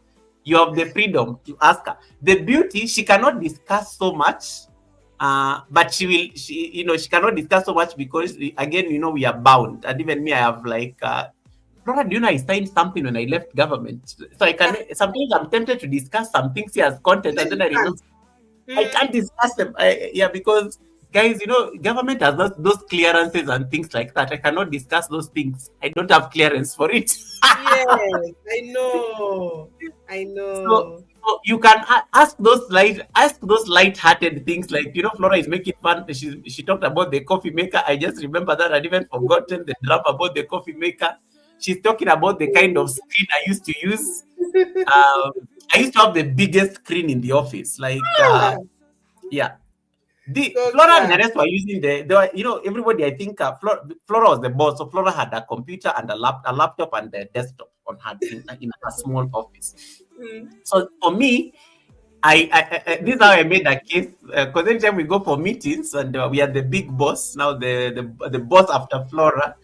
You have the freedom to ask her. The beauty, she cannot discuss so much, but she cannot discuss so much because, again, we are bound. And even me, I have like, Flora, do you know I signed something when I left government? So I can sometimes I'm tempted to discuss some things here as content, and Then then you I remember can't. I Mm, can't discuss them. Yeah, because guys, government has those clearances and things like that. I cannot discuss those things. I don't have clearance for it. yes, I know. I So, know. so you can ask those light-hearted things, like, Flora is making fun. She talked about the coffee maker. I just remember that I'd even forgotten the drama about the coffee maker. She's talking about the kind of screen I used to use. Um, I used to have the biggest screen in the office. Like, Ah, yeah, the Flora and the Goga. rest were using everybody. I think Flora was the boss, so Flora had a computer and a laptop and a desktop on her in a small office. Mm. So for me, this is how I made a case, because anytime we go for meetings and we are the big boss now, the boss after Flora.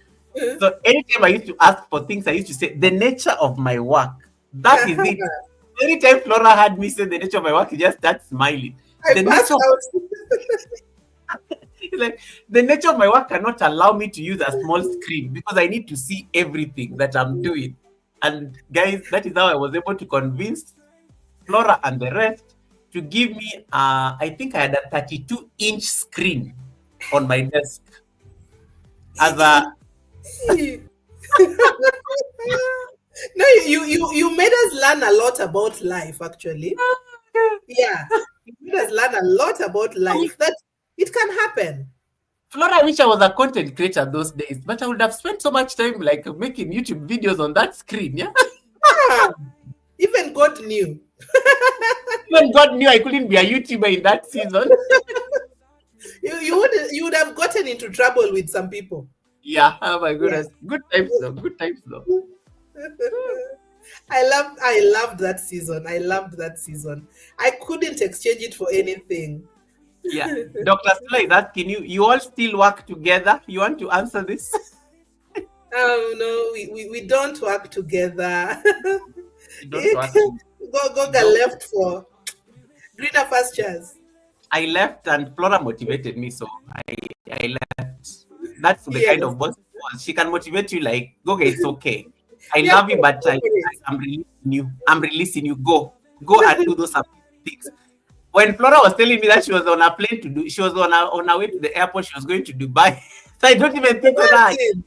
So anytime I used to ask for things, I used to say the nature of my work. That is it. Anytime Flora had me say the nature of my work, you just start smiling. I The nature passed of out. It's like the nature of my work cannot allow me to use a small screen because I need to see everything that I'm doing. And guys, that is how I was able to convince Flora and the rest to give me, I think I had a 32-inch screen on my desk as a No, you made us learn a lot about life, actually. Yeah. You made us learn a lot about life. That it can happen. Flora. I wish I was a content creator those days, but I would have spent so much time like making YouTube videos on that screen. Yeah. Ah, even God knew. Even God knew I couldn't be a YouTuber in that season. You would have gotten into trouble with some people. Yeah. Oh my Yeah. goodness. Good times though. Good times though. I loved that season. I loved that season. I couldn't exchange it for anything. Yeah. Dr. Stella is asking you, you all still work together? You want to answer this? No, we don't work together. You don't work together. Goga No. left for greener pastures. I left and Flora motivated me, so I left. That's the kind Yes. of boss she was. She can motivate you like, Goga, it's okay. I Yeah, love you, go, but go for it. I'm releasing you. I'm releasing you. Go and do those things. When Flora was telling me that she was on a plane she was on her way to the airport, she was going to Dubai. So I don't even think whether Imagine.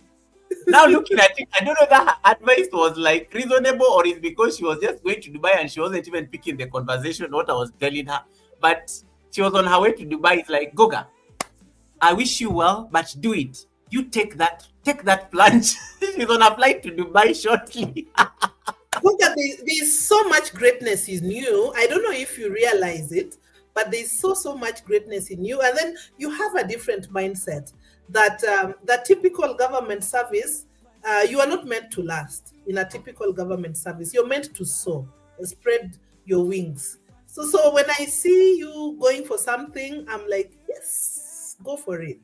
now looking at it, I don't know that her advice was like reasonable or it's because she was just going to Dubai and she wasn't even picking the conversation, what I was telling her. But she was on her way to Dubai. It's like, Goga, I wish you well, but do it. You take that plunge. She's on a flight to Dubai shortly. Look at there's so much greatness in you. I don't know if you realize it, but there's so much greatness in you, and then you have a different mindset that that typical government service, you are not meant to last in a typical government service. You're meant to soar, spread your wings. So when I see you going for something, I'm like, yes, go for it.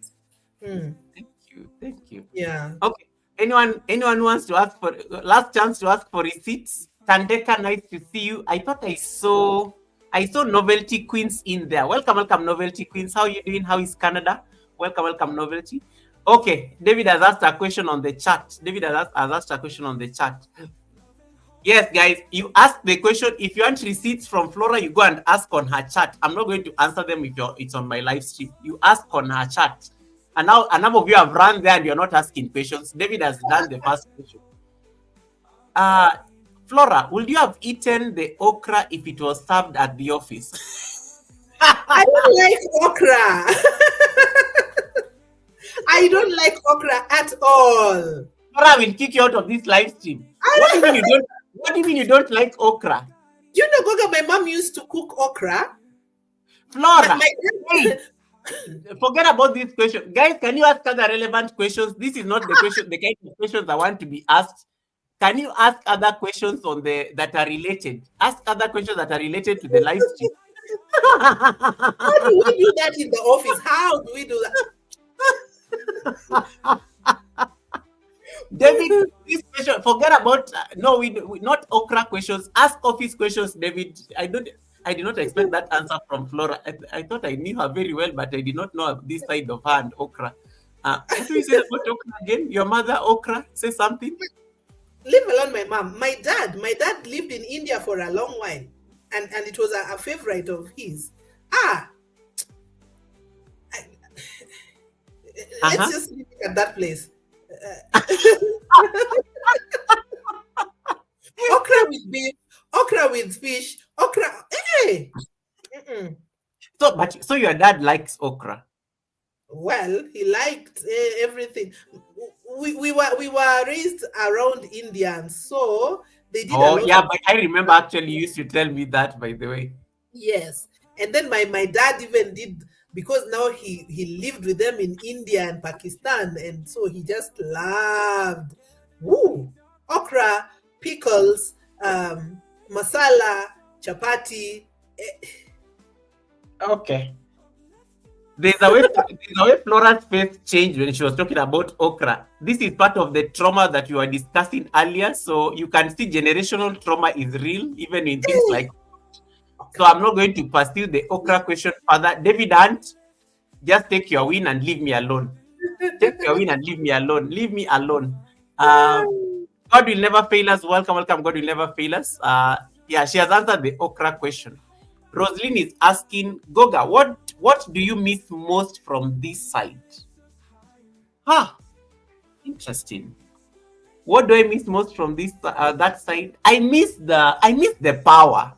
Hmm. Thank you. Thank you. Yeah. Okay. Anyone who wants to ask for last chance to ask for receipts? Tandeka, nice to see you. I thought I saw Novelty Queens in there. Welcome, Novelty Queens. How you doing? How is Canada? Welcome, Novelty. Okay, David has asked a question on the chat. David has asked a question on the chat. Yes, guys, you ask the question. If you want receipts from Flora, you go and ask on her chat. I'm not going to answer them if it's on my live stream. You ask on her chat. And now a number of you have run there and you're not asking questions. David has done the first question. Uh, Flora, would you have eaten the okra if it was served at the office? I don't like okra. I don't like okra at all. Flora will kick you out of this live stream. What do you mean you don't? What do you mean you don't like okra? Do you know, Goga, my mom used to cook okra. Flora, My hey, forget about this question. Guys, can you ask other relevant questions? This is not the kind of questions I want to be asked. Can you ask other questions that are related? Ask other questions that are related to the live stream. how do we do that in the office? How do we do that? David, this question, forget about no, we not okra questions. Ask office questions, David. I did not expect that answer from Flora. I thought I knew her very well, but I did not know this side of her and okra. What do you say about okra again? Your mother okra? Say something. Leave alone my mom. My dad lived in India for a long while, and it was a favorite of his. Ah, I, Uh let's huh. just leave it at that place. Okra with beef, okra with fish, okra. Hey, mm-mm. So, but so your dad likes okra. Well, he liked everything. We were raised around Indians, so they did a Oh lot yeah, of. but I remember actually you used to tell me that, by the way. Yes. And then my dad even did, because now he lived with them in India and Pakistan, and so he just loved, woo, okra, pickles, masala, chapati. Okay. There's a way Flora's face changed when she was talking about okra. This is part of the trauma that you were discussing earlier. So you can see generational trauma is real, even in things like. So I'm not going to pursue the okra question further. David Hunt, just take your win and leave me alone. Take your win and leave me alone. Leave me alone. Uh, God will never fail us. Welcome, welcome. God will never fail us. Yeah, she has answered the okra question. Roslyn is asking, Goga, what do you miss most from this side? Huh, interesting. What do I miss most from this that side? I miss the power.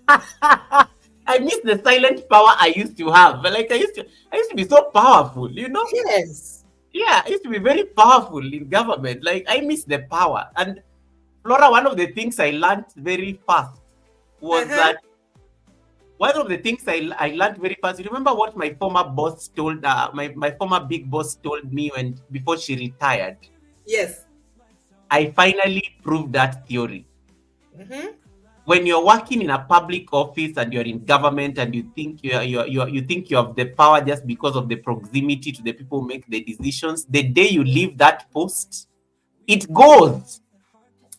I miss the silent power I used to have. Like I used to be so powerful, you know? Yes. Yeah, I used to be very powerful in government. Like I miss the power. And Flora, one of the things I learned very fast was Uh-huh. that one of the things I learned very fast. You remember what my former boss told my former big boss told me when before she retired? Yes. I finally proved that theory. Mm-hmm. When you're working in a public office and you're in government and you think you think you have the power just because of the proximity to the people who make the decisions, the day you leave that post, it goes.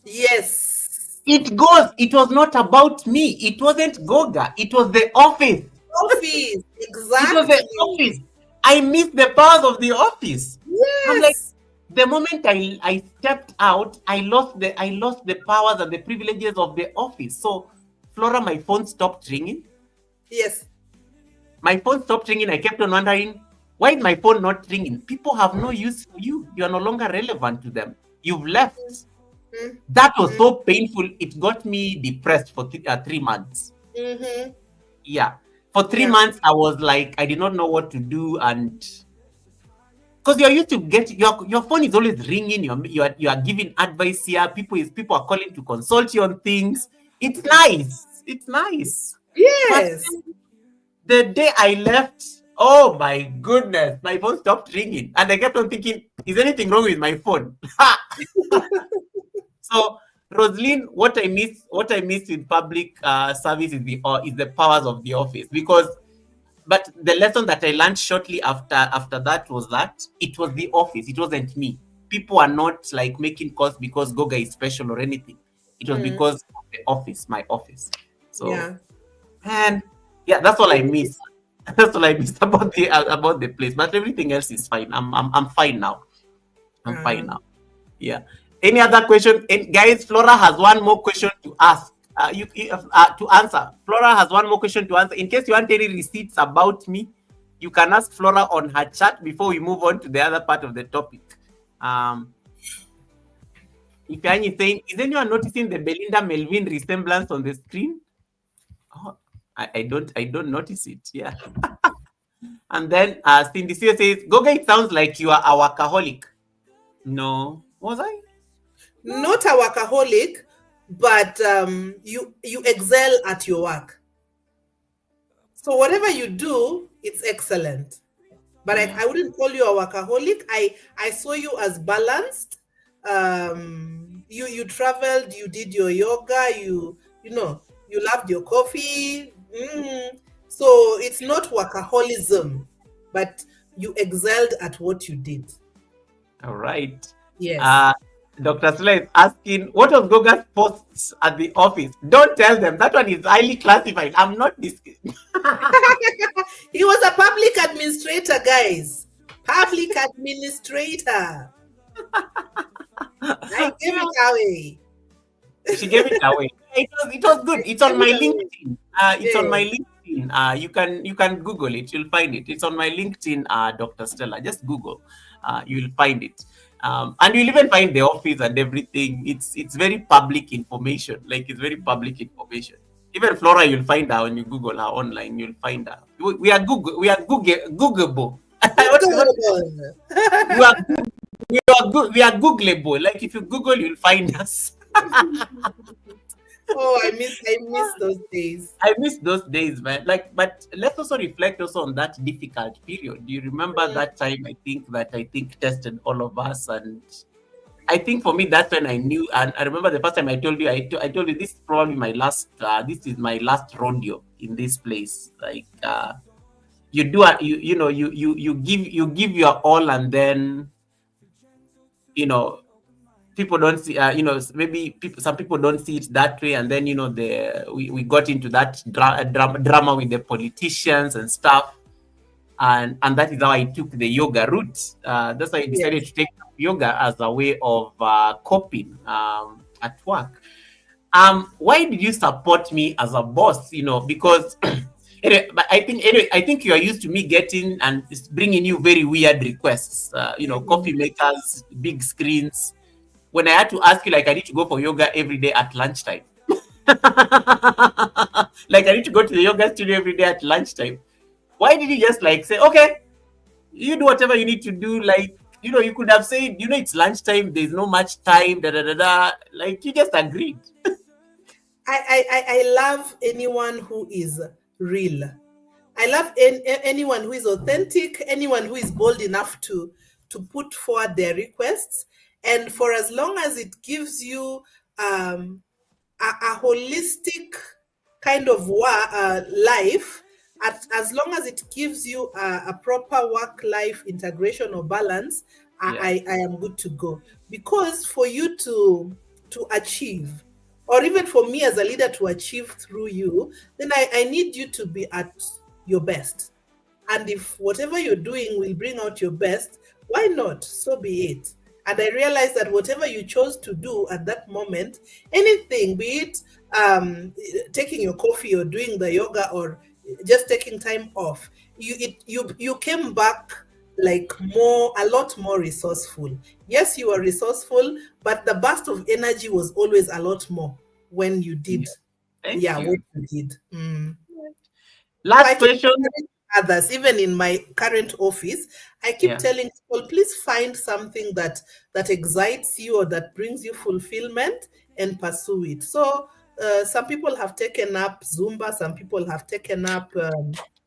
Yes. It goes. It was not about me. It wasn't Goga. It was the office. Office. It was the Exactly. office. I missed the powers of the office. I'm like, Yes. the moment I stepped out, I lost the powers and the privileges of the office. So, Flora, my phone stopped ringing. Yes. My phone stopped ringing. I kept on wondering, why is my phone not ringing? People have no use for you. You are no longer relevant to them. You've left. That was Mm-hmm. so painful. It got me depressed for 3 months. Mm-hmm. Yeah. For three Yeah. months, I was like, I did not know what to do. And because you're used to get your phone is always ringing, you are giving advice here. People are calling to consult you on things. It's nice. It's nice. But Yes. the day I left, oh my goodness, my phone stopped ringing. And I kept on thinking, is anything wrong with my phone? So, Roslyn, what I miss in public service is the powers of the office. Because but the lesson that I learned shortly after that was that it was the office, it wasn't me. People are not like making calls because Goga is special or anything. It was Mm. because of the office, my office. So, Yeah. and yeah, that's all I miss. That's all I miss about the place. But everything else is fine. I'm fine now. I'm fine Uh, now. Yeah. Any other question? And guys, Flora has one more question to ask. To answer. Flora has one more question to answer. In case you want any receipts about me, you can ask Flora on her chat before we move on to the other part of the topic. Um, if you're saying, is anyone noticing the Belinda Melvin resemblance on the screen? Oh, I don't notice it. Yeah. And then Cindy C says, Goga, it sounds like you are a workaholic. No. Was I? No. Not a workaholic, but you excel at your work. So whatever you do, it's excellent. But I, Yeah. I wouldn't call you a workaholic. I saw you as balanced. You traveled, you did your yoga, you loved your coffee. So it's not workaholism, but you excelled at what you did. All right. Yes. Uh, Dr. Stella is asking, what was Goga's posts at the office? Don't tell them. That one is highly classified. I'm not this. He was a public administrator, guys. Public administrator. I gave it away. She gave it away. It was good. It's Gave on my it away. LinkedIn. It's on my Yeah. LinkedIn. You can Google it. You'll find it. It's on my LinkedIn. Dr. Stella. Just Google. You'll find it. And you'll even find the office and everything. It's very public information. Like it's very public information. Even Flora, you'll find her when you Google her online. You'll find her. We are Google. We are Googleable. What Good. we are we are Googleable. Like if you Google, you'll find us. Oh, I miss those days. I miss those days, man. Like, but let's also reflect also on that difficult period. Do you remember Mm, that time? I think tested all of us, and I think for me that's when I knew. And I remember the first time I told you, I told you this is probably my last. This is my last rodeo in this place. Like, you do, you give your all, and then you know people don't see maybe some people don't see it that way, and then we got into that drama with the politicians and stuff, and that is how I took the yoga route. That's why I decided yes. to take yoga as a way of coping at work. Why did you support me as a boss? Because anyway, but I think you are used to me getting and bringing you very weird requests, Mm. coffee makers, big screens. When I had to ask you, like, I need to go for yoga every day at lunchtime. Like, I need to go to the yoga studio every day at lunchtime. Why did you just like say, okay, you do whatever you need to do? Like, you could have said, it's lunchtime, there's no much time, da da da da. Like, you just agreed. I love anyone who is real. I love anyone who is authentic, anyone who is bold enough to put forward their requests, and for as long as it gives you um, a holistic kind of life, as long as it gives you a proper work life integration or balance, Yeah, I am good to go. Because for you to achieve, or even for me as a leader to achieve through you, then I need you to be at your best. And if whatever you're doing will bring out your best, why not? So be it. And I realized that whatever you chose to do at that moment, anything, be it taking your coffee or doing the yoga or just taking time off, you came back like a lot more resourceful. Yes, you were resourceful, but the burst of energy was always a lot more when you did, yeah. Thank yeah, what you. you did. Mm. So I Last keep question. telling others, even in my current office, I keep Yeah, telling people, please find something that excites you or that brings you fulfillment and pursue it. So some people have taken up Zumba, some people have taken up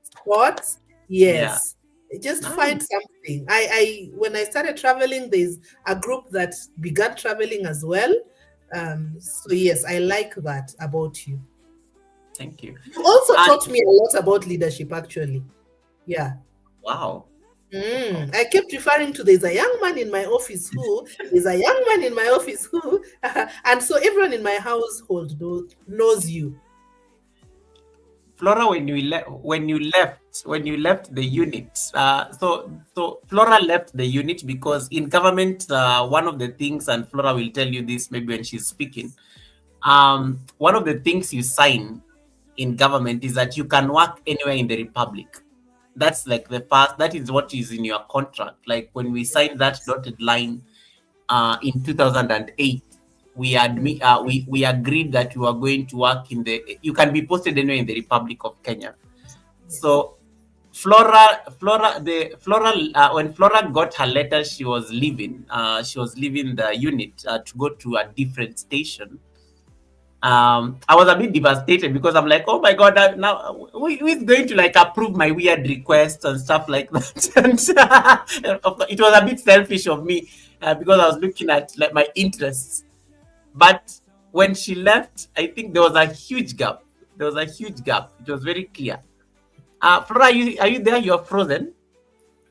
sports. yeah. Yes, just find Nice. something. I when I started traveling, there's a group that began traveling as well. So yes, I like that about you. Thank you. You also And taught me a lot about leadership, actually. Yeah. wow. Wow. I kept referring to there's a young man in my office who, there's a young man in my office who, and so everyone in my household knows you. Flora, when you left the unit, so Flora left the unit because in government, one of the things, and Flora will tell you this maybe when she's speaking, one of the things you sign in government is that you can work anywhere in the republic. That's like that is what is in your contract. Like when we signed that dotted line in 2008, Mm. we agreed that you are going to work you can be posted anywhere in the Republic of Kenya. Yes. So when Flora got her letter, she was leaving. She was leaving the unit to go to a different station. I was a bit devastated because I'm like, oh my god, now who is going to like approve my weird requests and stuff like that? And it was a bit selfish of me because I was looking at like my interests. But when she left, I think there was a huge gap. There was a huge gap. It was very clear. Flora, are you there? You're frozen.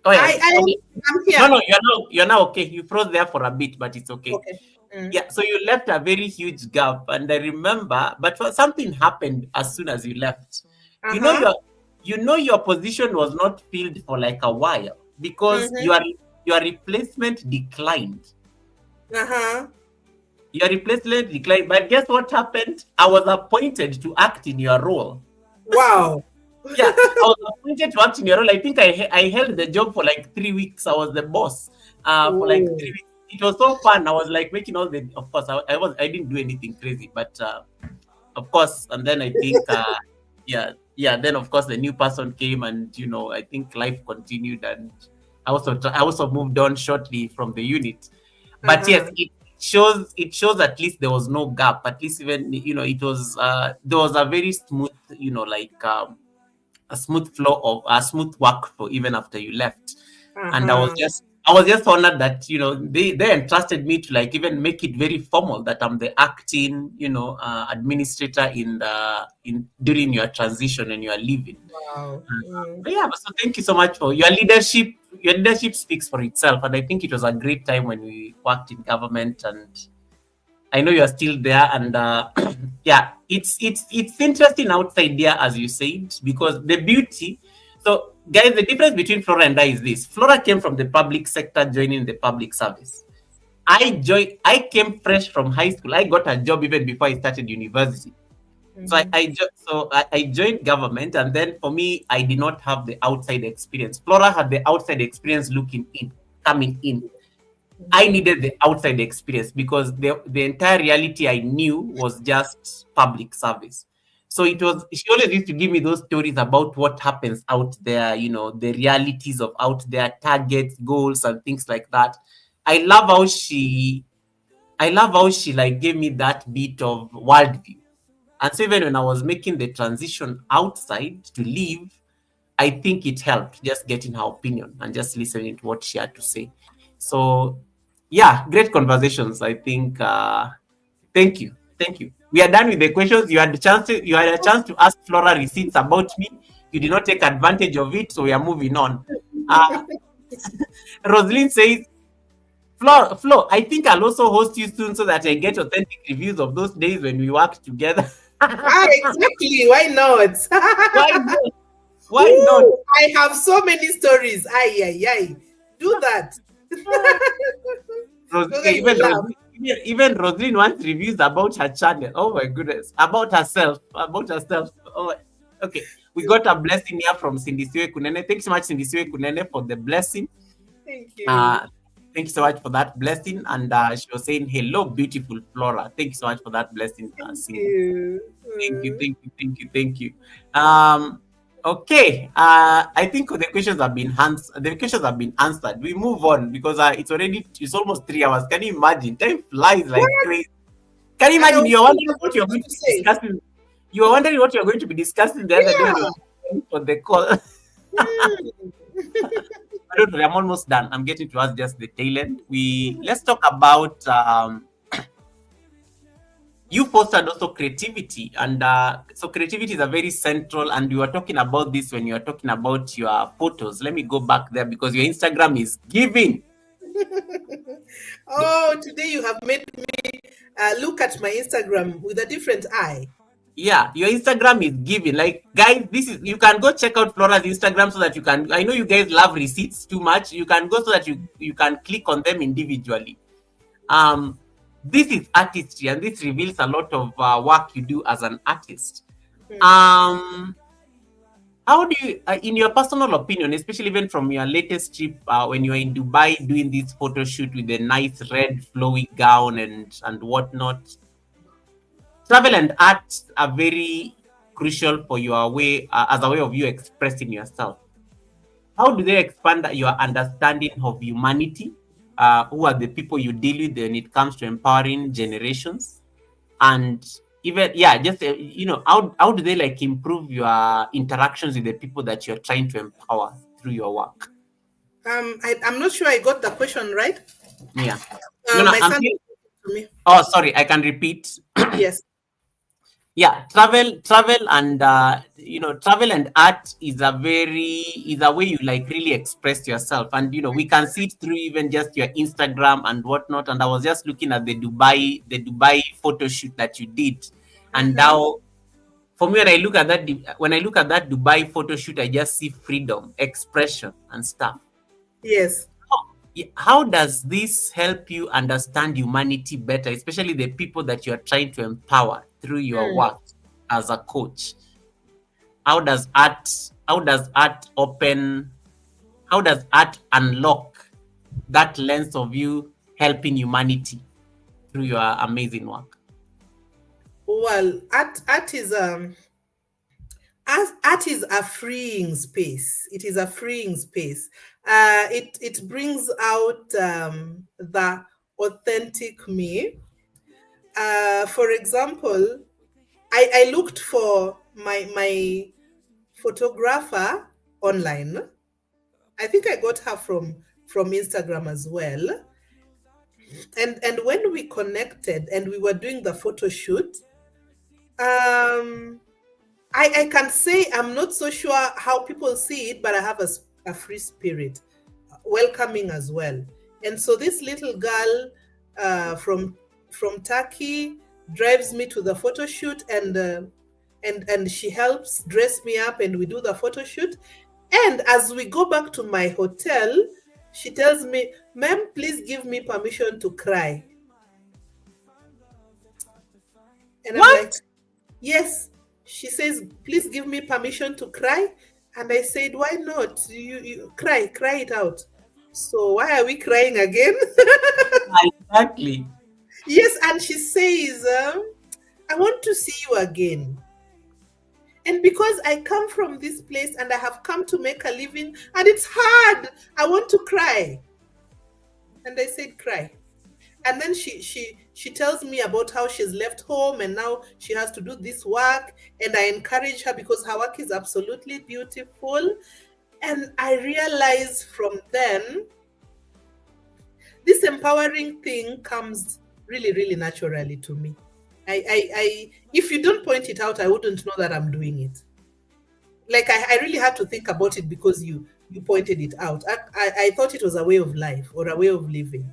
Oh yeah. Okay. I'm No, here. no, you're now okay. You froze there for a bit, but it's okay. Okay. Mm. Yeah, so you left a very huge gap, and I remember, but something happened as soon as you left. You know Uh-huh. your your position was not filled for like a while because Mm-hmm. your replacement declined. Uh-huh. Your replacement declined, but guess what happened? I was appointed to act in your role. Wow. Yeah, I was appointed to act in your role. I think I held the job for like 3 weeks. I was the boss for like Oh. 3 weeks. It was so fun. I was like making all the. Of course, I didn't do anything crazy, but of course, and then I think yeah. Then of course the new person came, and I think life continued, and I also moved on shortly from the unit. But yes, Uh-huh. it shows at least there was no gap. At least even it was there was a very smooth like a smooth flow of a smooth workflow even after you left. And Uh-huh. I was just honored that they entrusted me to like even make it very formal that I'm the acting administrator in during your transition and your leaving. Wow. Mm. But yeah, so thank you so much for your leadership. Your leadership speaks for itself, and I think it was a great time when we worked in government. And I know you're still there, and yeah, it's interesting outside there, as you said, because the beauty. So, guys, the difference between Flora and I is this: Flora came from the public sector, joining the public service. I came fresh from high school. I got a job even before I started university. So Mm-hmm. I joined government, and then for me, I did not have the outside experience. Flora had the outside experience looking in, coming in. I Mm-hmm. needed the outside experience because the entire reality I knew was just public service. So she always used to give me those stories about what happens out there, the realities of out there, targets, goals, and things like that. I love how she like gave me that bit of worldview. And so even when I was making the transition outside to leave, I think it helped just getting her opinion and just listening to what she had to say. So, yeah, great conversations. I think. Thank you, thank you. We are done with the questions. You had a chance to ask Flora receipts about me. You did not take advantage of it, so we are moving on. Uh, Rosalind says, Flo, I think I'll also host you soon so that I get authentic reviews of those days when we worked together. Ah, exactly. Why not? Why not? Why not? Ooh, I have so many stories. Ay, ay, ay. Do that. So that you Even laugh. Rosalind wants reviews about her channel. Oh my goodness. About herself. About herself. Okay. We got a blessing here from Cindy Siwe Kunene. Thanks so much, Cindy Siwe Kunene, for the blessing. Thank you. Uh, thank you so much for that blessing. And she was saying, hello, beautiful Flora. Thank you so much for that blessing, Thank Cindy. you. Thank you, thank you, thank you, thank you. Okay. I think the questions have been answered. We move on because it's almost 3 hours. Can you imagine? Time flies like What? crazy. Can you And imagine? I'm You're still wondering got what you're much going to to be say. discussing. You were wondering what you're going to be discussing the other day when we Yeah. were for the call. Hmm. But don't worry, I'm almost done. I'm getting to us just the tail end. Let's talk about you fostered also creativity, and so creativity is a very central, and you were talking about this when you were talking about your photos. Let me go back there because your Instagram is giving. Oh, today you have made me look at my Instagram with a different eye. Yeah, your Instagram is giving. Like, guys, this is you can go check out Flora's Instagram so that you can. I know you guys love receipts too much. You can go so that you can click on them individually. Um, this is artistry, and this reveals a lot of work you do as an artist. Hmm. Um, how do you, in your personal opinion, especially even from your latest trip when you were in Dubai doing this photo shoot with the nice red flowy gown and whatnot, travel and art are very crucial for your way as a way of you expressing yourself. How do they expand your understanding of humanity? Who are the people you deal with when it comes to empowering generations? And even just how do they like improve your interactions with the people that you're trying to empower through your work? I'm not sure I got the question right. Yeah. No, My I'm son saying, to me. oh, sorry, I can repeat. Yes. Yeah, travel and travel and art is a way you like really express yourself, and we can see it through even just your Instagram and whatnot. And I was just looking at the Dubai photo shoot that you did, and Uh-huh. now for me, when I look at that Dubai photo shoot, I just see freedom, expression, and stuff. Yes. How does this help you understand humanity better, especially the people that you are trying to empower through your Mm. work as a coach? How does art how does art open how does art unlock that lens of you helping humanity through your amazing work? Well, art is a freeing space. It is a freeing space. It brings out the authentic me. For example, I looked for my photographer online. I think I got her from Instagram as well. And when we connected and we were doing the photo shoot, um, I can say I'm not so sure how people see it, but I have a free spirit, welcoming as well. And so this little girl from Turkey drives me to the photo shoot, and she helps dress me up, and we do the photo shoot. And as we go back to my hotel, she tells me, "Ma'am, please give me permission to cry." And I'm like, What? yes. She says, "Please give me permission to cry." And I said, "Why not? You cry it out." So why are we crying again? Exactly. Yes, and she says, "I want to see you again. And because I come from this place and I have come to make a living and it's hard, I want to cry." And I said, "Cry." And then she tells me about how she's left home and now she has to do this work, and I encourage her because her work is absolutely beautiful. And I realize from then this empowering thing comes really, really naturally to me. I if you don't point it out, I wouldn't know that I'm doing it. Like I really had to think about it because you pointed it out. I thought it was a way of life or a way of living.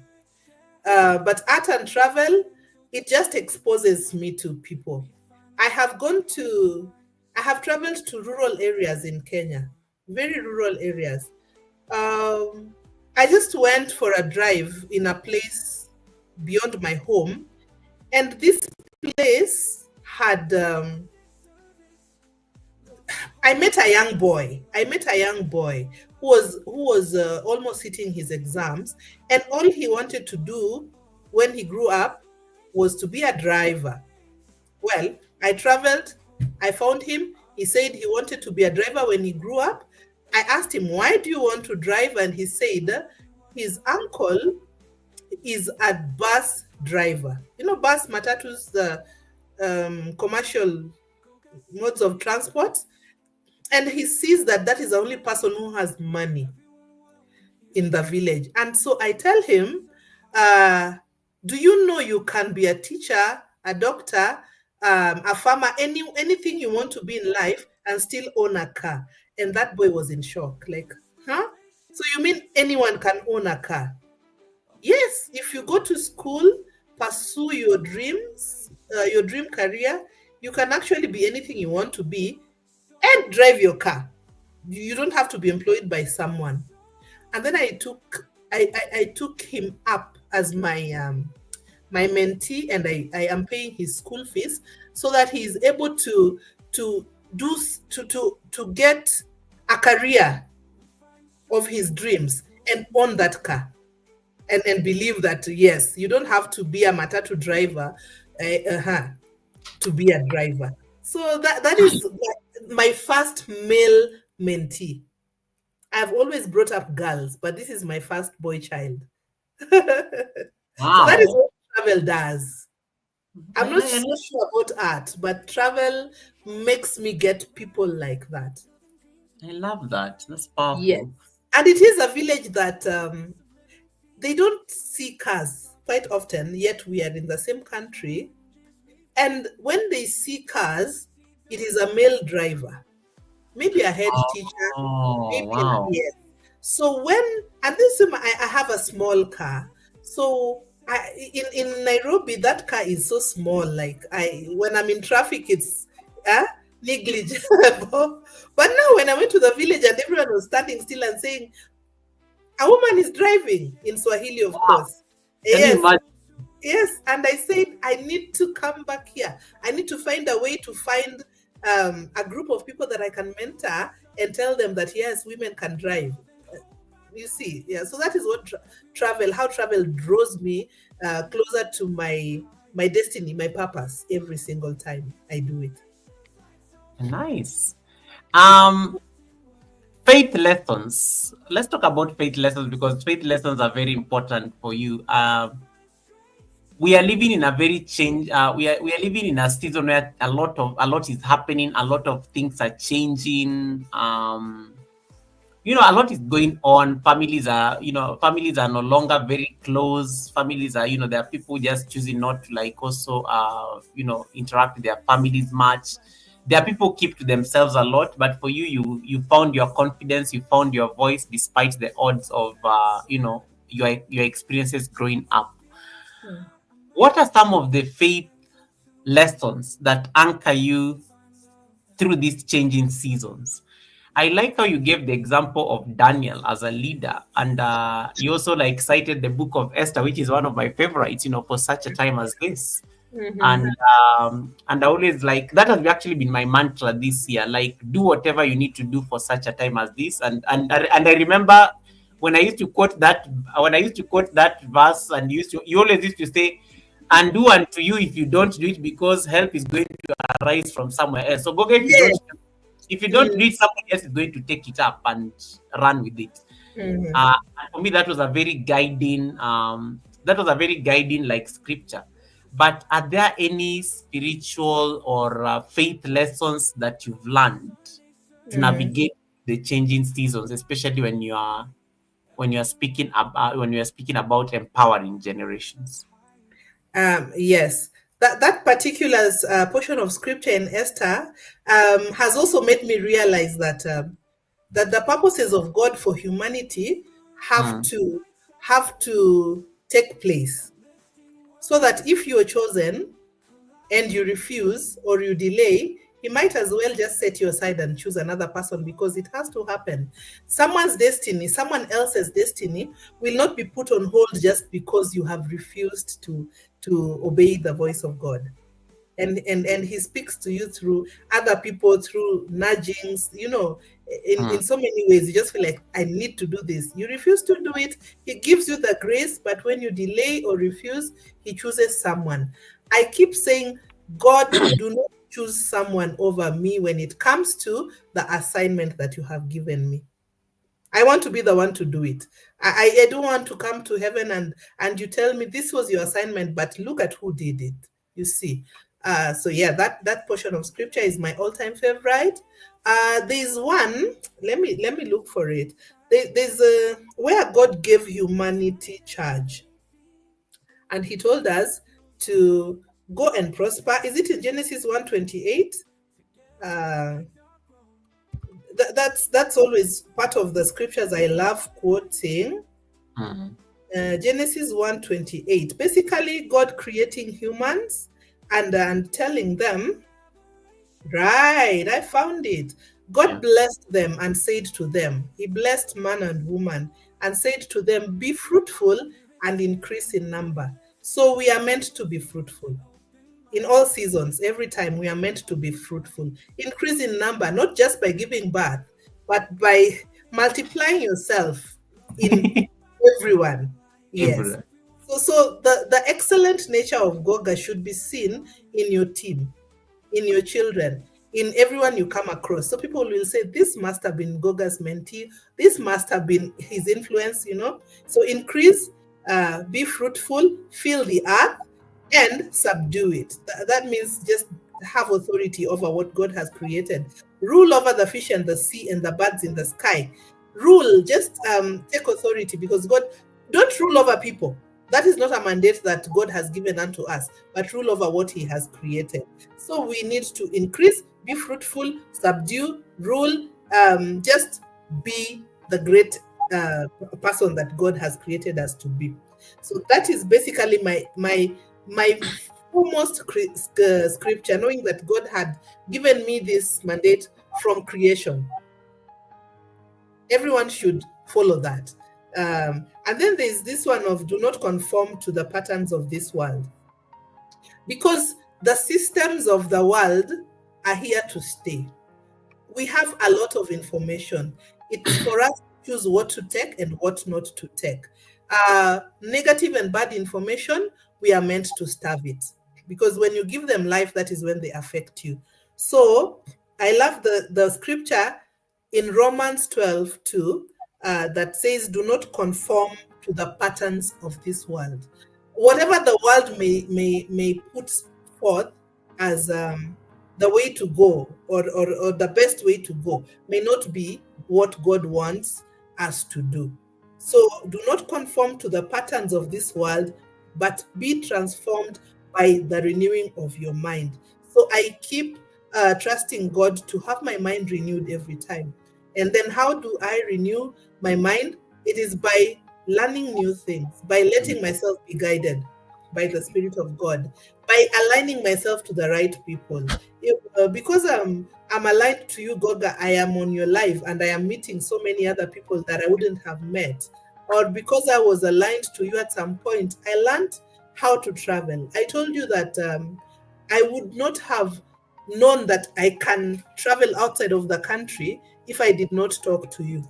But art and travel, it just exposes me to people. I have gone to, I have traveled to rural areas in Kenya, very rural areas. Um, I just went for a drive in a place beyond my home, and this place had I met a young boy. I met a young boy who was almost hitting his exams, and all he wanted to do when he grew up was to be a driver. Well, I traveled. I found him. He said he wanted to be a driver when he grew up. I asked him, "Why do you want to drive?" And he said his uncle is a bus driver. You know, bus matatus, the commercial modes of transport, and he sees that that is the only person who has money in the village. And so I tell him, uh, "Do you know you can be a teacher, a doctor, a farmer, anything you want to be in life and still own a car?" And that boy was in shock, like, "Huh? So you mean anyone can own a car?" Yes, if you go to school, pursue your dreams, your dream career, you can actually be anything you want to be and drive your car. You don't have to be employed by someone. And then I took him up as my mentee, and I am paying his school fees so that he is able to to get a career of his dreams and own that car, and believe that yes, you don't have to be a matatu driver to be a driver. So that is my first male mentee. I've always brought up girls, but this is my first boy child. So that is Wow. what travel does. I'm not so sure about art, but travel makes me get people like that. I love that. That's Yes. powerful. And it is a village that they don't see cars quite often, yet we are in the same country. And when they see cars, it is a male driver, maybe a head teacher, Oh, maybe wow. yes. So and this time I have a small car. So in Nairobi, that car is so small. Like when I'm in traffic, it's negligible. But now when I went to the village and everyone was standing still and saying, "A woman is driving," in Swahili, of Wow. course. Can you Yes, imagine? yes, and I said, I need to come back here. I need to find a way to find a group of people that I can mentor and tell them that yes, women can drive. You see, yeah. So that is what how travel draws me closer to my destiny, my purpose. Every single time I do it. Nice. Um, Faith lessons. Let's talk about faith lessons because faith lessons are very important for you. We are living in a very change. We are living in a season where a lot is happening. A lot of things are changing. A lot is going on. Families are no longer very close. Families are, there are people just choosing not to like also interact with their families much. There are people keep to themselves a lot, but for you, you found your confidence, you found your voice despite the odds of your experiences growing up. Hmm. What are some of the faith lessons that anchor you through these changing seasons? I like how you gave the example of Daniel as a leader, and you also like cited the book of Esther, which is one of my favorites, for such a time as this. Mm-hmm. And I always like that has actually been my mantra this year. Like, do whatever you need to do for such a time as this. And I remember when I used to quote that verse, and you always used to say, "And do unto you if you don't do it, because help is going to arise from somewhere else." So, Goga, Yes. if you don't Mm-hmm. do it, somebody else is going to take it up and run with it. Mm-hmm. And for me, that was a very guiding like scripture. But are there any spiritual or faith lessons that you've learned to Mm-hmm. navigate the changing seasons, especially when you are speaking about empowering generations? Yes, that particular portion of scripture in Esther has also made me realize that the purposes of God for humanity have Mm, to have to take place, so that if you are chosen and you refuse or you delay, he might as well just set you aside and choose another person, because it has to happen. Someone else's destiny will not be put on hold just because you have refused to obey the voice of God. And he speaks to you through other people, through nudgings, in mm. so many ways. You just feel like, I need to do this, you refuse to do it, he gives you the grace, but when you delay or refuse, he chooses someone. I keep saying, God, do not choose someone over me when it comes to the assignment that you have given me. I want to be the one to do it. I don't want to come to heaven and you tell me this was your assignment, but look at who did it. You see. So yeah, that portion of scripture is my all-time favorite. There's one. Let me look for it. There's a where God gave humanity charge, and He told us to go and prosper. Is it in Genesis 1:28? Uh, that's always part of the scriptures I love quoting. Mm. Genesis 1:28. Basically, God creating humans and telling them, right, I found it. God Yeah. blessed them and said to them, He blessed man and woman and said to them, be fruitful and increase in number. So we are meant to be fruitful in all seasons. Every time we are meant to be fruitful, increase in number, not just by giving birth, but by multiplying yourself in everyone. Yes. Everywhere. So the excellent nature of Goga should be seen in your team, in your children, in everyone you come across. So people will say, this must have been Goga's mentee, this must have been his influence. So increase, be fruitful, fill the earth, and subdue it. That means just have authority over what God has created. Rule over the fish and the sea and the birds in the sky. Rule, just take authority, because God, don't rule over people. That is not a mandate that God has given unto us, but rule over what He has created. So we need to increase, be fruitful, subdue, rule, just be the great person that God has created us to be. So that is basically my foremost scripture, knowing that God had given me this mandate from creation. Everyone should follow that. And then there's this one of do not conform to the patterns of this world, because the systems of the world are here to stay. We have a lot of information. It's for us to choose what to take and what not to take. Negative and bad information, we are meant to starve it, because when you give them life, that is when they affect you. So I love the scripture in Romans 12 2, that says, do not conform to the patterns of this world. Whatever the world may put forth as the way to go, or the best way to go, may not be what God wants us to do. So do not conform to the patterns of this world, but be transformed by the renewing of your mind. So I keep trusting God to have my mind renewed every time. And then how do I renew my mind? It is by learning new things, by letting myself be guided by the Spirit of God, by aligning myself to the right people. Because I'm aligned to you, Goga, I am on your life and I am meeting so many other people that I wouldn't have met. Or because I was aligned to you at some point, I learned how to travel. I told you that I would not have known that I can travel outside of the country if I did not talk to you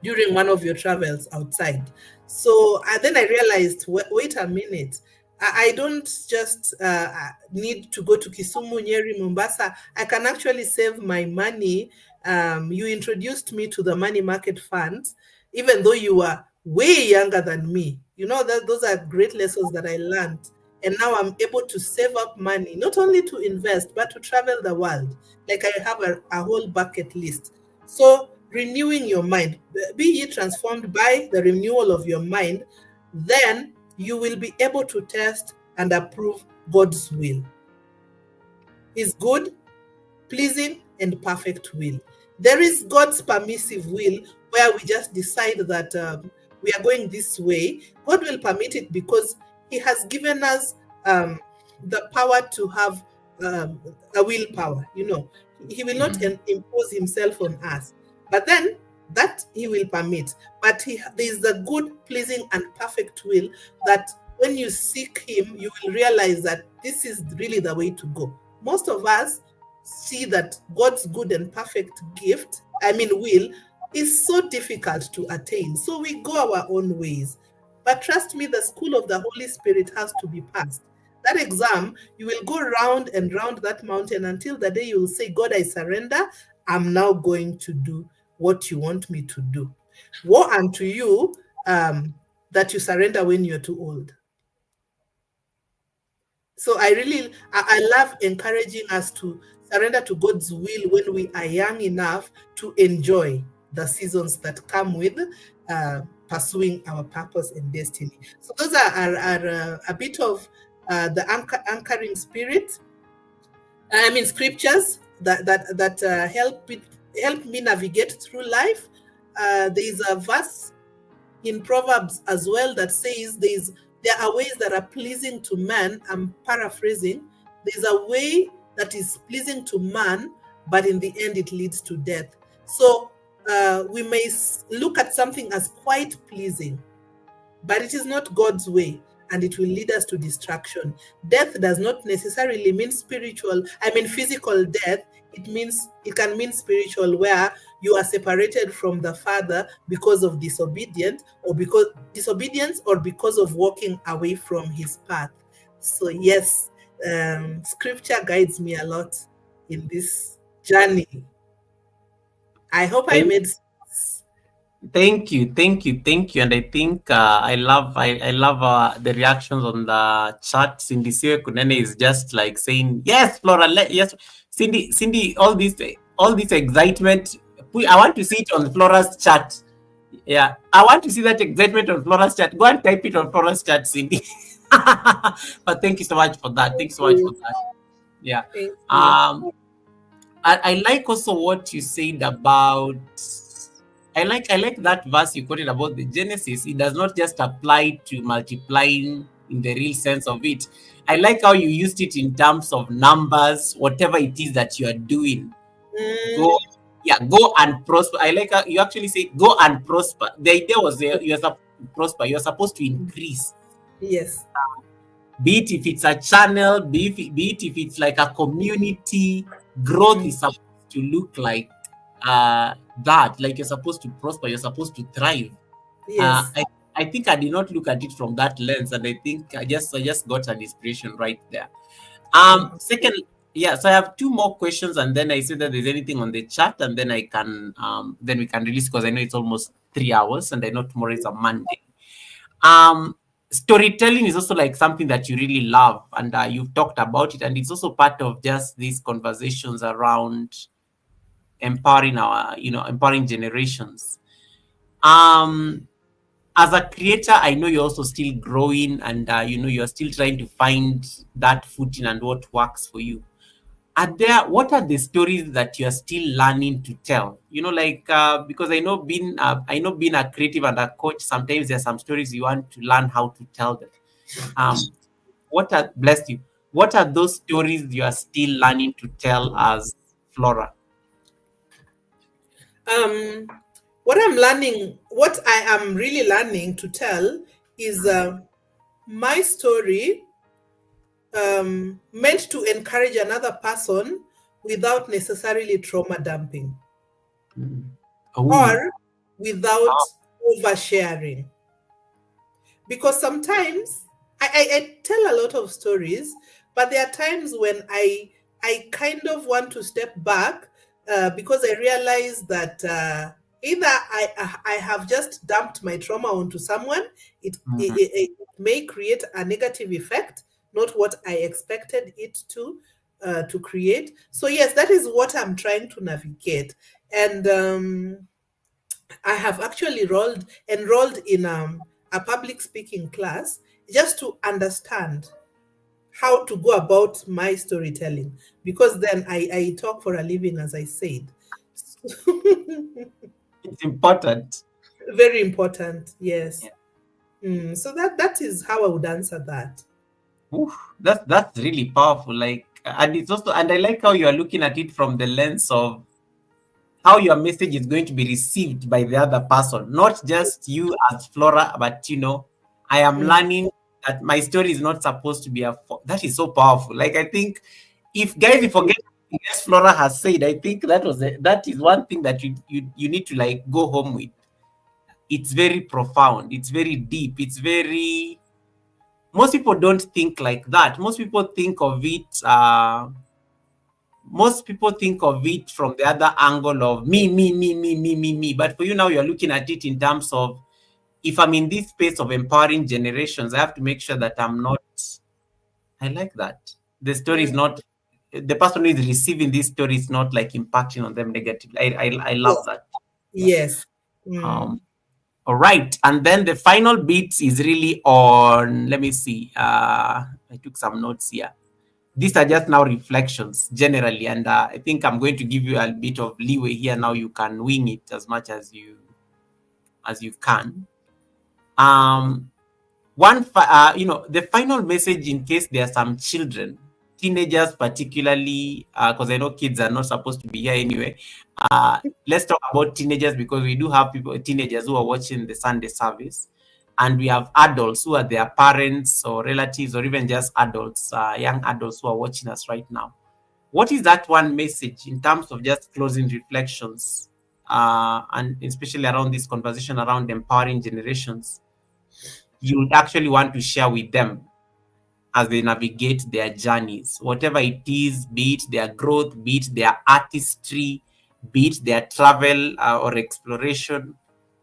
during one of your travels outside. So then I realized, wait a minute. I don't just need to go to Kisumu, Nyeri, Mombasa. I can actually save my money. You introduced me to the money market funds, even though you were way younger than me. You know, that those are great lessons that I learned. And now I'm able to save up money, not only to invest, but to travel the world. Like I have a whole bucket list. So renewing your mind, be ye transformed by the renewal of your mind, then you will be able to test and approve God's will. His good, pleasing, and perfect will. There is God's permissive will, where we just decide that we are going this way. God will permit it because He has given us the power to have a willpower. You know, He will not impose Himself on us, but then that He will permit. But there is the good, pleasing, and perfect will that when you seek Him, you will realize that this is really the way to go. Most of us see that God's good and perfect gift, will, is so difficult to attain. So we go our own ways. But trust me, the school of the Holy Spirit has to be passed. That exam, you will go round and round that mountain until the day you will say, God, I surrender. I'm now going to do what you want me to do. Woe unto you that you surrender when you're too old. So I love encouraging us to surrender to God's will when we are young enough to enjoy the seasons that come with pursuing our purpose and destiny. So those are a bit of the anchoring spirit. Scriptures that help me navigate through life. There is a verse in Proverbs as well that says there are ways that are pleasing to man. I'm paraphrasing. There's a way that is pleasing to man, but in the end it leads to death. So we may look at something as quite pleasing, but it is not God's way, and it will lead us to destruction. Death does not necessarily mean physical death. It can mean spiritual, where you are separated from the Father because of disobedience or because of walking away from His path. So yes, Scripture guides me a lot in this journey. I hope I Thank, made sense. thank you. And I think I love the reactions on the chat. Cindy Siwe Kunene is just like saying, yes, Flora, yes, Cindy, all this excitement. I want to see it on Flora's chat. Yeah, I want to see that excitement on Flora's chat. Go and type it on Flora's chat, Cindy. But thank you so much for that. Thank Thanks so much for you. that. Yeah. Thank you. Um, I like also what you said about. I like that verse you quoted about the Genesis. It does not just apply to multiplying in the real sense of it. I like how you used it in terms of numbers, whatever it is that you are doing. Go, Mm, yeah, go and prosper. I like how you actually say go and prosper. The idea was you're supposed to prosper, you're supposed to increase. yes. Be it if it's a channel, be it if it's like a community, growth Mm, is supposed to look like that. Like you're supposed to prosper, you're supposed to thrive. Uh, yes. I, I think I did not look at it from that lens, and I think I just got an inspiration right there. Mm. Second, yeah, so I have two more questions, and then I see that there's anything on the chat, and then then we can release because I know it's almost 3 hours, and I know tomorrow is a Monday. Um, Storytelling is also like something that you really love, and you've talked about it, and it's also part of just these conversations around empowering empowering generations. Um, as a creator, I know you're also still growing, and you're still trying to find that footing and what works for you. What are the stories that you're still learning to tell? Like because I know being a creative and a coach, sometimes there's some stories you want to learn how to tell them. um what are bless you what are those stories you are still learning to tell as Flora? Um, what I am really learning to tell is my story meant to encourage another person without necessarily trauma dumping Mm. Oh, or without oversharing. Because sometimes I tell a lot of stories, but there are times when I kind of want to step back because I realize that either I have just dumped my trauma onto someone. It may create a negative effect, not what I expected it to create. So yes, that is what I'm trying to navigate. And I have actually enrolled in a public speaking class just to understand how to go about my storytelling because then I talk for a living, as I said. it's important. Very important, Yeah. yes. So that is how I would answer that. Oof, that's really powerful. Like, and it's also, and I like how you are looking at it from the lens of how your message is going to be received by the other person, not just you as Flora, but I am Mm, learning that my story is not supposed to be that is so powerful. Like, I think if guys, you thank you. forget yes, Flora has said, I think that is one thing that you need to like go home with. It's very profound, it's very deep, it's very, most people don't think like that. Most people think of it from the other angle of me, me, me, me, me, me, me. But for you now, you're looking at it in terms of, if I'm in this space of empowering generations, I have to make sure that I'm not. I like that. The story is Mm, not. The person who is receiving this story is not like impacting on them negatively. I love yes. that. Yeah. Yes. Um. Mm. All right. And then the final bit is really on. Let me see. I took some notes here. These are just now reflections generally, and I think I'm going to give you a bit of leeway here. Now you can wing it as much as you can. Um, the final message, in case there are some children, teenagers particularly, because I know kids are not supposed to be here anyway. Let's talk about teenagers because we do have teenagers who are watching the Sunday service, and we have adults who are their parents or relatives or even just adults, young adults who are watching us right now. What is that one message in terms of just closing reflections, and especially around this conversation around empowering generations, you would actually want to share with them as they navigate their journeys, whatever it is, be it their growth, be it their artistry, be it their travel or exploration?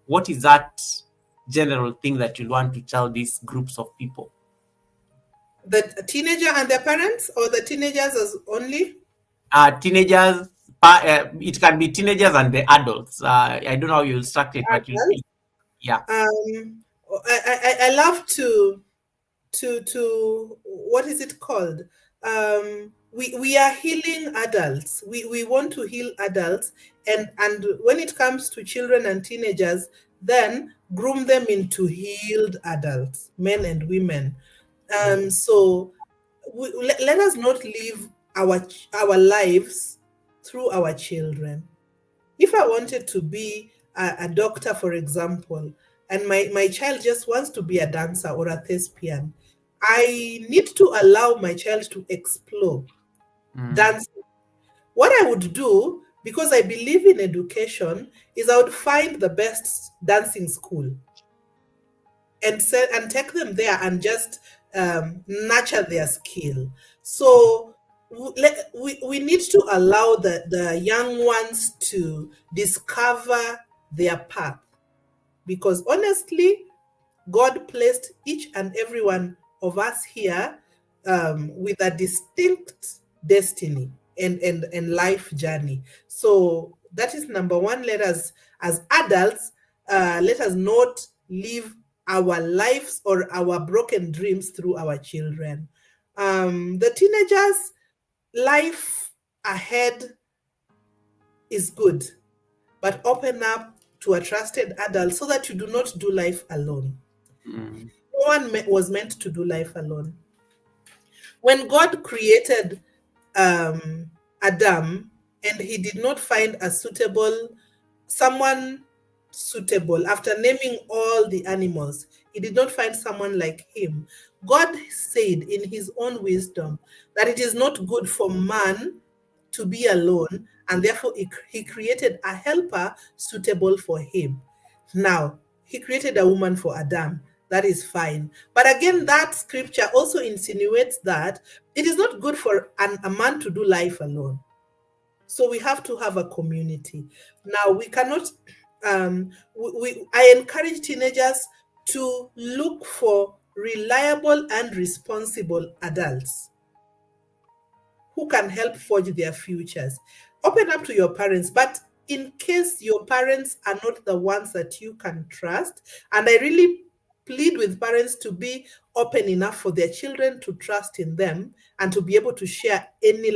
What is that general thing that you want to tell these groups of people? The teenager and their parents, or the teenagers as only? Teenagers, it can be teenagers and the adults. I don't know how you structure it, but you. Adults. Yeah. Um, I love to what is it called? We are healing adults. We want to heal adults, and when it comes to children and teenagers, then groom them into healed adults, men and women. So let us not live our lives through our children. If I wanted to be a doctor, for example, and my child just wants to be a dancer or a thespian, I need to allow my child to explore Mm, dance. What I would do, because I believe in education, is I would find the best dancing school and take them there and just nurture their skill. So we need to allow the young ones to discover their path, because honestly, God placed each and every one of us here with a distinct destiny and life journey. So that is number one. Let us, as adults, let us not live our lives or our broken dreams through our children. The teenagers' life ahead is good, but open up to a trusted adult so that you do not do life alone. mm, No one was meant to do life alone. When God created Adam and he did not find a someone suitable after naming all the animals, he did not find someone like him. God said in his own wisdom that it is not good for man to be alone, and therefore he created a helper suitable for him. Now, he created a woman for Adam. That is fine. But again, that scripture also insinuates that it is not good for a man to do life alone. So we have to have a community. Now, we cannot, I encourage teenagers to look for reliable and responsible adults who can help forge their futures. Open up to your parents, but in case your parents are not the ones that you can trust, and I really plead with parents to be open enough for their children to trust in them and to be able to share any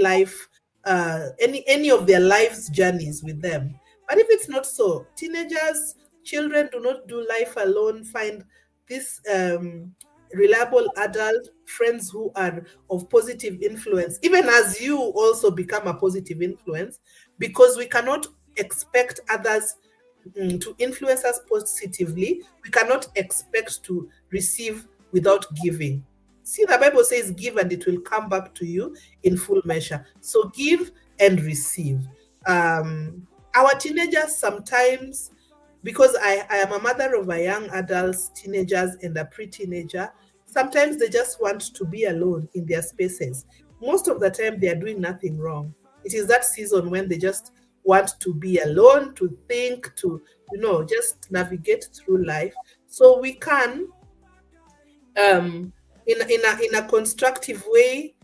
of their life's journeys with them. But if it's not so, teenagers, children do not do life alone. Find this reliable adult friends who are of positive influence, even as you also become a positive influence, because we cannot expect others to influence us positively. We cannot expect to receive without giving. See, the Bible says, give and it will come back to you in full measure. So give and receive. Our teenagers sometimes, because I am a mother of a young adults, teenagers, and a pre-teenager, sometimes they just want to be alone in their spaces. Most of the time, they are doing nothing wrong. It is that season when they just want to be alone, to think, to just navigate through life. So we can, in a constructive way,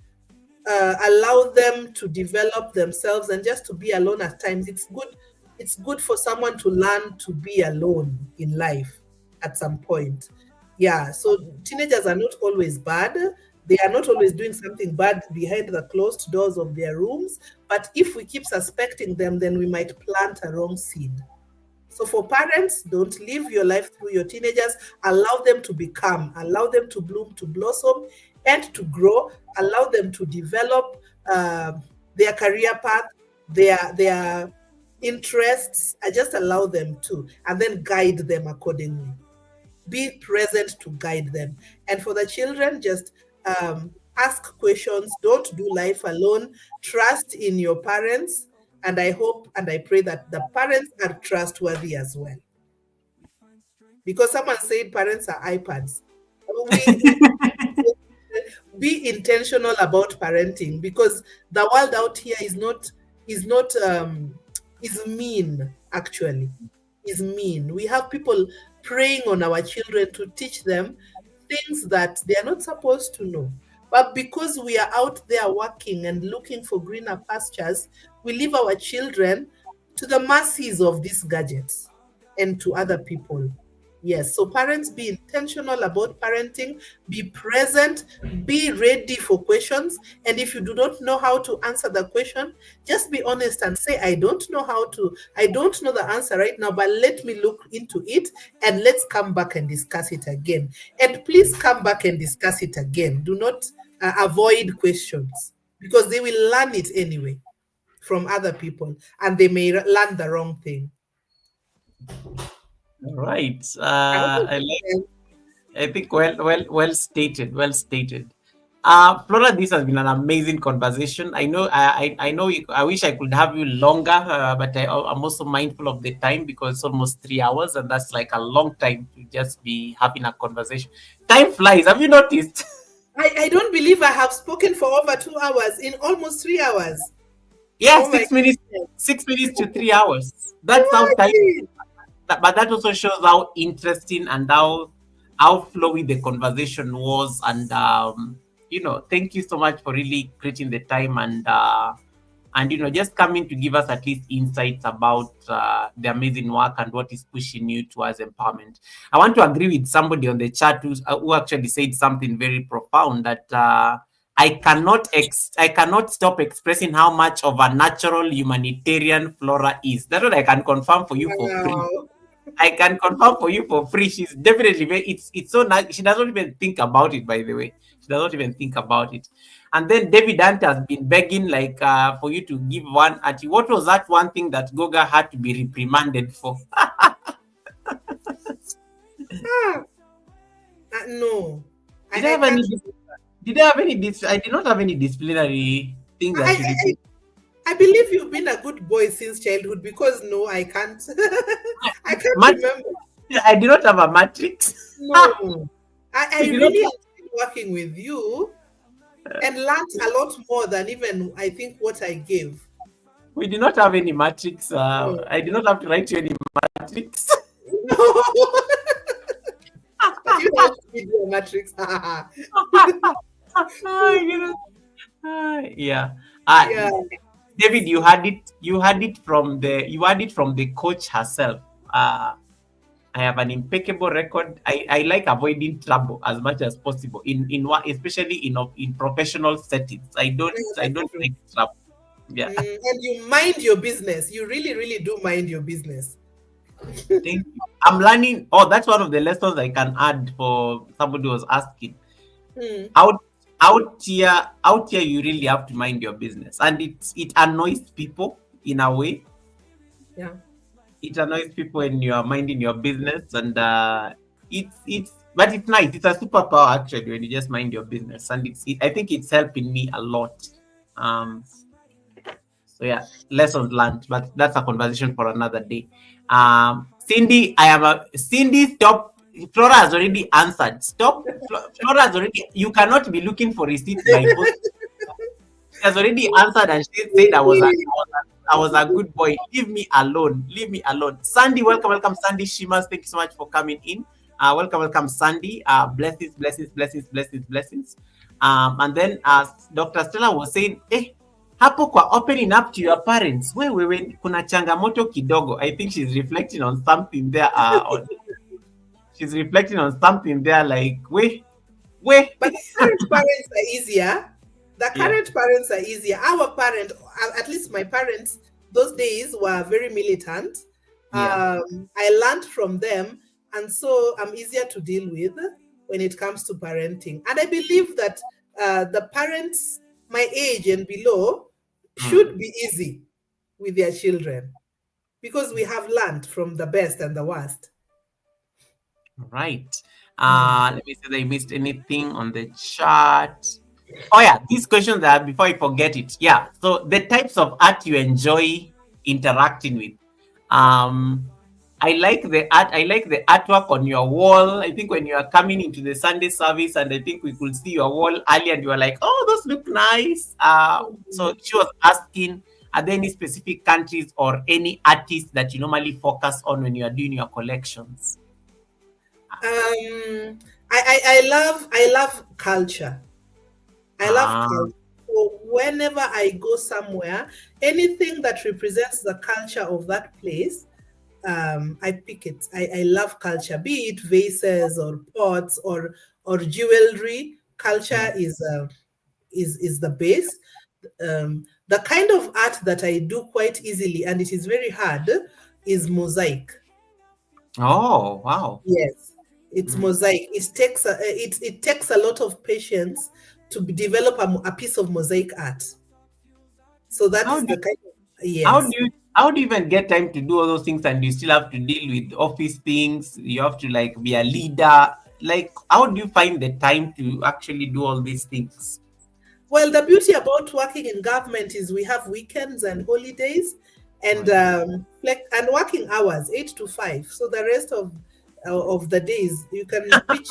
allow them to develop themselves and just to be alone at times. It's good for someone to learn to be alone in life at some point. Yeah, so teenagers are not always bad. They are not always doing something bad behind the closed doors of their rooms, but if we keep suspecting them, then we might plant a wrong seed. So for parents, don't live your life through your teenagers. Allow them to become, allow them to bloom, to blossom, and to grow. Allow them to develop their career path, their interests. I just allow them to, and then guide them accordingly. Be present to guide them. And for the children, just ask questions. Don't do life alone. Trust in your parents. And I hope and I pray that the parents are trustworthy as well. Because someone said parents are iPads. We be intentional about parenting, because the world out here is mean, actually. Is mean. We have people preying on our children to teach them things that they are not supposed to know. But because we are out there working and looking for greener pastures, we leave our children to the mercies of these gadgets and to other people. Yes, so parents, be intentional about parenting, be present, be ready for questions. And if you do not know how to answer the question, just be honest and say, I don't know the answer right now, but let me look into it and let's come back and discuss it again. And please come back and discuss it again. Do not avoid questions because they will learn it anyway from other people and they may learn the wrong thing. Right. I hope it I makes like. sense. I think well stated. Well stated. Flora, this has been an amazing conversation. I know. I know. I wish I could have you longer, but I'm also mindful of the time because it's almost 3 hours, and that's like a long time to just be having a conversation. Time flies. Have you noticed? I don't believe I have spoken for over 2 hours in almost 3 hours. Yeah, Oh my 6 minutes. goodness. 6 minutes to 3 hours. That's how time. Imagine. But that also shows how interesting and how flowy the conversation was. And thank you so much for really creating the time and just coming to give us at least insights about the amazing work and what is pushing you towards empowerment. I want to agree with somebody on the chat who actually said something very profound, that I cannot stop expressing how much of a natural humanitarian Flora is. That's what I can confirm for you for free. Wow. I can confirm for you for free. She's definitely very, it's so nice. She doesn't even think about it, by the way. She doesn't even think about it. And then David Ant has been begging like for you to give one at what was that one thing that Goga had to be reprimanded for? Ah, no. Did I I have any can't. did I have any I did not have any disciplinary thing that you I, repeat. I believe you've been a good boy since childhood because no, I can't. I can't Mat- remember. I did not have a matrix. No. I we did not really enjoyed working with you and learned a lot more than even I think what I gave. we did not have any matrix. No. I did not have to write you any matrix. No. But you helped me do a matrix. Oh, yeah. Uh, Yeah. David, you had it from the coach herself. I have an impeccable record. I like avoiding trouble as much as possible in what, especially in professional settings. I don't That's true. like trouble. Yeah. And you mind your business. You really, really do mind your business. Thank you. I'm learning. Oh, that's one of the lessons I can add for somebody who was asking. Mm, Out out here you really have to mind your business. And it annoys people in a way. yeah. It annoys people when you are minding your business, and it's but it's nice. It's a superpower actually when you just mind your business, and I think it's helping me a lot. um so yeah, lessons learned, but that's a conversation for another day. Cindy, Cindy, stop. Flora has already answered. Stop. Flora has already. You cannot be looking for receipts by post. She has already answered, and she said I was a good boy. Leave me alone. Leave me alone. Sandy, welcome, Sandy Shimas. Thank you so much for coming in. Welcome, Sandy. Blessings, blessings, blessings, blessings, blessings. And then Dr. Stella was saying, hapo kwa opening up to your parents, wewe kuna changamoto kidogo. I think she's reflecting on something there. She's reflecting on something there, like we. But the current parents are easier. The Yeah, current parents are easier. Our parent, at least my parents, those days were very militant. yeah. I learned from them, and so I'm easier to deal with when it comes to parenting. And I believe that the parents my age and below Mm. should be easy with their children because we have learned from the best and the worst. Right. Mm. Let me see if I missed anything on the chat. Oh yeah, these questions that before I forget it. Yeah. So the types of art you enjoy interacting with. Um, I like the art. I like the artwork on your wall. I think when you are coming into the Sunday service, and I think we could see your wall earlier, and you were like, "Oh, those look nice." So she was asking, are there any specific countries or any artists that you normally focus on when you are doing your collections? I love culture. I love Ah, culture. So whenever I go somewhere, anything that represents the culture of that place, I pick it. I love culture, be it vases or pots or jewelry. Culture Mm. is the base. The kind of art that I do quite easily, and it is very hard, is mosaic. Oh, wow. Yes, it's Mm. mosaic. It takes a lot of patience to develop a piece of mosaic art. So that How is do the kind of, how do yes. you how do you even get time to do all those things, and you still have to deal with office things? You have to like be a leader. Like, how do you find the time to actually do all these things? Well, the beauty about working in government is we have weekends and holidays, Oh, and yeah. and working hours, 8 to 5. So the rest of the days you can pitch.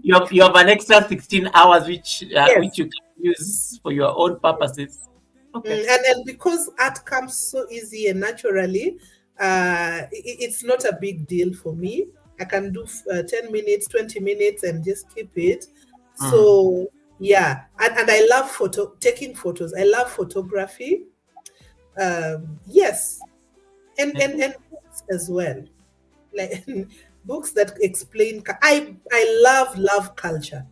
You have an extra 16 hours which Yes. you can use for your own purposes. Okay. And because art comes so easy and naturally, it's not a big deal for me. I can do 10 minutes, 20 minutes, and just keep it. Mm. So, yeah. And I love taking photos. I love photography. Yes. And books as well. Like books that explain. I love culture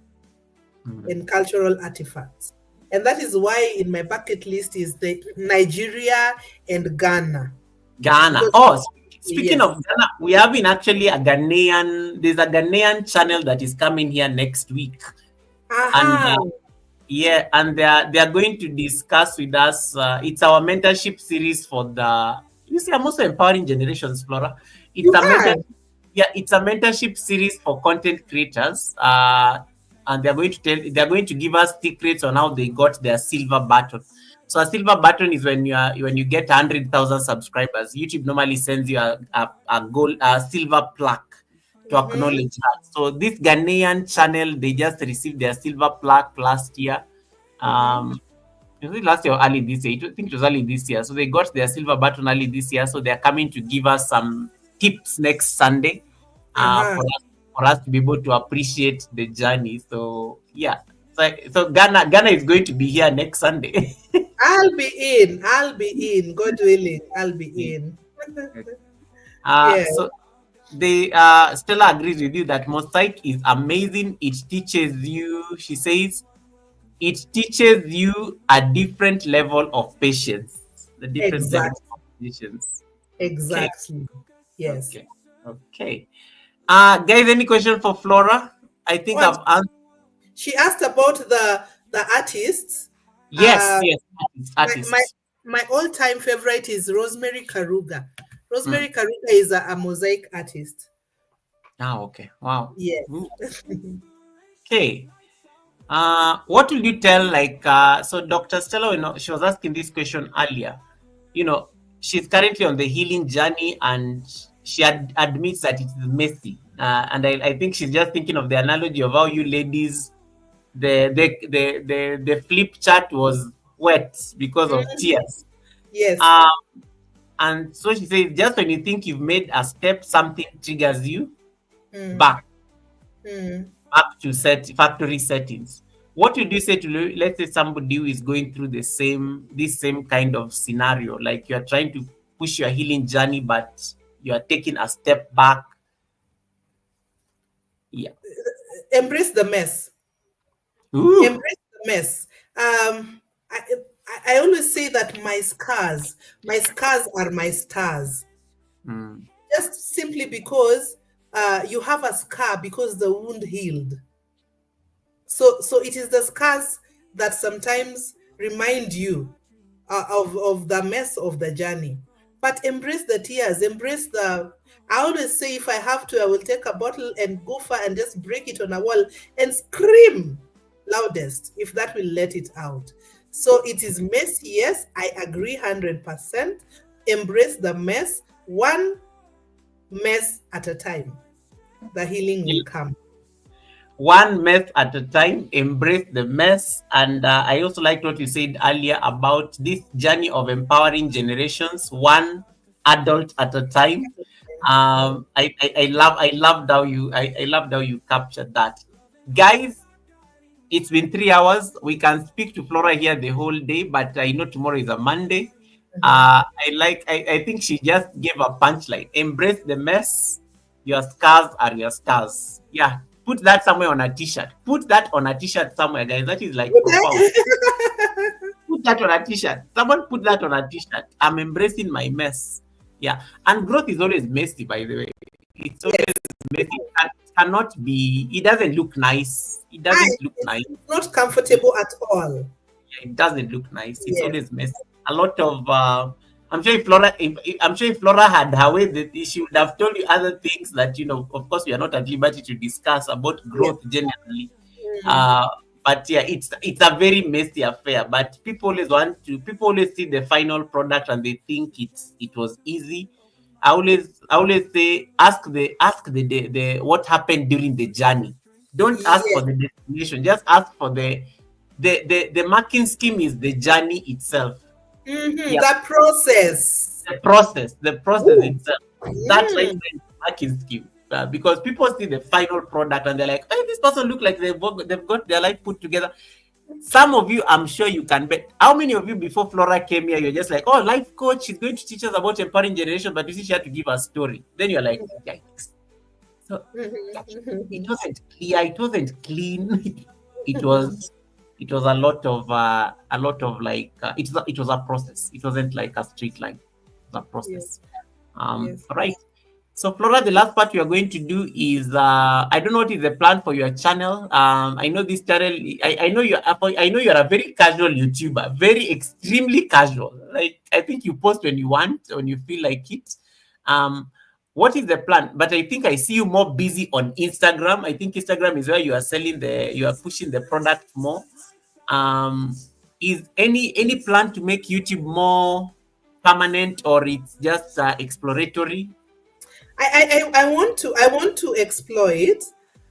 Mm. and cultural artifacts. And that is why in my bucket list is the Nigeria and Ghana. Ghana. Because Oh, speaking yes. of Ghana, we have in actually a Ghanaian. There's a Ghanaian channel that is coming here next week, and Aha. yeah, and they are going to discuss with us. It's our mentorship series for the. You see, I'm also empowering generations, Flora. It's You a are. yeah, it's a mentorship series for content creators. And they're going to give us secrets on how they got their silver button. So a silver button is when you get 100,000 subscribers. YouTube normally sends you a silver plaque to Mm-hmm. acknowledge that. So this Ghanaian channel, they just received their silver plaque last year. Mm-hmm. Um, was it last year or early this year? I think it was early this year. So they got their silver button early this year. So they're coming to give us some tips next Sunday, Aha. for us to be able to appreciate the journey. So yeah, so Ghana is going to be here next Sunday. I'll be in. I'll be in. God willing, I'll be Yeah. in. Yeah. So Stella agrees with you that mosaic is amazing. It teaches you, she says, it teaches you a different level of patience. The different level Exactly. of patience. Okay, Exactly. Yes. okay, okay. Guys, any question for Flora? I think Oh, I've answered. she asked about the artists. Yes, Uh, yes, my my artists. my all-time favorite is Rosemary Karuga. Mm. Rosemary Karuga is a mosaic artist. Okay. Wow. Yes. Ooh. Okay. What will you tell, like, so Dr. Stella, she was asking this question earlier. You know, she's currently on the healing journey, and she admits that it's messy. And I think she's just thinking of the analogy of how you ladies, the flip chart was wet because of Mhm. tears. Yes. Um, and so she says, just when you think you've made a step, something triggers you Mm, back. mm. Up to factory settings. What would you say to, let's say, somebody who is going through this same kind of scenario, like you are trying to push your healing journey, but you are taking a step back? Yeah. Embrace the mess. Ooh. Embrace the mess. I always say that my scars are my stars. Mm. Just simply because you have a scar because the wound healed. So it is the scars that sometimes remind you of the mess of the journey. But embrace the tears, embrace the. I always say, if I have to, I will take a bottle and go far and just break it on a wall and scream loudest if that will let it out. So it is messy, yes, I agree 100%. Embrace the mess, one mess at a time. The healing will come. One mess at a time, embrace the mess. And I also liked what you said earlier about this journey of empowering generations, one adult at a time. I loved how you captured that. Guys, it's been 3 hours. We can speak to Flora here the whole day, but I know tomorrow is a Monday. I think she just gave a punchline. Embrace the mess. Your scars are your stars. Yeah. Put that somewhere on a t-shirt. Put that on a t-shirt somewhere, guys. That is like Would profound. I? Put that on a t-shirt. Someone put that on a t-shirt. I'm embracing my mess. Yeah. And growth is always messy, by the way. It's always Yes. messy. It cannot be, it doesn't look nice. It I, doesn't look nice. it's not comfortable at all. It doesn't look nice. It's Yes. always messy. A lot of I'm sure if Flora, I'm sure if Flora had her way, that she would have told you other things that of course, we are not at liberty to discuss about Yes. growth generally. Mm. Uh, but yeah, it's a very messy affair. But people always see the final product and they think it was easy. I always say ask the what happened during the journey. Don't ask for Yes. the destination. Just ask for the marking scheme is the journey itself. Mm-hmm. Yeah, That process. the process Ooh. itself. That right Mm. there is marking scheme. Because people see the final product and they're like, hey, this person look like they've got their life put together. Some of you, I'm sure you can bet. How many of you before Flora came here, you're just like, oh, life coach, she's going to teach us about empowering generation, but you see, she had to give a story. Then you're like, yikes. So it Mhm. wasn't clear, it wasn't clean. It was it was a lot of like it was a process. It wasn't like a straight line. It was a Yes. process. Yes. Right. So Flora, the last part we are going to do is I don't know what is the plan for your channel. I know this channel. I know you're a very casual YouTuber, very extremely casual. Like I think you post when you want, when you feel like it. Um, what is the plan? But I think I see you more busy on Instagram. I think Instagram is where you are pushing the product more. Um, is any plan to make YouTube more permanent or it's just exploratory? I want to explore it.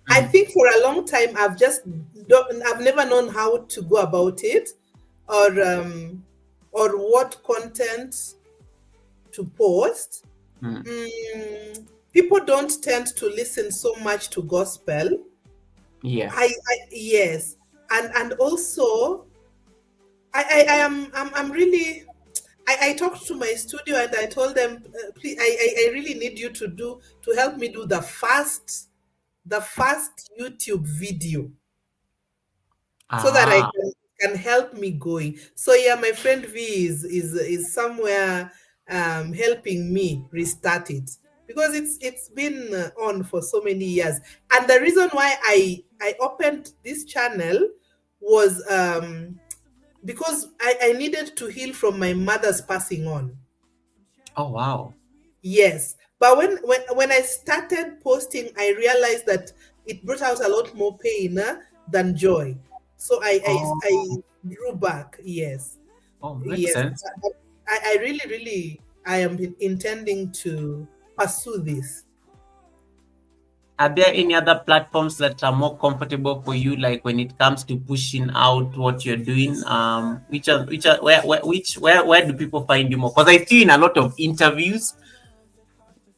I Mm, think for a long time I've never known how to go about it, or what content to post. mm. People don't tend to listen so much to gospel. Yes. Yes, and also I'm really. I talked to my studio and I told them, please, I really need you to help me do the first YouTube video, so that I Ah, can help me going. So yeah, my friend V is somewhere helping me restart it, because it's been on for so many years. And the reason why I opened this channel was because I needed to heal from my mother's passing on. oh wow. Yes. But when I started posting, I realized that it brought out a lot more pain than joy. So I Oh, drew back. Yes. oh, makes Yes. sense. But I really, really, I am intending to pursue this. Are there any other platforms that are more comfortable for you, like when it comes to pushing out what you're doing? Where do people find you more? Because I see in a lot of interviews.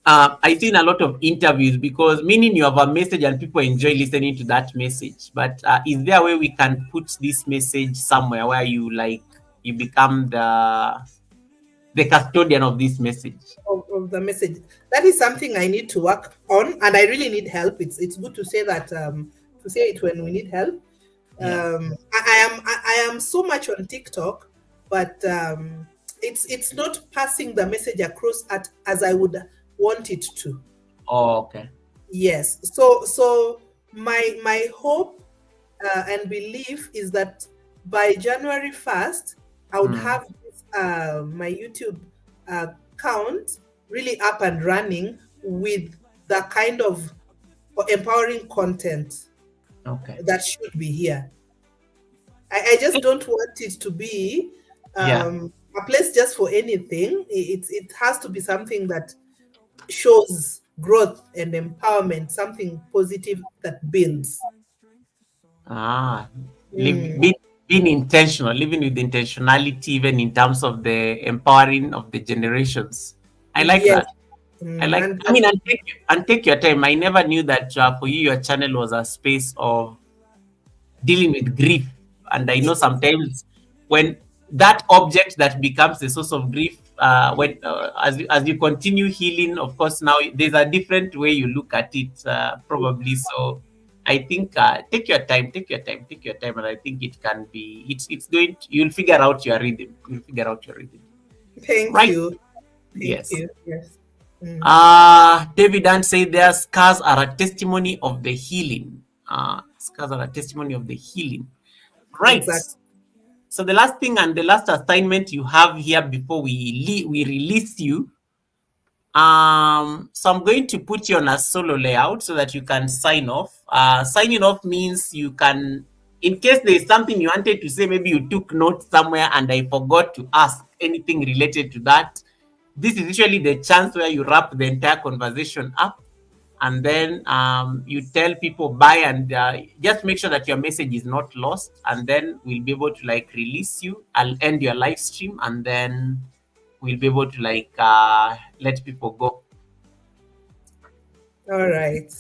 I see in a lot of interviews because meaning you have a message and people enjoy listening to that message. But is there a way we can put this message somewhere where you become the custodian of this message? Of the message. That is something I need to work on, and I really need help. It's good to say that, to say it when we need help. Yeah. I am so much on TikTok, but it's not passing the message across at as I would want it to. Oh, okay. Yes. So my hope and belief is that by January 1st, I would Hmm. have this, my YouTube account really up and running with the kind of empowering content Okay. that should be here. I just don't want it to be Yeah. a place just for anything. It has to be something that shows growth and empowerment, something positive that builds. Ah, Mm, being intentional, living with intentionality, even in terms of the empowering of the generations. I like yes. that. I like. And I mean, and take your time. I never knew that for you, your channel was a space of dealing with grief. And I know sometimes when that object that becomes the source of grief, when as you continue healing, of course, now there's a different way you look at it, probably. So I think, take your time, take your time, take your time, and I think it can be, it's going to, you'll figure out your rhythm, you'll figure out your rhythm. Thank Right. you. Thank Yes. you. Yes. Mm, David and say their scars are a testimony of the healing. Scars are a testimony of the healing. Right. exactly. So the last thing and the last assignment you have here before we release you. So I'm going to put you on a solo layout so that you can sign off. Signing off means you can, in case there is something you wanted to say, maybe you took notes somewhere and I forgot to ask anything related to that. This is usually the chance where you wrap the entire conversation up, and then you tell people bye, and just make sure that your message is not lost, and then we'll be able to like release you. I'll end your live stream, and then we'll be able to like let people go. All right.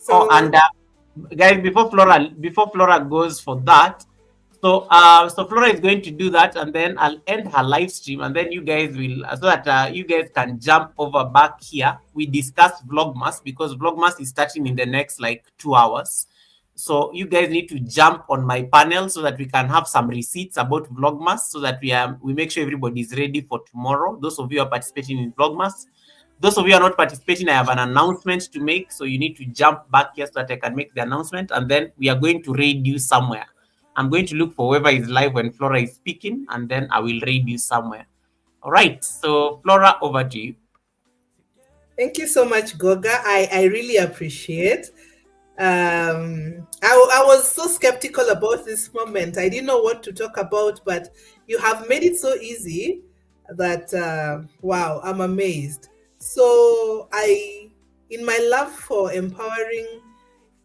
Oh, So and guys, before Flora goes for that, so Flora is going to do that, and then I'll end her live stream, and then you guys will, so that you guys can jump over back here. We discussed Vlogmas because Vlogmas is starting in the next like 2 hours. So you guys need to jump on my panel so that we can have some receipts about Vlogmas, so that we make sure everybody is ready for tomorrow. Those of you who are participating in Vlogmas, those of you who are not participating, I have an announcement to make. So you need to jump back here so that I can make the announcement. And then we are going to raid you somewhere. I'm going to look for whoever is live when Flora is speaking, and then I will raid you somewhere. All right. So Flora, over to you. thank you so much, Goga. I really appreciate. I was so skeptical about this moment. I didn't know what to talk about, but you have made it so easy that wow, I'm amazed. So in my love for empowering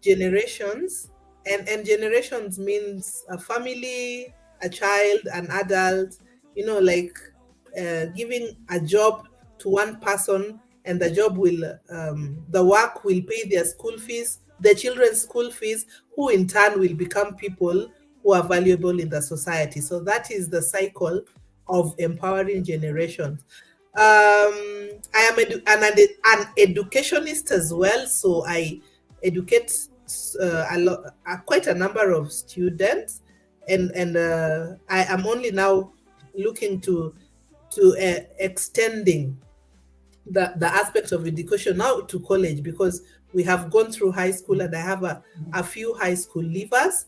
generations, and generations means a family, a child, an adult, like giving a job to one person, and the job will the work will pay their school fees, the children's school fees, who in turn will become people who are valuable in the society. So that is the cycle of empowering generations. I am an educationist as well, so I educate quite a number of students, and I am only now looking to extending the aspect of education now to college, because we have gone through high school and I have a few high school leavers.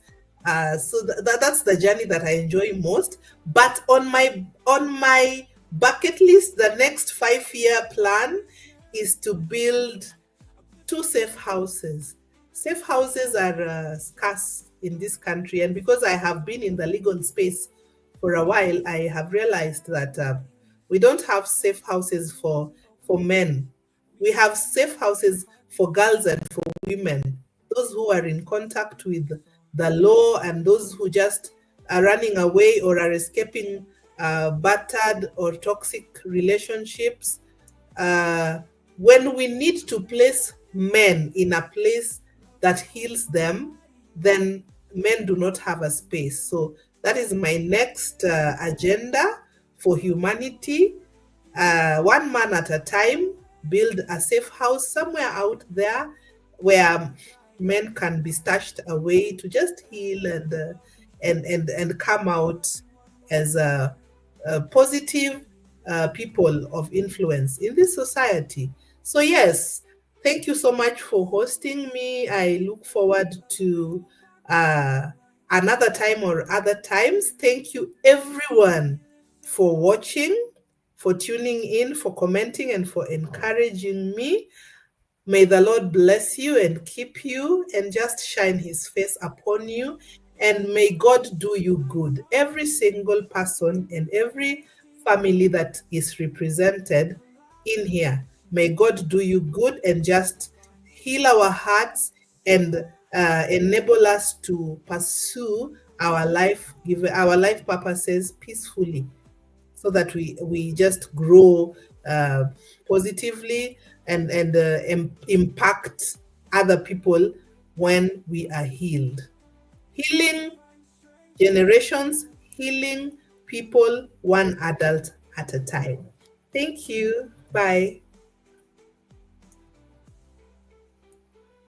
So that's the journey that I enjoy most. But on my bucket list, the next 5-year plan is to build 2 safe houses. Safe houses are scarce in this country, and because I have been in the legal space for a while, I have realized that we don't have safe houses for men. We have safe houses for girls and for women, those who are in contact with the law and those who just are running away or are escaping battered or toxic relationships. uh, when we need to place men in a place that heals them, then men do not have a space. So that is my next agenda for humanity. One man at a time, build a safe house somewhere out there where men can be stashed away to just heal and come out as a positive people of influence in this society. So yes, thank you so much for hosting me. I look forward to uh, another time or other times. Thank you everyone for watching, for tuning in, for commenting, and for encouraging me. May the Lord bless you and keep you and just shine his face upon you. And may God do you good. Every single person and every family that is represented in here, may God do you good and just heal our hearts and enable us to pursue our life purposes peacefully, so that we just grow uh, positively and impact other people when we are healed. Healing Generations healing people one adult at a time. Thank you. Bye.